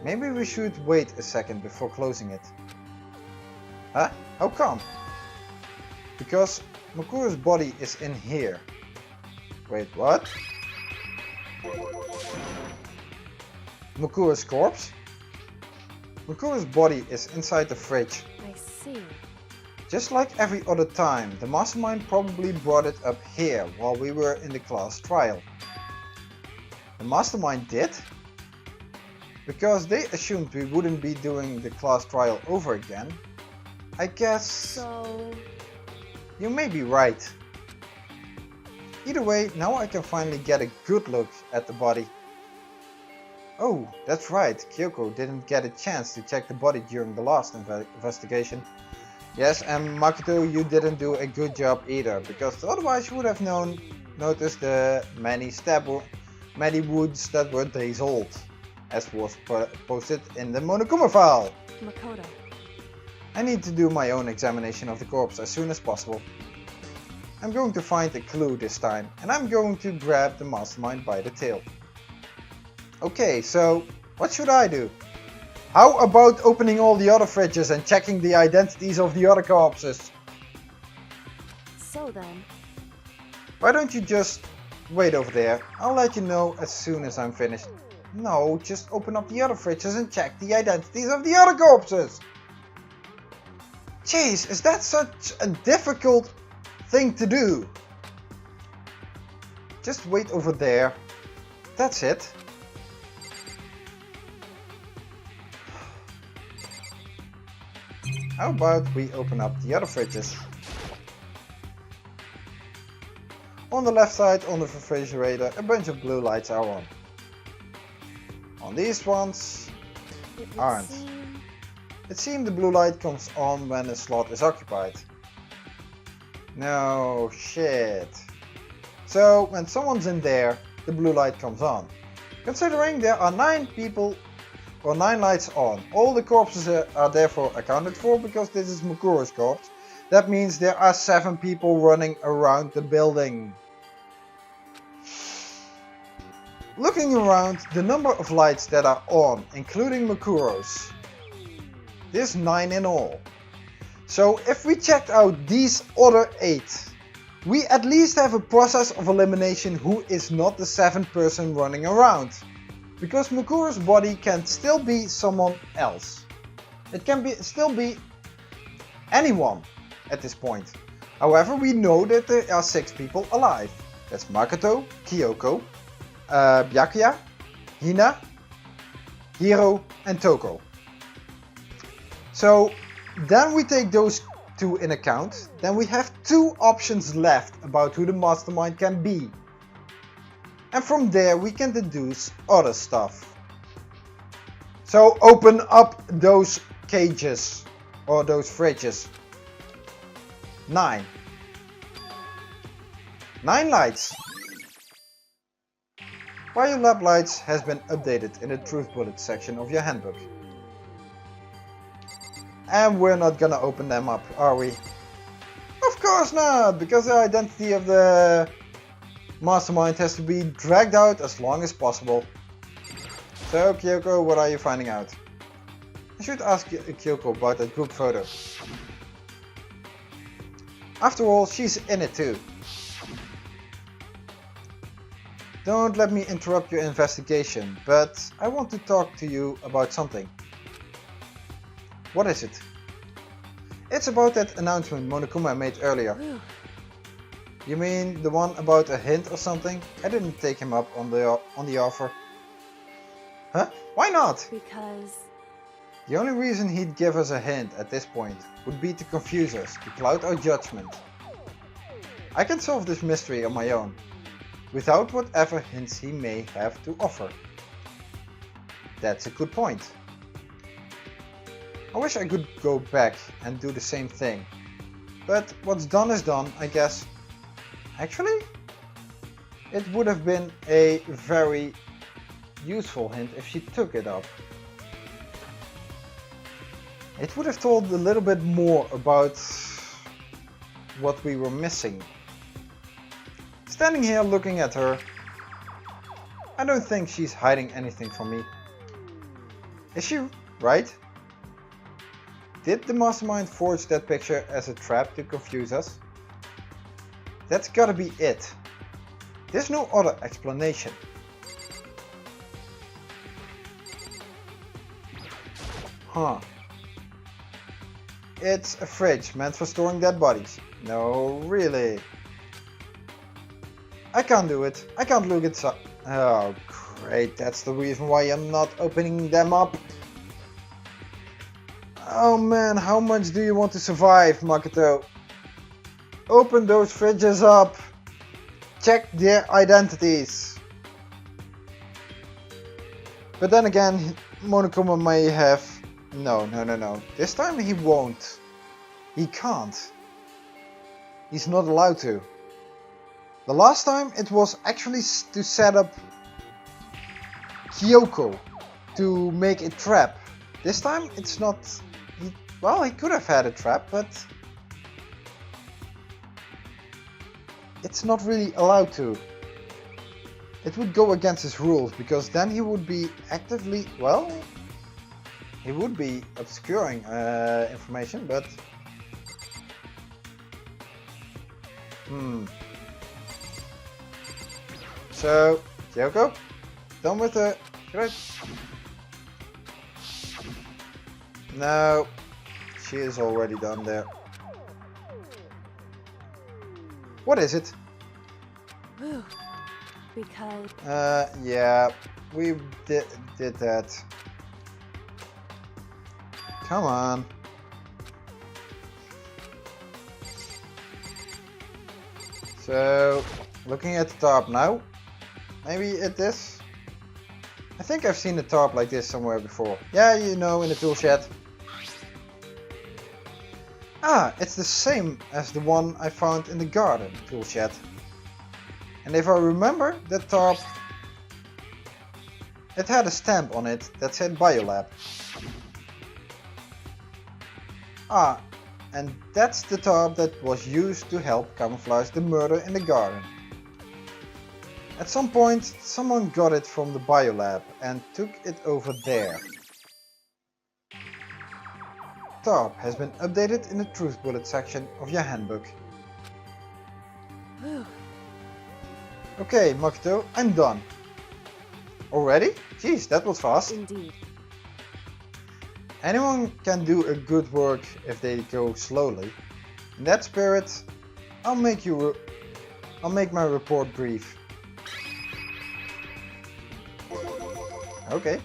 Maybe we should wait a second before closing it. Huh? How come? Because Makuro's body is in here. Wait, what? Makuro's corpse? Makuro's body is inside the fridge. I see. Just like every other time, the mastermind probably brought it up here while we were in the class trial. The mastermind did? Because they assumed we wouldn't be doing the class trial over again. I guess... So... You may be right. Either way, now I can finally get a good look at the body. Oh, that's right, Kyoko didn't get a chance to check the body during the last investigation. Yes, and Makoto, you didn't do a good job either, because otherwise you would have noticed the many wounds that were days old, as was posted in the Monokuma file. Makoto. I need to do my own examination of the corpse as soon as possible. I'm going to find a clue this time, and I'm going to grab the mastermind by the tail. Okay, so what should I do? How about opening all the other fridges and checking the identities of the other corpses? So then... Why don't you just wait over there? I'll let you know as soon as I'm finished. No, just open up the other fridges and check the identities of the other corpses! Jeez, is that such a difficult thing to do? Just wait over there. That's it. How about we open up the other fridges? On the left side on the refrigerator a bunch of blue lights are on. On these ones It would aren't. seem... It seems the blue light comes on when a slot is occupied. No shit. So when someone's in there, the blue light comes on. Considering there are 9 people or 9 lights on, all the corpses are therefore accounted for because this is Makuro's corpse. That means there are 7 people running around the building. Looking around, the number of lights that are on, including Makuro's, there's 9 in all. So if we checked out these other 8, we at least have a process of elimination who is not the 7th person running around. Because Makuro's body can still be someone else. It can still be anyone at this point. However, we know that there are 6 people alive. That's Makoto, Kyoko, Byakuya, Hina, Hiro and Toko. So then we take those 2 in account. Then we have 2 options left about who the mastermind can be. And from there we can deduce other stuff. So open up those cages or those fridges. 9. 9 lights. Biolab lights has been updated in the truth bullet section of your handbook. And we're not gonna open them up, are we? Of course not, because the identity of the mastermind has to be dragged out as long as possible. So Kyoko, what are you finding out? I should ask Kyoko about that group photo. After all, she's in it too. Don't let me interrupt your investigation, but I want to talk to you about something. What is it? It's about that announcement Monokuma made earlier. You mean the one about a hint or something? I didn't take him up on the offer. Huh? Why not? Because... The only reason he'd give us a hint at this point would be to confuse us, to cloud our judgment. I can solve this mystery on my own, without whatever hints he may have to offer. That's a good point. I wish I could go back and do the same thing, but what's done is done, I guess. Actually, it would have been a very useful hint if she took it up. It would have told a little bit more about what we were missing. Standing here looking at her, I don't think she's hiding anything from me. Is she right? Did the mastermind forge that picture as a trap to confuse us? That's gotta be it. There's no other explanation. Huh. It's a fridge meant for storing dead bodies. No, really. I can't do it. I can't look inside. Oh, great. That's the reason why I'm not opening them up. Oh man, how much do you want to survive, Makoto? Open those fridges up. Check their identities. But then again, Monokuma may have... No. This time he won't. He can't. He's not allowed to. The last time it was actually to set up Kyoko to make a trap. This time it's not... Well, he could have had a trap, but... It's not really allowed to. It would go against his rules, because then he would be actively... Well... He would be obscuring information, but... So, Kyoko, done with the... Great. No, she is already done there. What is it? Because... Yeah, we did that. Come on. So, looking at the top now. Maybe it is? I think I've seen a tarp like this somewhere before. Yeah, you know, in the tool shed. Ah, it's the same as the one I found in the garden tool shed. And if I remember, that tarp, it had a stamp on it that said Biolab. Ah, and that's the tarp that was used to help camouflage the murder in the garden. At some point, someone got it from the biolab and took it over there. Tarp has been updated in the truth bullet section of your handbook. Okay, Makoto, I'm done. Already? Jeez, that was fast. Indeed. Anyone can do a good work if they go slowly. In that spirit, I'll make my report brief. Okay.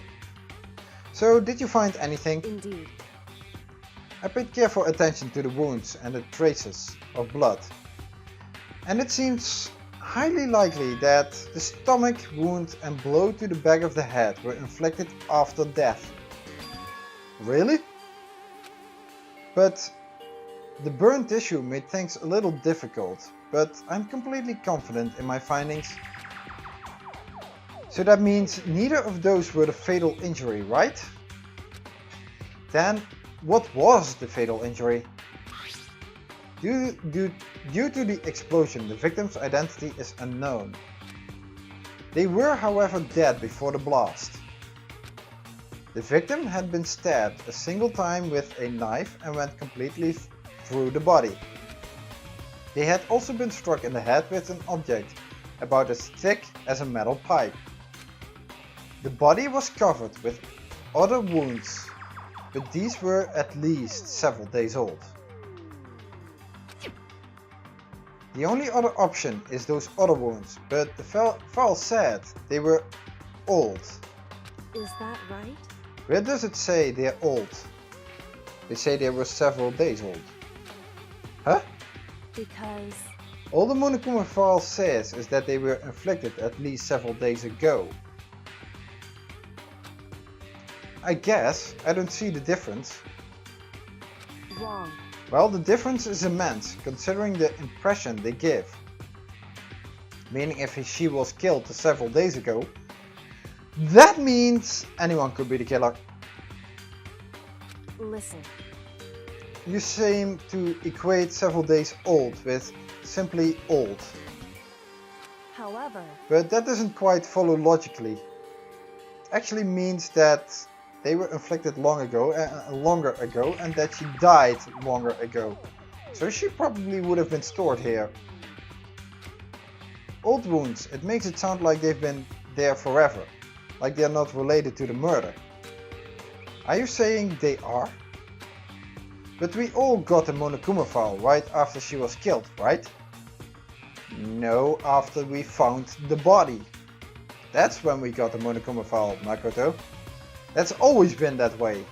So, did you find anything? Indeed. I paid careful attention to the wounds and the traces of blood. And it seems highly likely that the stomach wound and blow to the back of the head were inflicted after death. Really? But The burn tissue made things a little difficult, but I'm completely confident in my findings. So that means neither of those were the fatal injury, right? Then what was the fatal injury? Due to the explosion, the victim's identity is unknown. They were, however, dead before the blast. The victim had been stabbed a single time with a knife and went completely through the body. They had also been struck in the head with an object about as thick as a metal pipe. The body was covered with other wounds, but these were at least several days old. The only other option is those other wounds, but the file said they were old. Is that right? Where does it say they're old? They say they were several days old. Huh? Because... All the Monokuma file says is that they were inflicted at least several days ago. I guess I don't see the difference. Wrong. Well, the difference is immense, considering the impression they give. Meaning if she was killed several days ago, that means anyone could be the killer. Listen. You seem to equate several days old with simply old. However... But that doesn't quite follow logically. It actually means that they were inflicted longer ago and that she died longer ago. So she probably would have been stored here. Old wounds, it makes it sound like they've been there forever. Like they're not related to the murder. Are you saying they are? But we all got the Monokuma file right after she was killed, right? No, after we found the body. That's when we got the Monokuma file, Makoto. That's always been that way.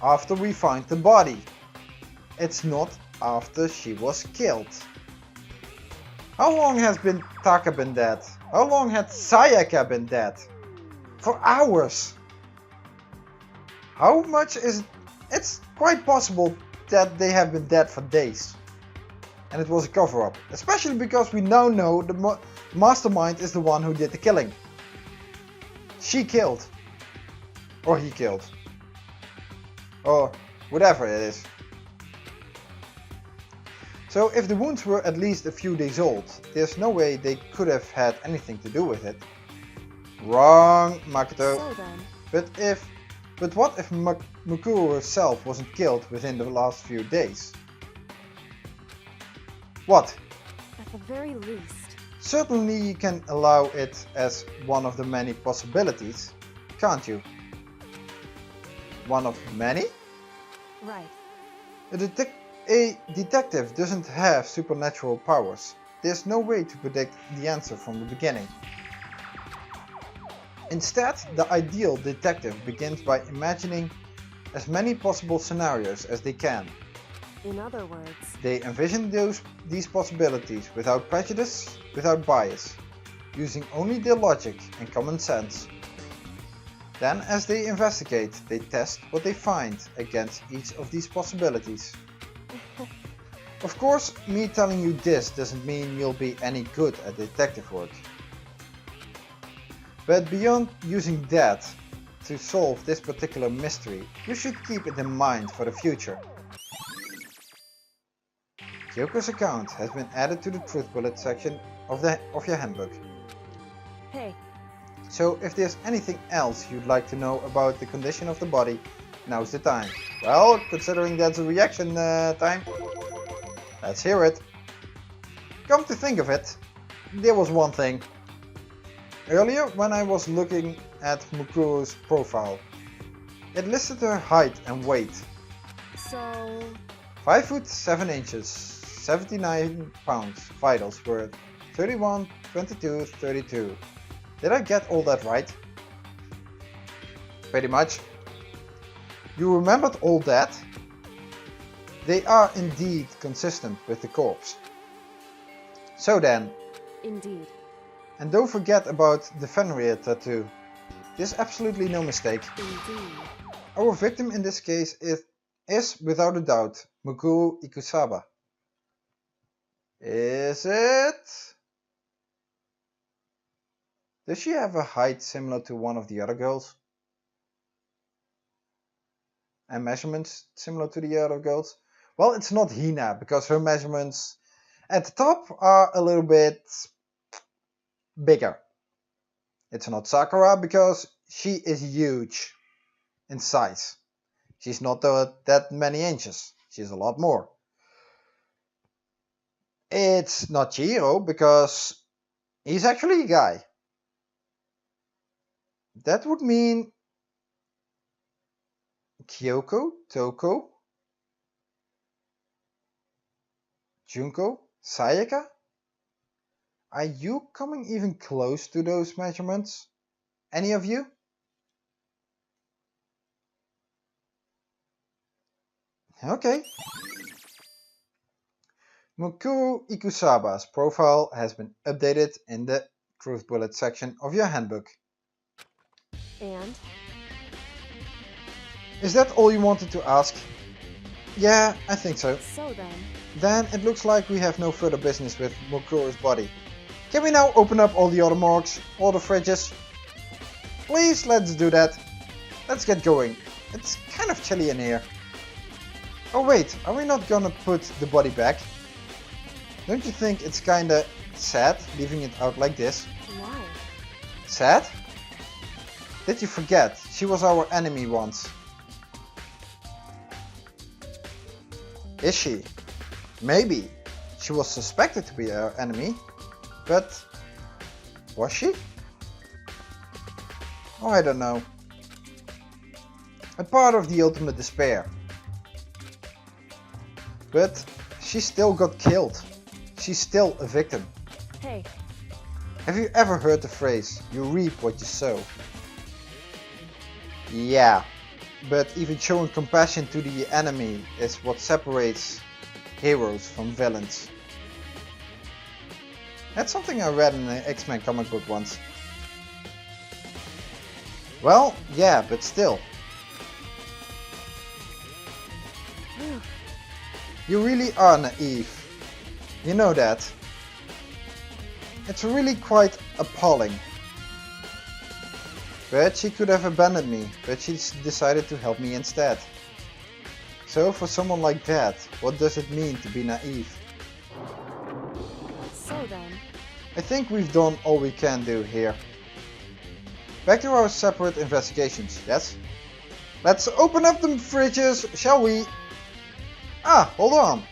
After we find the body. It's not after she was killed. How long has Taka been dead? How long had Sayaka been dead? For hours. How much is it? It's quite possible that they have been dead for days. And it was a cover-up. Especially because we now know the mastermind is the one who did the killing. She killed. Or he killed. Or whatever it is. So if the wounds were at least a few days old, there's no way they could have had anything to do with it. Wrong, Makoto. So then... But what if Mukuro herself wasn't killed within the last few days? What? At the very least... Certainly you can allow it as one of the many possibilities, can't you? One of many? Right. A detective doesn't have supernatural powers. There's no way to predict the answer from the beginning. Instead, the ideal detective begins by imagining as many possible scenarios as they can. In other words... They envision these possibilities without prejudice, without bias, using only their logic and common sense. Then, as they investigate, they test what they find against each of these possibilities. Of course, me telling you this doesn't mean you'll be any good at detective work. But beyond using that to solve this particular mystery, you should keep it in mind for the future. Kyoko's account has been added to the truth bullet section of your handbook. Hey. So if there's anything else you'd like to know about the condition of the body, now's the time. Well, considering that's a reaction time, let's hear it. Come to think of it, there was one thing. Earlier, when I was looking at Mukuro's profile, it listed her height and weight. So... 5 foot 7 inches, 79 pounds, vitals were 31, 22, 32. Did I get all that right? Pretty much. You remembered all that? They are indeed consistent with the corpse. So then. Indeed. And don't forget about the Fenrir tattoo. There's absolutely no mistake. Indeed. Our victim in this case is is without a doubt Mukuru Ikusaba. Is it? Does she have a height similar to one of the other girls? And measurements similar to the other girls? Well, it's not Hina, because her measurements at the top are a little bit bigger. It's not Sakura, because she is huge in size. She's not that many inches. She's a lot more. It's not Chihiro, because he's actually a guy. That would mean Kyoko, Toko, Junko, Sayaka? Are you coming even close to those measurements? Any of you? Okay. Mukuru Ikusaba's profile has been updated in the Truth Bullet section of your handbook. And? Is that all you wanted to ask? Yeah, I think so. So then... Then it looks like we have no further business with Mukuru's body. Can we now open up all the other morgues, all the fridges? Please, let's do that. Let's get going. It's kind of chilly in here. Oh wait, are we not gonna put the body back? Don't you think it's kinda sad leaving it out like this? Why? Sad? Did you forget? She was our enemy once. Is she? Maybe. She was suspected to be our enemy. But was she? Oh, I don't know. A part of the ultimate despair. But she still got killed. She's still a victim. Hey. Have you ever heard the phrase, you reap what you sow? Yeah, but even showing compassion to the enemy is what separates heroes from villains. That's something I read in an X-Men comic book once. Well, yeah, but still. You really are naive. You know that. It's really quite appalling. But she could have abandoned me, but she decided to help me instead. So for someone like that, what does it mean to be naive? So then... I think we've done all we can do here. Back to our separate investigations, yes? Let's open up the fridges, shall we? Ah, hold on.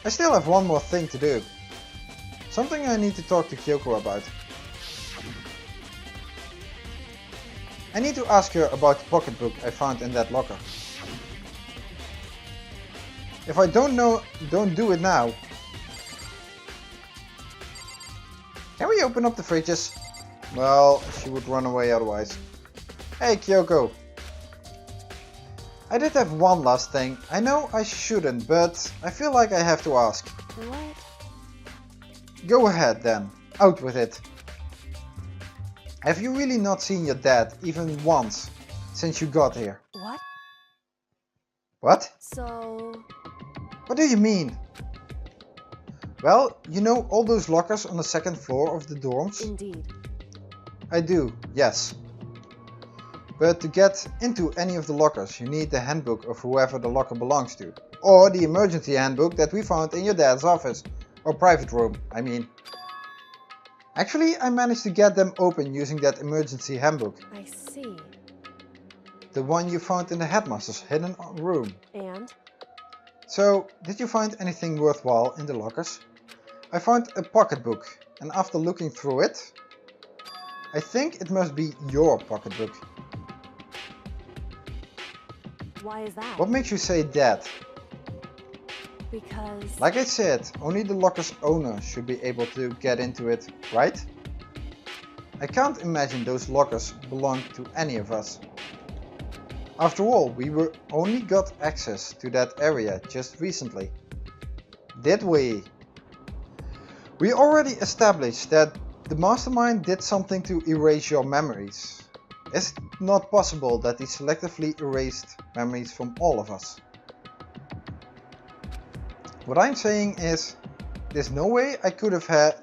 I still have one more thing to do. Something I need to talk to Kyoko about. I need to ask her about the pocketbook I found in that locker. If I don't do it now. Can we open up the fridges? Well, she would run away otherwise. Hey Kyoko. I did have one last thing. I know I shouldn't, but I feel like I have to ask. What? Go ahead then. Out with it. Have you really not seen your dad even once since you got here? What? What? So... What do you mean? Well, you know all those lockers on the second floor of the dorms? Indeed. I do, yes. But to get into any of the lockers you need the handbook of whoever the locker belongs to. Or the emergency handbook that we found in your dad's office. Or private room, I mean. Actually, I managed to get them open using that emergency handbook. I see. The one you found in the headmaster's hidden room. And? So, did you find anything worthwhile in the lockers? I found a pocketbook, and after looking through it, I think it must be your pocketbook. Why is that? What makes you say that? Because... Like I said, only the locker's owner should be able to get into it, right? I can't imagine those lockers belong to any of us. After all, we only got access to that area just recently. Did we? We already established that the mastermind did something to erase your memories. Is it not possible that he selectively erased memories from all of us? What I'm saying is, there's no way I could have had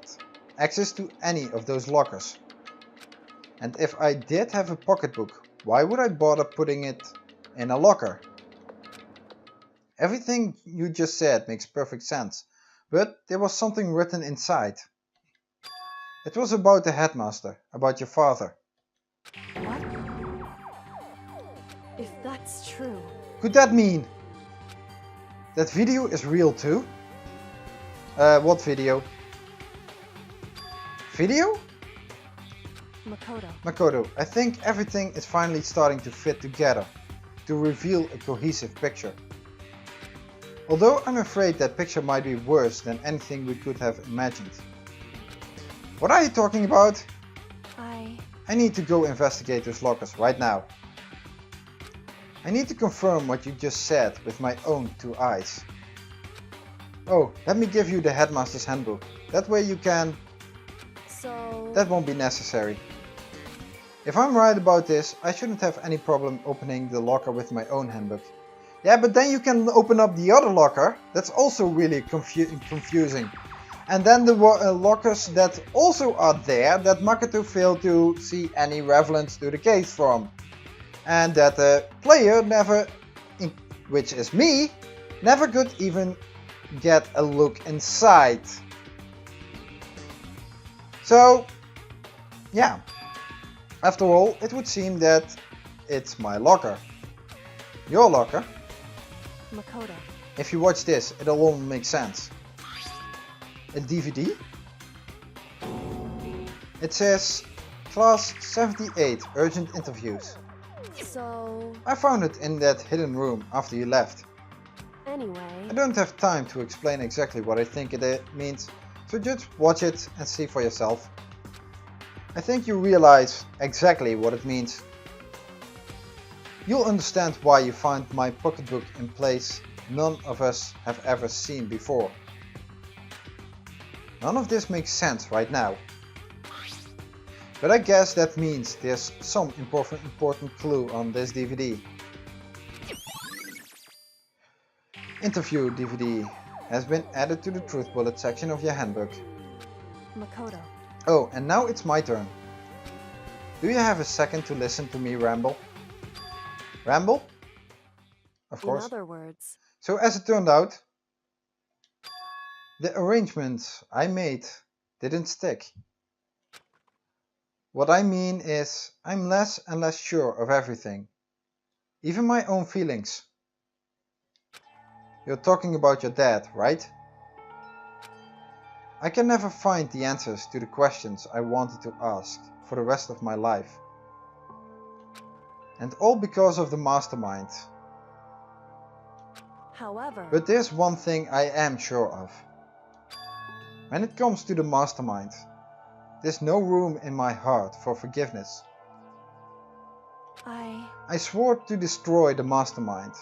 access to any of those lockers. And if I did have a pocketbook, why would I bother putting it in a locker? Everything you just said makes perfect sense, but there was something written inside. It was about the headmaster, about your father. What? If that's true... Could that mean that video is real too? What video? Video? Makoto, I think everything is finally starting to fit together, to reveal a cohesive picture. Although I'm afraid that picture might be worse than anything we could have imagined. What are you talking about? I need to go investigate those lockers right now. I need to confirm what you just said with my own 2 eyes. Oh, let me give you the headmaster's handbook. That way you can... So... That won't be necessary. If I'm right about this, I shouldn't have any problem opening the locker with my own handbook. Yeah, but then you can open up the other locker. That's also really confusing. And then the lockers that also are there that Makoto failed to see any relevance to the case from. And that the player never, which is me, never could even get a look inside. So, yeah. After all, it would seem that it's my locker. Your locker. Makoto. If you watch this, it'll all make sense. A DVD? It says Class 78 Urgent Interviews. So... I found it in that hidden room after you left. Anyway... I don't have time to explain exactly what I think it means, so just watch it and see for yourself. I think you realize exactly what it means. You'll understand why you find my pocketbook in place none of us have ever seen before. None of this makes sense right now. But I guess that means there's some important clue on this DVD. Interview DVD has been added to the truth bullet section of your handbook. Makoto. Oh, and now it's my turn. Do you have a second to listen to me ramble? Ramble? Of course. In other words... So as it turned out, the arrangements I made didn't stick. What I mean is, I'm less and less sure of everything. Even my own feelings. You're talking about your dad, right? I can never find the answers to the questions I wanted to ask for the rest of my life. And all because of the mastermind. However... But there's one thing I am sure of. When it comes to the mastermind, there's no room in my heart for forgiveness. I swore to destroy the mastermind.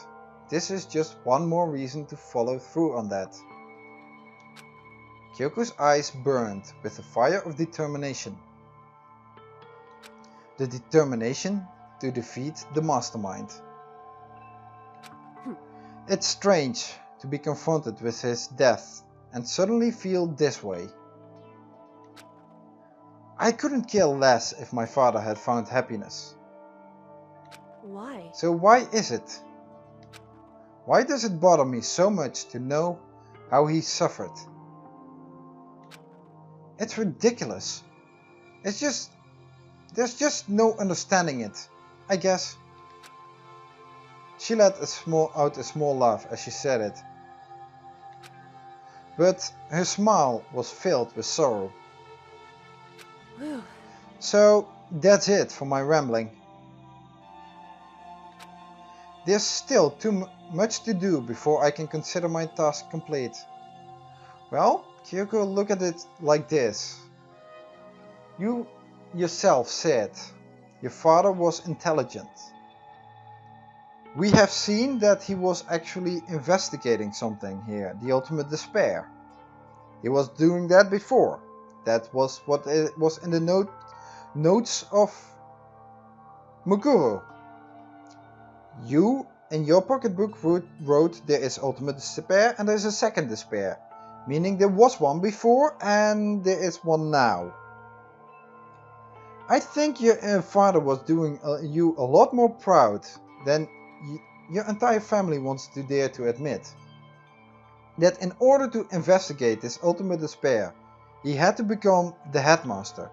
This is just one more reason to follow through on that. Kyoko's eyes burned with the fire of determination. The determination to defeat the mastermind. It's strange to be confronted with his death and suddenly feel this way. I couldn't care less if my father had found happiness. Why? So why is it? Why does it bother me so much to know how he suffered? It's ridiculous. There's just no understanding it, I guess. She let out a small laugh as she said it. But her smile was filled with sorrow. Whew. So that's it for my rambling. There's still too much to do before I can consider my task complete. Well, Kyoko, look at it like this. You yourself said your father was intelligent. We have seen that he was actually investigating something here, the ultimate despair. He was doing that before. That was what it was in the notes of Mukuro, you in your pocketbook wrote there is ultimate despair and there is a second despair, meaning there was one before and there is one now. I think your father was doing you a lot more proud than your entire family wants to dare to admit. That in order to investigate this ultimate despair, he had to become the headmaster.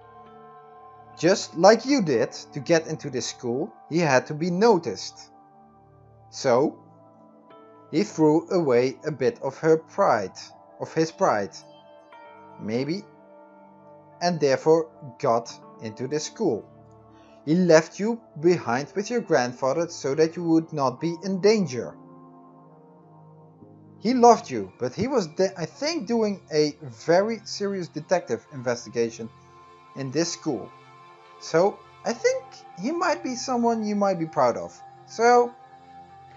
Just like you did to get into this school, he had to be noticed. So, he threw away a bit of his pride, maybe, and therefore got into this school. He left you behind with your grandfather so that you would not be in danger. He loved you, but he was, I think, doing a very serious detective investigation in this school. So, I think he might be someone you might be proud of. So,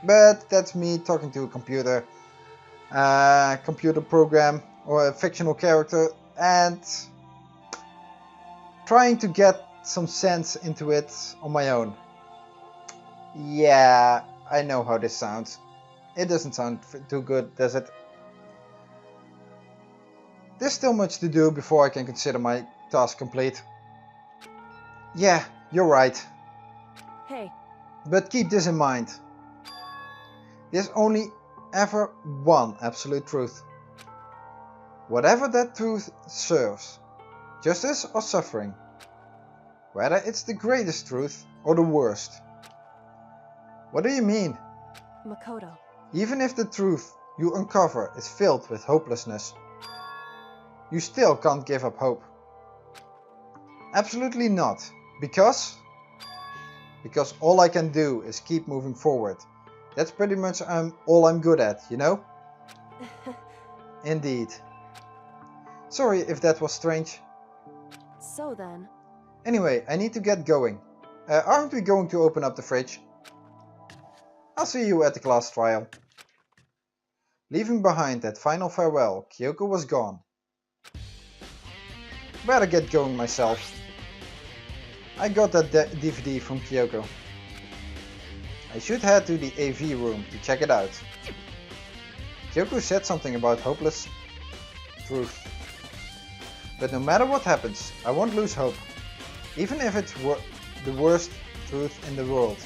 but that's me talking to a computer program or a fictional character and trying to get some sense into it on my own. Yeah, I know how this sounds. It doesn't sound too good, does it? There's still much to do before I can consider my task complete. Yeah, you're right. Hey. But keep this in mind. There's only ever one absolute truth. Whatever that truth serves, justice or suffering, whether it's the greatest truth or the worst. What do you mean? Makoto. Even if the truth you uncover is filled with hopelessness, you still can't give up hope. Absolutely not. Because all I can do is keep moving forward. That's pretty much all I'm good at, you know? Indeed. Sorry if that was strange. So then. Anyway, I need to get going. Aren't we going to open up the fridge? I'll see you at the class trial. Leaving behind that final farewell, Kyoko was gone. Better get going myself. I got that DVD from Kyoko. I should head to the AV room to check it out. Kyoko said something about hopeless truth. But no matter what happens, I won't lose hope. Even if it's the worst truth in the world.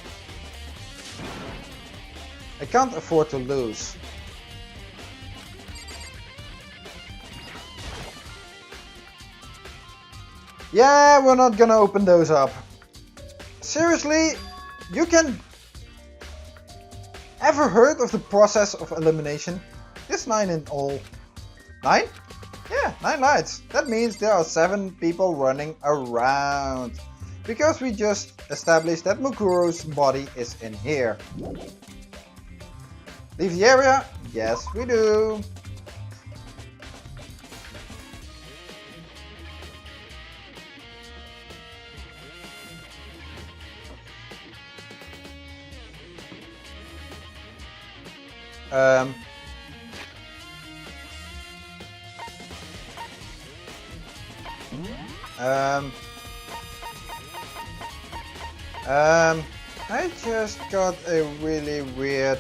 I can't afford to lose. Yeah, we're not gonna open those up. Seriously? You can... Ever heard of the process of elimination? There's 9 in all. 9? Yeah, 9 lights. That means there are 7 people running around. Because we just established that Mukuro's body is in here. Leave the area? Yes, we do. I just got a really weird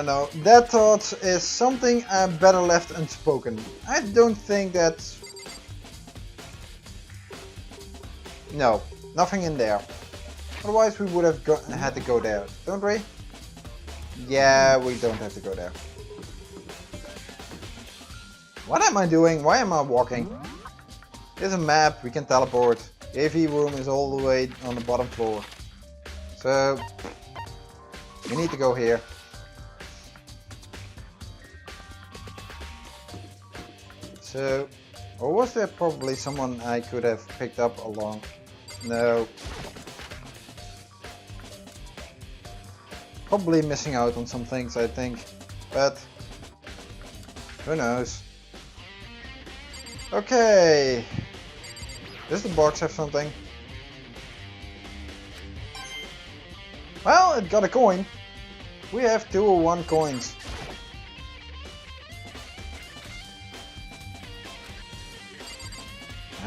No. That thought is something better left unspoken. I don't think that's... No, nothing in there. Otherwise we would have had to go there, don't we? Yeah, we don't have to go there. What am I doing? Why am I walking? There's a map, we can teleport. The AV room is all the way on the bottom floor. So... we need to go here. So, or was there probably someone I could have picked up along No. Probably missing out on some things, I think. But who knows? Okay. Does the box have something? Well, it got a coin. We have 201 coins.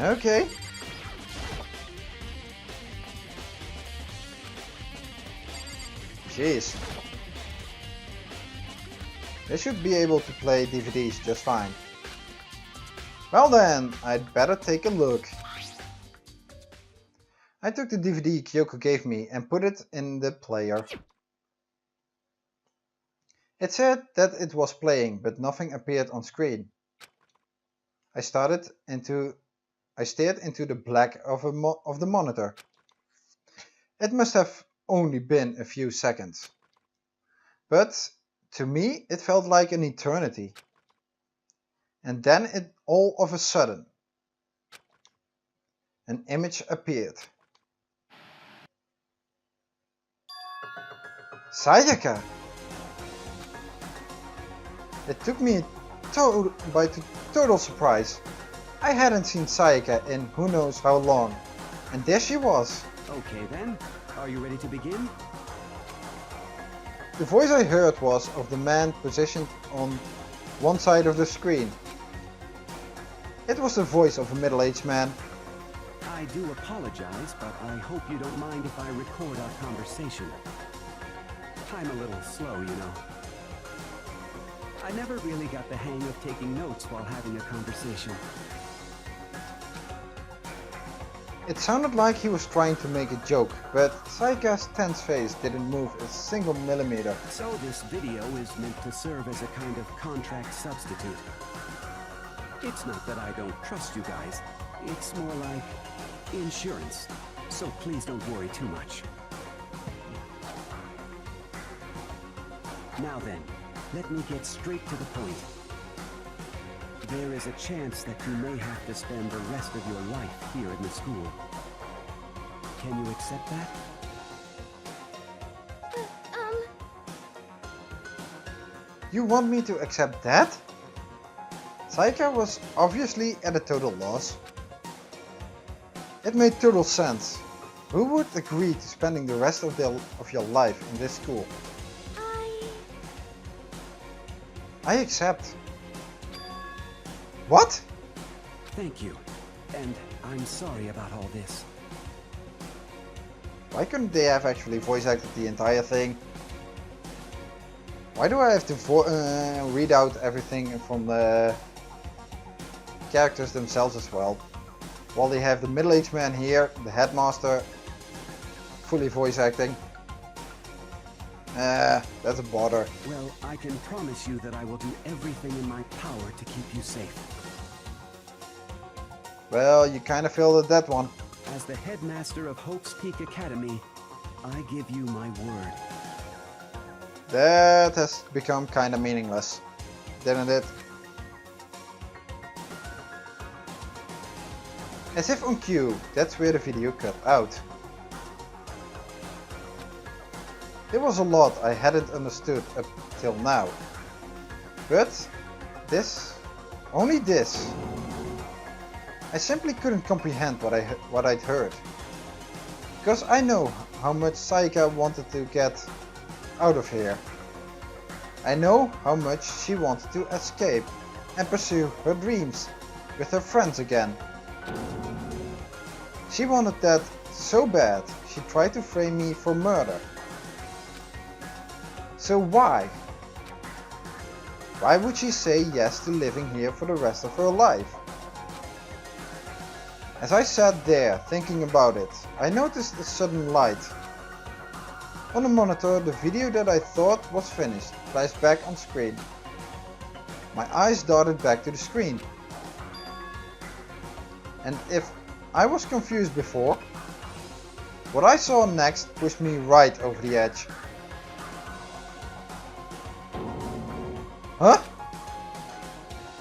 Okay. Jeez. They should be able to play DVDs just fine. Well then, I'd better take a look. I took the DVD Kyoko gave me and put it in the player. It said that it was playing, but nothing appeared on screen. I stared into the black of the monitor. It must have only been a few seconds. But to me it felt like an eternity. And then all of a sudden, an image appeared. Sayaka! It took me by total surprise. I hadn't seen Sayaka in who knows how long, and there she was. Okay then, are you ready to begin? The voice I heard was of the man positioned on one side of the screen. It was the voice of a middle-aged man. I do apologize, but I hope you don't mind if I record our conversation. I'm a little slow, you know. I never really got the hang of taking notes while having a conversation. It sounded like he was trying to make a joke, but Sayaka's tense face didn't move a single millimeter. So this video is meant to serve as a kind of contract substitute. It's not that I don't trust you guys, it's more like insurance. So please don't worry too much. Now then, let me get straight to the point. There is a chance that you may have to spend the rest of your life here in the school. Can you accept that? You want me to accept that? Sayaka was obviously at a total loss. It made total sense. Who would agree to spending the rest of your life in this school? I accept. What? Thank you. And I'm sorry about all this. Why couldn't they have actually voice acted the entire thing? Why do I have to read out everything from the characters themselves as well? While they have the middle-aged man here, the headmaster, fully voice acting. That's a bother. Well, I can promise you that I will do everything in my power to keep you safe. Well, you kind of failed at that one. As the headmaster of Hope's Peak Academy, I give you my word. That has become kind of meaningless, didn't it? As if on cue, that's where the video cut out. There was a lot I hadn't understood up till now. But this, only this. I simply couldn't comprehend what I'd heard. Because I know how much Sayaka wanted to get out of here. I know how much she wanted to escape and pursue her dreams with her friends again. She wanted that so bad, she tried to frame me for murder. So why? Why would she say yes to living here for the rest of her life? As I sat there thinking about it, I noticed a sudden light. On the monitor, the video that I thought was finished flashed back on screen. My eyes darted back to the screen. And if I was confused before, what I saw next pushed me right over the edge. Huh?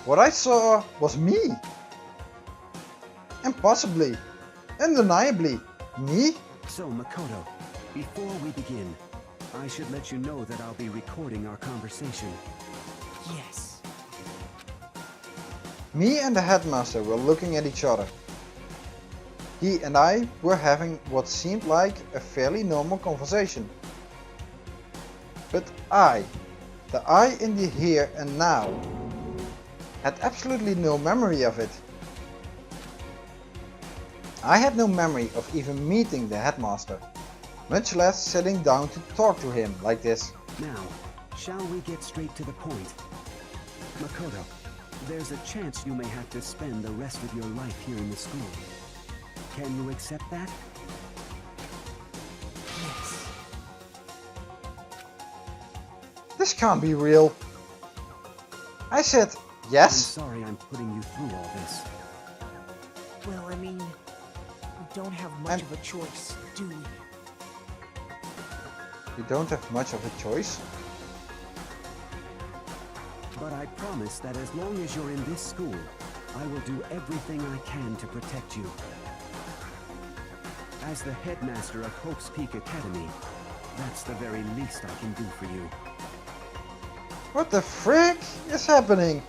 What I saw was me. And possibly, undeniably, Me? So, Makoto, before we begin, I should let you know that I'll be recording our conversation. Yes. Me and the headmaster were looking at each other. He and I were having what seemed like a fairly normal conversation. But the I in the here and now, had absolutely no memory of it. I had no memory of even meeting the headmaster, much less sitting down to talk to him like this. Now, shall we get straight to the point? Makoto, there's a chance you may have to spend the rest of your life here in the school. Can you accept that? Yes. This can't be real. I said I'm yes. sorry I'm putting you through all this. Well, I mean, we don't have much of a choice, do we? You don't have much of a choice. But I promise that as long as you're in this school, I will do everything I can to protect you. As the headmaster of Hope's Peak Academy, that's the very least I can do for you. What the frick is happening?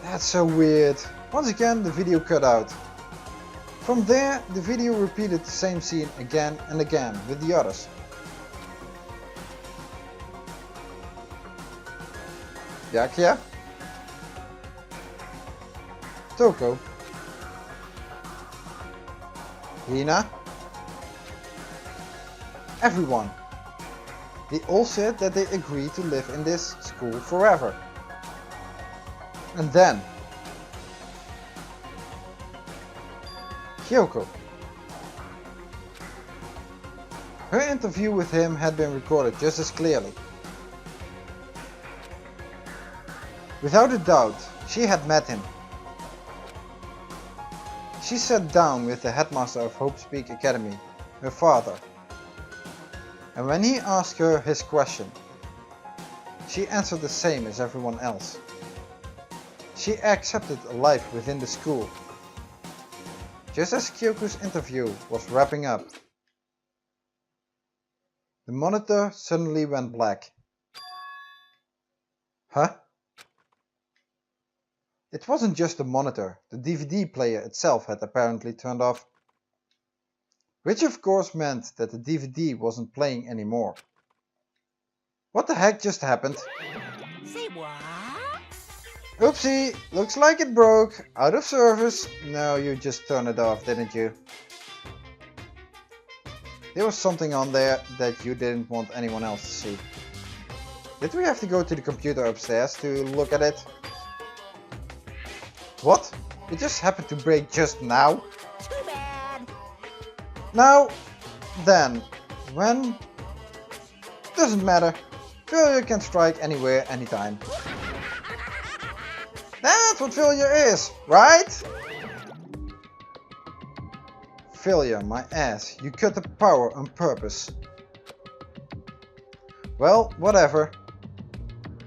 That's so weird. Once again the video cut out. From there the video repeated the same scene again and again with the others. Yakia? Toko? Hina? Everyone. They all said that they agreed to live in this school forever. And then Kyoko. Her interview with him had been recorded just as clearly. Without a doubt, she had met him. She sat down with the headmaster of Hope's Peak Academy, her father. And when he asked her his question, she answered the same as everyone else. She accepted a life within the school. Just as Kyoko's interview was wrapping up, the monitor suddenly went black. Huh? It wasn't just the monitor, the DVD player itself had apparently turned off. Which of course meant that the DVD wasn't playing anymore. What the heck just happened? Say what? Oopsie, looks like it broke. Out of service. No, you just turned it off, didn't you? There was something on there that you didn't want anyone else to see. Did we have to go to the computer upstairs to look at it? What? It just happened to break just now? Too bad. Now, then, when? Doesn't matter. Failure can strike anywhere, anytime. That's what failure is, right? Failure, my ass. You cut the power on purpose. Well, whatever.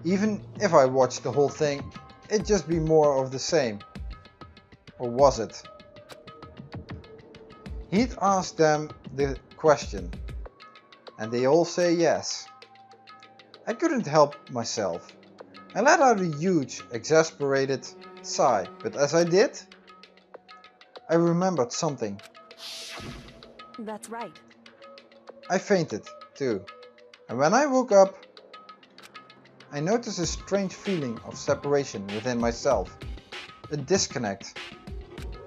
Even if I watched the whole thing, it'd just be more of the same. Or was it? He'd asked them the question, and they all say yes. I couldn't help myself. I let out a huge, exasperated sigh, but as I did, I remembered something. That's right. I fainted, too, and when I woke up, I noticed a strange feeling of separation within myself, a disconnect.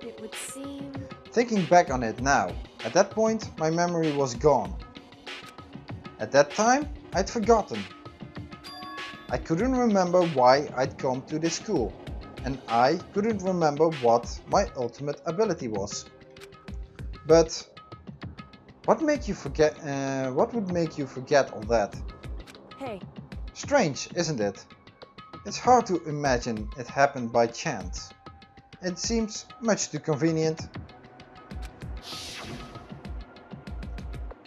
It would seem... Thinking back on it now, at that point my memory was gone. At that time, I'd forgotten. I couldn't remember why I'd come to this school, and I couldn't remember what my ultimate ability was. But what would make you forget all that? Hey, Strange, isn't it? It's hard to imagine it happened by chance. It seems much too convenient.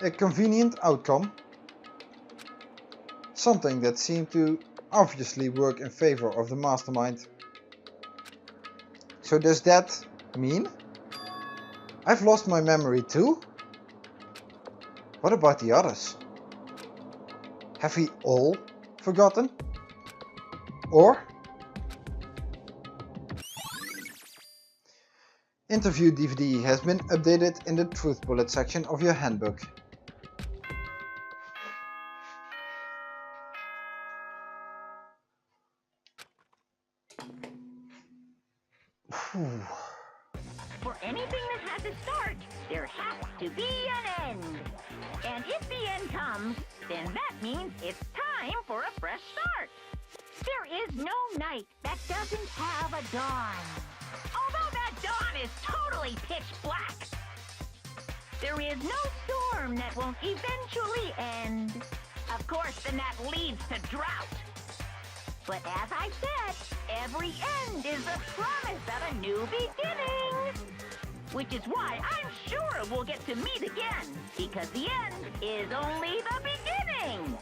A convenient outcome. Something that seemed to obviously work in favor of the mastermind. So does that Mean? I've lost my memory too? What about the others? Have we all forgotten? Or? Interview DVD has been updated in the truth bullet section of your handbook. For anything that has a start, there has to be an end. And if the end comes, then that means it's time for a fresh start. There is no night that doesn't have a dawn. Although that dawn is totally pitch black. There is no storm that won't eventually end. Of course, then that leads to drought. But as I said, every end is the promise of a new beginning. Which is why I'm sure we'll get to meet again, because the end is only the beginning.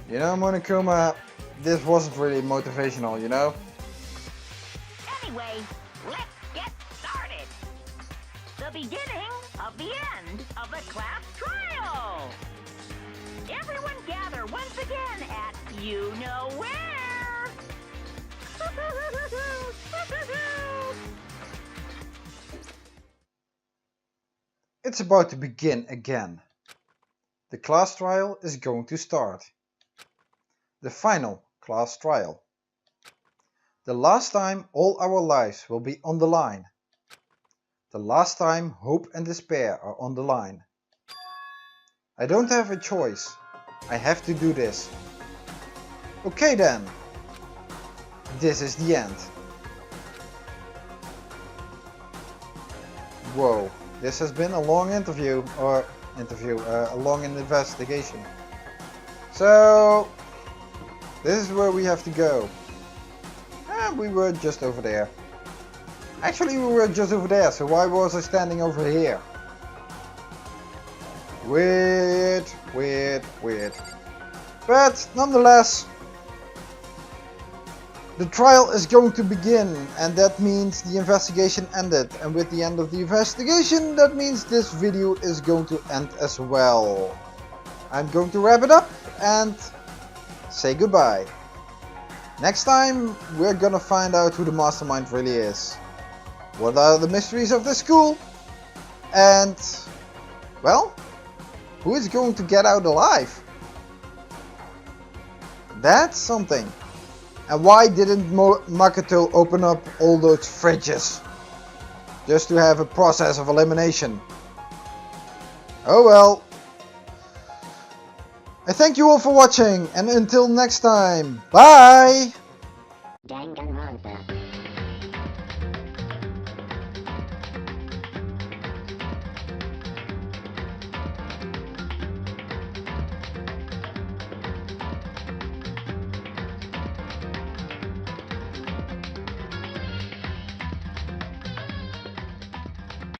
You know, Monokuma, this wasn't really motivational, you know? Anyway, let's get started. The beginning of the end of the class trial. Everyone gather once again at you know where. It's about to begin again. The class trial is going to start. The final class trial. The last time all our lives will be on the line. The last time hope and despair are on the line. I don't have a choice. I have to do this. Okay then. This is the end. Whoa, this has been a long interview, a long investigation. So, this is where we have to go. And we were just over there. Actually, we were just over there, so why was I standing over here? Weird, weird, weird. But nonetheless, the trial is going to begin, and that means the investigation ended. And with the end of the investigation, that means this video is going to end as well. I'm going to wrap it up and say goodbye. Next time, we're gonna find out who the mastermind really is. What are the mysteries of the school? And, well, who is going to get out alive? That's something. And why didn't Makoto open up all those fridges? Just to have a process of elimination. Oh well. I thank you all for watching, and until next time, bye! Danganronpa.